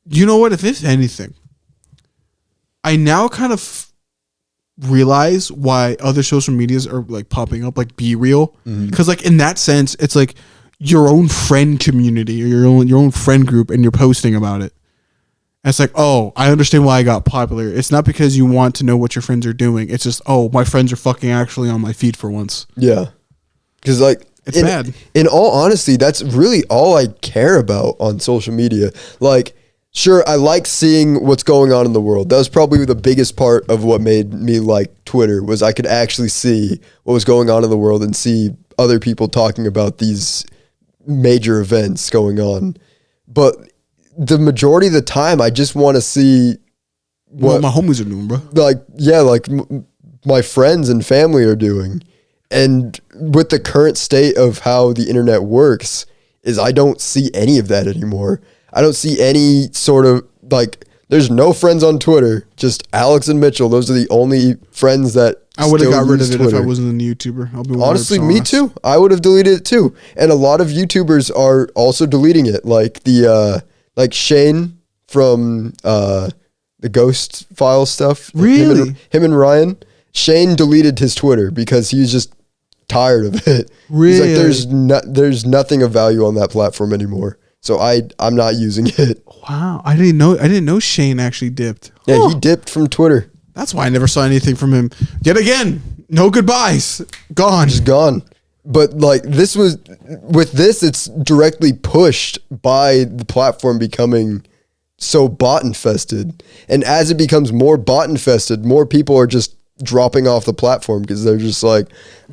You know what? If anything, I now kind of realize why other social medias are like popping up, like Be Real. Because like in that sense, it's like your own friend community or your own friend group, and you're posting about it. And it's like, oh, I understand why I got popular. It's not because you want to know what your friends are doing. It's just, oh, my friends are fucking actually on my feed for once. Yeah. Because like, it's bad. In all honesty, that's really all I care about on social media. Like, sure, I like seeing what's going on in the world. That was probably the biggest part of what made me like Twitter, was I could actually see what was going on in the world and see other people talking about these major events going on. But the majority of the time, I just want to see what my homies are doing, bro. Like, yeah, like my friends and family are doing. And with the current state of how the internet works, is I don't see any of that anymore. I don't see any sort of, like, there's no friends on Twitter, just Alex and Mitchell. Those are the only friends that I would have got rid of it Twitter. If I wasn't a YouTuber. I'll be honestly, me too. I would have deleted it too. And a lot of YouTubers are also deleting it. Like like Shane from the Ghost File stuff. Really? Him and Ryan. Shane deleted his Twitter because he was just tired of it. Really? He's like, there's nothing of value on that platform anymore. So I'm not using it. Wow, I didn't know Shane actually dipped. Yeah, he dipped from Twitter. That's why I never saw anything from him. Yet again, no goodbyes. Gone. Just gone. But like it's directly pushed by the platform becoming so bot infested. And as it becomes more bot infested, more people are just dropping off the platform because they're just like,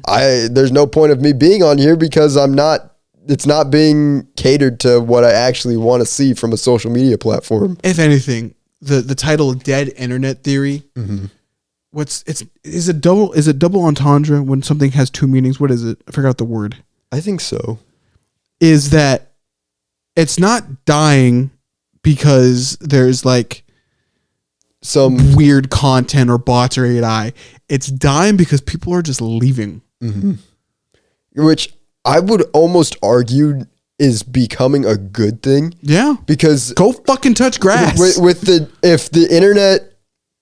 there's no point of me being on here because it's not being catered to what I actually want to see from a social media platform. If anything, the title "Dead Internet Theory." Mm-hmm. Is it double entendre when something has two meanings? What is it? I forgot the word. I think so. Is that it's not dying because there's like some weird content or bots or AI. It's dying because people are just leaving. Mm-hmm. Which I would almost argue is becoming a good thing. Yeah. Because go fucking touch grass. If the internet,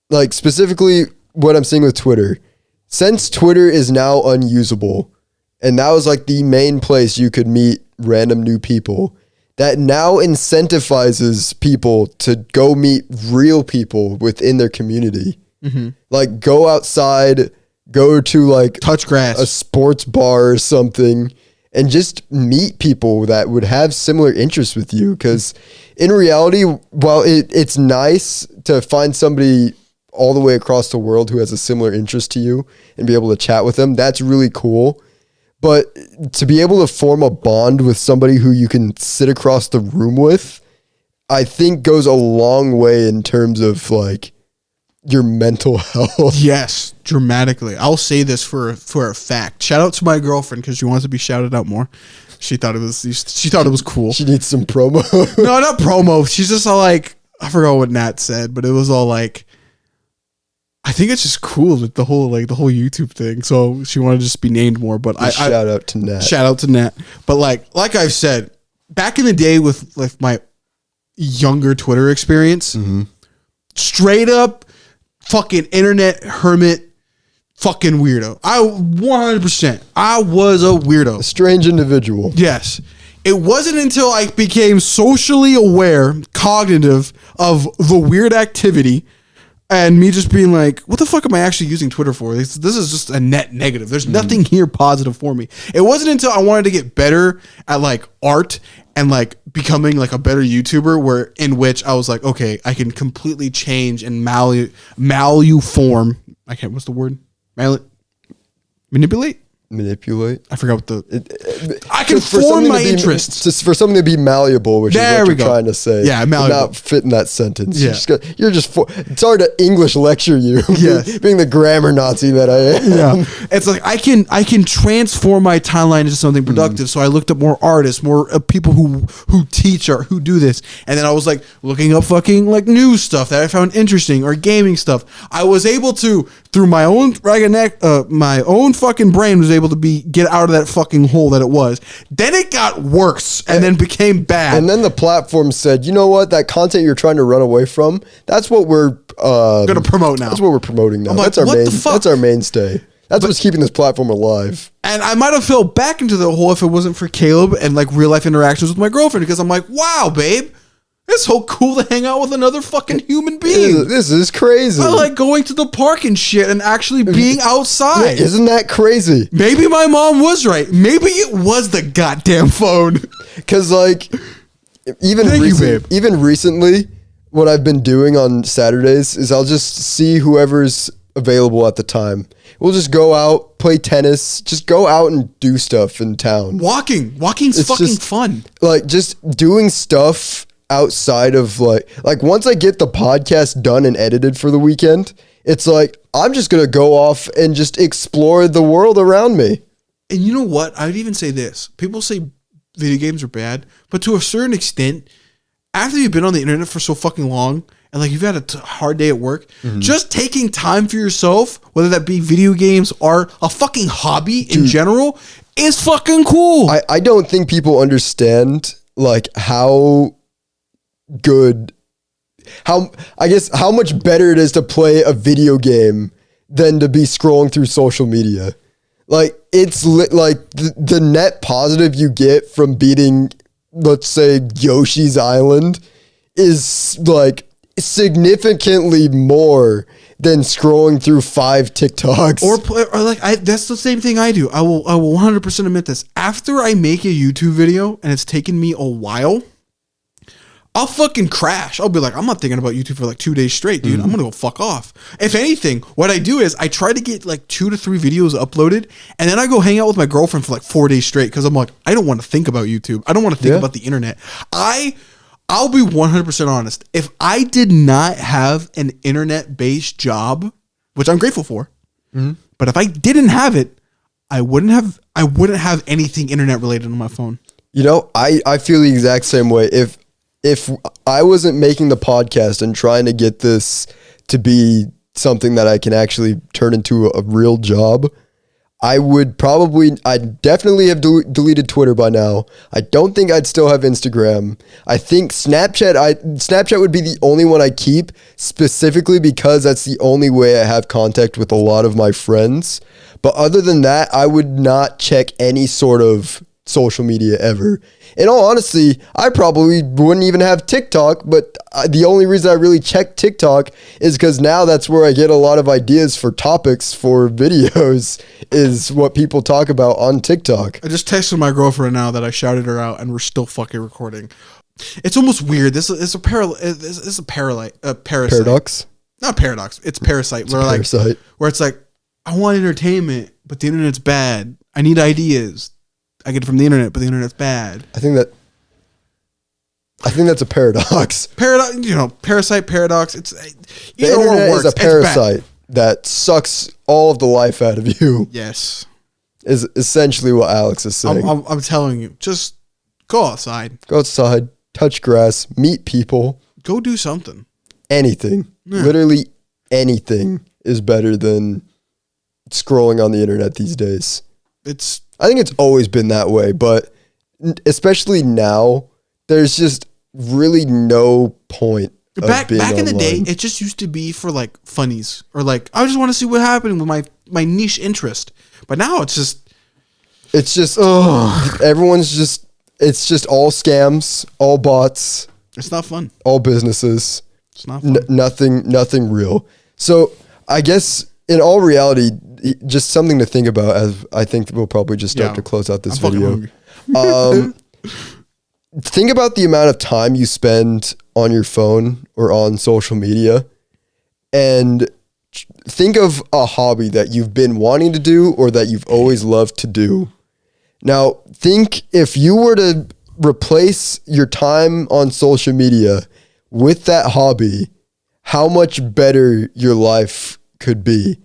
like specifically what I'm seeing with Twitter, since Twitter is now unusable, and that was like the main place you could meet random new people, that now incentivizes people to go meet real people within their community. Mm-hmm. Like go outside, go to like touch grass, a sports bar or something, and just meet people that would have similar interests with you. Because in reality, while it's nice to find somebody all the way across the world who has a similar interest to you and be able to chat with them, that's really cool. But to be able to form a bond with somebody who you can sit across the room with, I think goes a long way in terms of like your mental health. Yes, dramatically. I'll say this for a fact. Shout out to my girlfriend because she wants to be shouted out more. She thought it was cool. She needs some promo. No, not promo. She's just all like, I forgot what Nat said, but it was all like, I think it's just cool that the whole YouTube thing. So she wanted to just be named more. But shout out to Nat. Shout out to Nat. But like I've said, back in the day with like my younger Twitter experience, mm-hmm. straight up fucking internet hermit, fucking weirdo. I 100%. I was a weirdo. A strange individual. Yes. It wasn't until I became socially aware, cognitive of the weird activity, and me just being like, what the fuck am I actually using Twitter for? This is just a net negative. There's nothing here positive for me. It wasn't until I wanted to get better at like art and like becoming like a better YouTuber in which I was like, okay, I can completely change and maluform. What's the word? Manipulate? I forgot what I can form my interests. Just for something to be malleable, which is what you're trying to say. Yeah, malleable. Not fit in that sentence. Yeah. It's hard to English lecture you. Yes. being the grammar Nazi that I am. Yeah. It's like I can transform my timeline into something productive. So I looked up more artists, more people who teach or who do this. And then I was like looking up fucking like news stuff that I found interesting or gaming stuff. I was able to, through my own my own fucking brain was able to get out of that fucking hole that it was. Then it got worse and then became bad. And then the platform said, you know what? That content you're trying to run away from, that's what we're going to promote now. That's what we're promoting now. Like, that's our mainstay. That's what's keeping this platform alive. And I might have fell back into the hole if it wasn't for Caleb and like real life interactions with my girlfriend, because I'm like, wow, babe, it's so cool to hang out with another fucking human being. This is crazy. I like going to the park and shit and actually being outside. Yeah, isn't that crazy? Maybe my mom was right. Maybe it was the goddamn phone. Because like, even recently, what I've been doing on Saturdays is I'll just see whoever's available at the time. We'll just go out, play tennis, just go out and do stuff in town. Walking's fucking fun. Like just doing stuff outside of like once I get the podcast done and edited for the weekend, it's like I'm just gonna go off and just explore the world around me. And you know what? I'd even say this. People say video games are bad, but to a certain extent, after you've been on the internet for so fucking long and like you've had a hard day at work, just taking time for yourself, whether that be video games or a fucking hobby in general, is fucking cool. I don't think people understand like how much better it is to play a video game than to be scrolling through social media. Like it's like the net positive you get from beating let's say Yoshi's Island is like significantly more than scrolling through 5 TikToks. Or like that's the same thing I do. I will 100% admit this. After I make a YouTube video and it's taken me a while, I'll fucking crash. I'll be like, I'm not thinking about YouTube for like 2 days straight, dude. I'm gonna go fuck off. If anything, what I do is I try to get like 2 to 3 videos uploaded, and then I go hang out with my girlfriend for like 4 days straight because I'm like, I don't want to think about YouTube. I don't want to think about the internet. I'll be 100% honest. If I did not have an internet-based job, which I'm grateful for, but if I didn't have it, I wouldn't have anything internet related on my phone. You know, I feel the exact same way. If I wasn't making the podcast and trying to get this to be something that I can actually turn into a real job, I'd definitely have deleted Twitter by now. I don't think I'd still have Instagram. I think Snapchat would be the only one I keep, specifically because that's the only way I have contact with a lot of my friends. But other than that, I would not check any sort of social media ever. In all honesty, I probably wouldn't even have TikTok, but the only reason I really check TikTok is because now that's where I get a lot of ideas for topics for videos, is what people talk about on TikTok. I just texted my girlfriend now that I shouted her out, and we're still fucking recording. It's almost weird. This is a parasite. Paradox? Not paradox. It's parasite. It's parasite. Where it's like, I want entertainment, but the internet's bad. I need ideas. I get it from the internet, but the internet's bad. I think that's a paradox. Parasite, paradox. It's the internet is a parasite that sucks all of the life out of you. Yes, is essentially what Alex is saying. I'm telling you, just go outside. Go outside, touch grass, meet people. Go do something. Anything, literally anything, is better than scrolling on the internet these days. I think it's always been that way, but especially now, there's just really no point. Back in the day, it just used to be for like funnies, or like, I just want to see what happened with my niche interest. But now it's just it's just all scams, all bots. It's not fun. All businesses. It's not fun. Nothing real. So I guess in all reality, just something to think about, as I think we'll probably just start to close out this video. Think about the amount of time you spend on your phone or on social media, and think of a hobby that you've been wanting to do or that you've always loved to do. Now, think if you were to replace your time on social media with that hobby, how much better your life could be.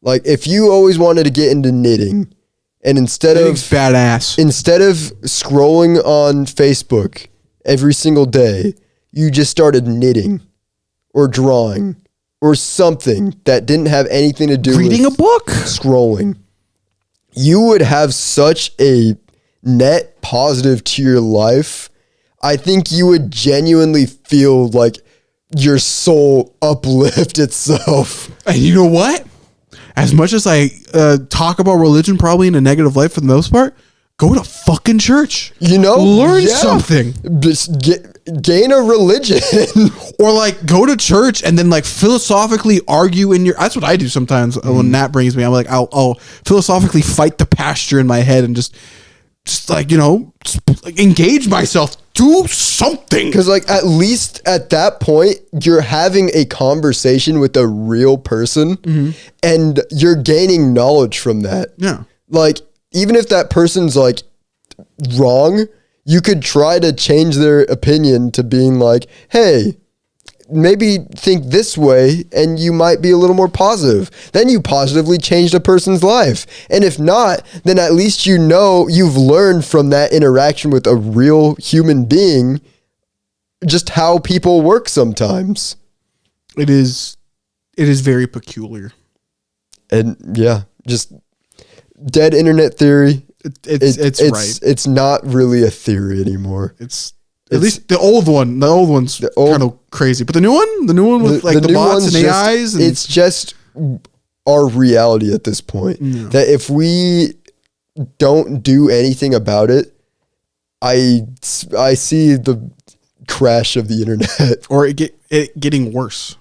Like, if you always wanted to get into knitting, and instead of scrolling on Facebook every single day, you just started knitting or drawing or something that didn't have anything to do with reading a book, scrolling, you would have such a net positive to your life. I think you would genuinely feel like your soul uplift itself. And you know what? As much as I talk about religion probably in a negative light for the most part, go to fucking church. Learn something. Just gain a religion. Or like go to church and then like philosophically argue in your... That's what I do sometimes when Nat brings me. I'm like, I'll philosophically fight the pasture in my head and just like, engage myself. Do something. Because like at least at that point, you're having a conversation with a real person and you're gaining knowledge from that. Yeah. Like, even if that person's like wrong, you could try to change their opinion to being like, hey, maybe think this way and you might be a little more positive. Then you positively changed a person's life. And if not, then at least you've learned from that interaction with a real human being just how people work sometimes. It is very peculiar. And yeah, just dead internet theory. It's right. It's not really a theory anymore. At least the one's kind of crazy, but the new one with like the bots and AIs, it's just our reality at this point. That if we don't do anything about it, I see the crash of the internet. Or it getting worse.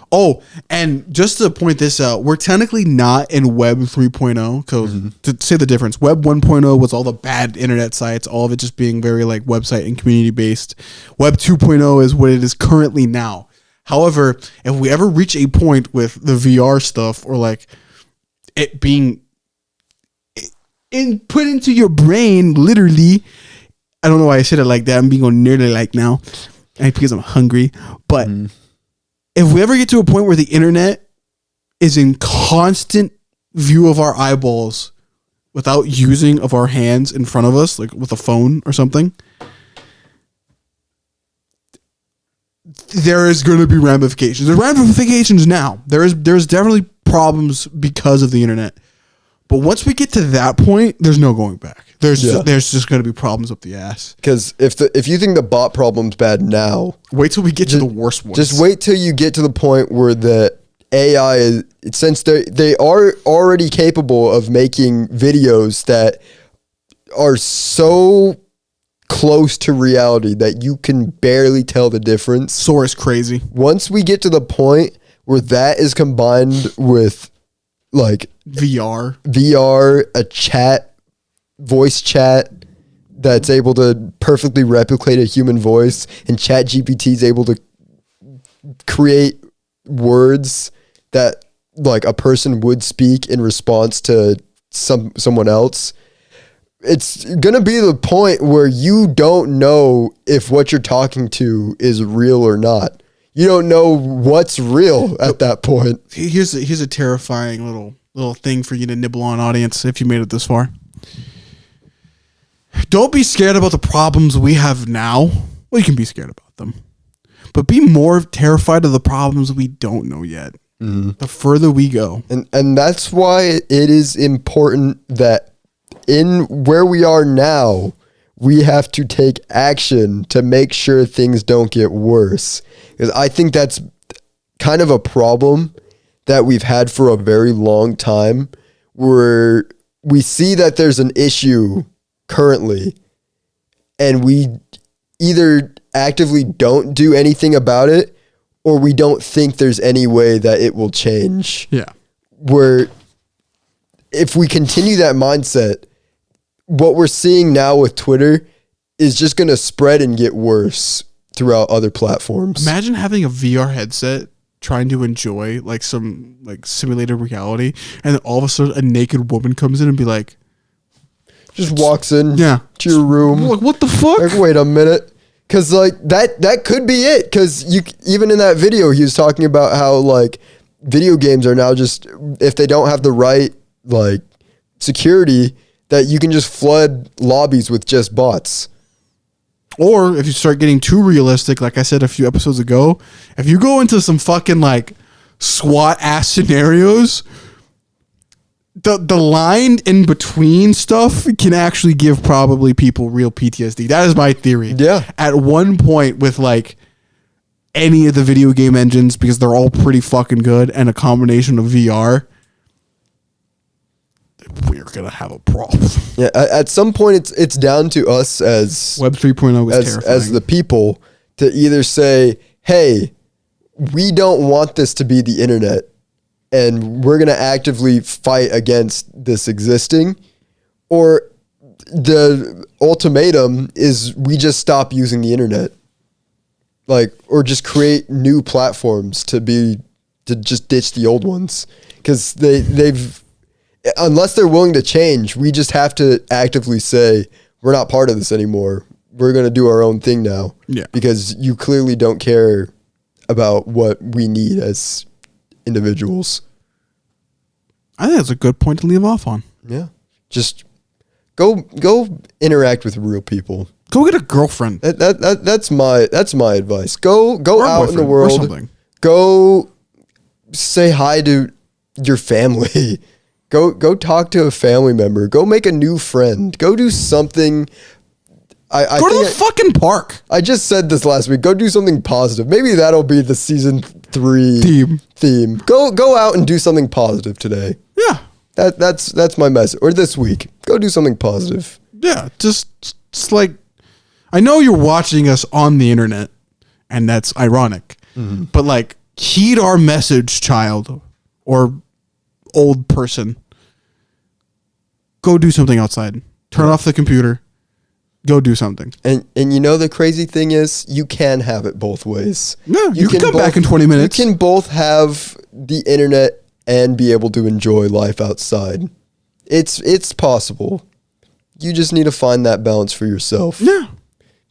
Oh, and just to point this out, we're technically not in Web 3.0 because to say the difference, Web 1.0 was all the bad internet sites, all of it just being very like website and community based. Web 2.0 is what it is currently now. However, if we ever reach a point with the VR stuff or like it being put into your brain, literally, I don't know why I said it like that. I'm being all nerdy like now, because I'm hungry, but. If we ever get to a point where the internet is in constant view of our eyeballs without using of our hands in front of us, like with a phone or something, there is going to be ramifications. There's ramifications now. There's definitely problems because of the internet. But once we get to that point, there's no going back. There's just going to be problems up the ass. Because if you think the bot problem's bad now, wait till we get to the worst ones. Just wait till you get to the point where the AI is, since they are already capable of making videos that are so close to reality that you can barely tell the difference. Sora's crazy. Once we get to the point where that is combined with like VR, a voice chat that's able to perfectly replicate a human voice, and Chat GPT is able to create words that like a person would speak in response to someone else. It's gonna be the point where you don't know if what you're talking to is real or not. You don't know what's real at that point. Here's a terrifying little thing for you to nibble on, audience, if you made it this far. Don't be scared about the problems we have now. Well, you can be scared about them. But be more terrified of the problems we don't know yet. The further we go. And that's why it is important that in where we are now, we have to take action to make sure things don't get worse. Because I think that's kind of a problem that we've had for a very long time, where we see that there's an issue currently and we either actively don't do anything about it or we don't think there's any way that it will change. Yeah. Where if we continue that mindset, what we're seeing now with Twitter is just going to spread and get worse throughout other platforms. Imagine having a VR headset trying to enjoy like some like simulated reality, and then all of a sudden a naked woman comes in and be like, just walks in to your room. Like, what the fuck? Like, wait a minute. Cause like that could be it. Cause even in that video, he was talking about how like video games are now just, if they don't have the right like security, that you can just flood lobbies with just bots. Or if you start getting too realistic, like I said a few episodes ago, if you go into some fucking like SWAT ass scenarios, the line in between stuff can actually give probably people real PTSD. That is my theory. Yeah. At one point with like any of the video game engines, because they're all pretty fucking good, and a combination of VR, we're gonna have a problem. Yeah, at some point it's down to us as Web 3.0 was terrifying. As the people to either say, hey, we don't want this to be the internet and we're gonna actively fight against this existing, or the ultimatum is we just stop using the internet. Like, or just create new platforms to just ditch the old ones. Because they've unless they're willing to change, we just have to actively say, we're not part of this anymore. We're going to do our own thing now. Yeah. Because you clearly don't care about what we need as individuals. I think that's a good point to leave off on. Yeah. Just go interact with real people. Go get a girlfriend. That's my advice. Go out in the world. Go say hi to your family. Go talk to a family member. Go make a new friend. Go do something. Go to the fucking park. I just said this last week. Go do something positive. Maybe that'll be the season 3 theme. Go out and do something positive today. Yeah. That's my message. Or this week. Go do something positive. Yeah. Just like I know you're watching us on the internet, and that's ironic. But like, heed our message, child or old person. Go do something outside. Turn off the computer. Go do something. And you know the crazy thing is, you can have it both ways. Yeah, you can come back in 20 minutes. You can both have the internet and be able to enjoy life outside. It's possible. You just need to find that balance for yourself. Yeah.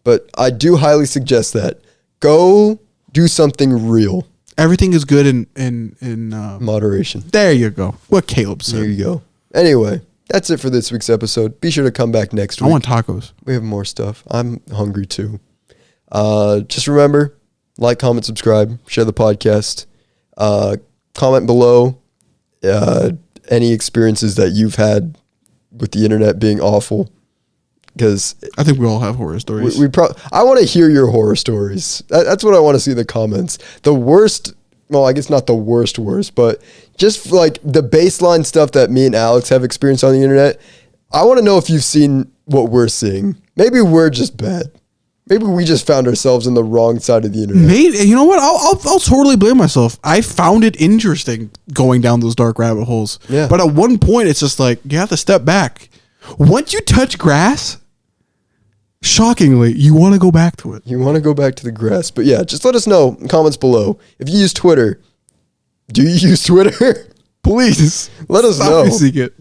But I do highly suggest that. Go do something real. Everything is good in Moderation. There you go. What Caleb said. There you go. Anyway, that's it for this week's episode. Be sure to come back next week. I want tacos. We have more stuff. I'm hungry too. Just remember, like, comment, subscribe, share the podcast. Comment below any experiences that you've had with the internet being awful. Because I think we all have horror stories. I want to hear your horror stories. That's what I want to see in the comments. The worst, well, I guess not the worst, but just like the baseline stuff that me and Alex have experienced on the internet. I want to know if you've seen what we're seeing. Maybe we're just bad. Maybe we just found ourselves on the wrong side of the internet. Maybe, you know what? I'll totally blame myself. I found it interesting going down those dark rabbit holes. Yeah. But at one point, it's just like, you have to step back. Once you touch grass, shockingly, you want to go back to it. You want to go back to the grass. But yeah, just let us know in comments below. If you use Twitter, do you use Twitter? Please. Let us Stop know. using it.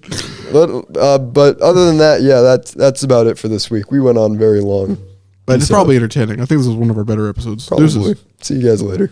But other than that, yeah, that's about it for this week. We went on very long. But it's probably entertaining. I think this was one of our better episodes. Probably. Deuces. See you guys later.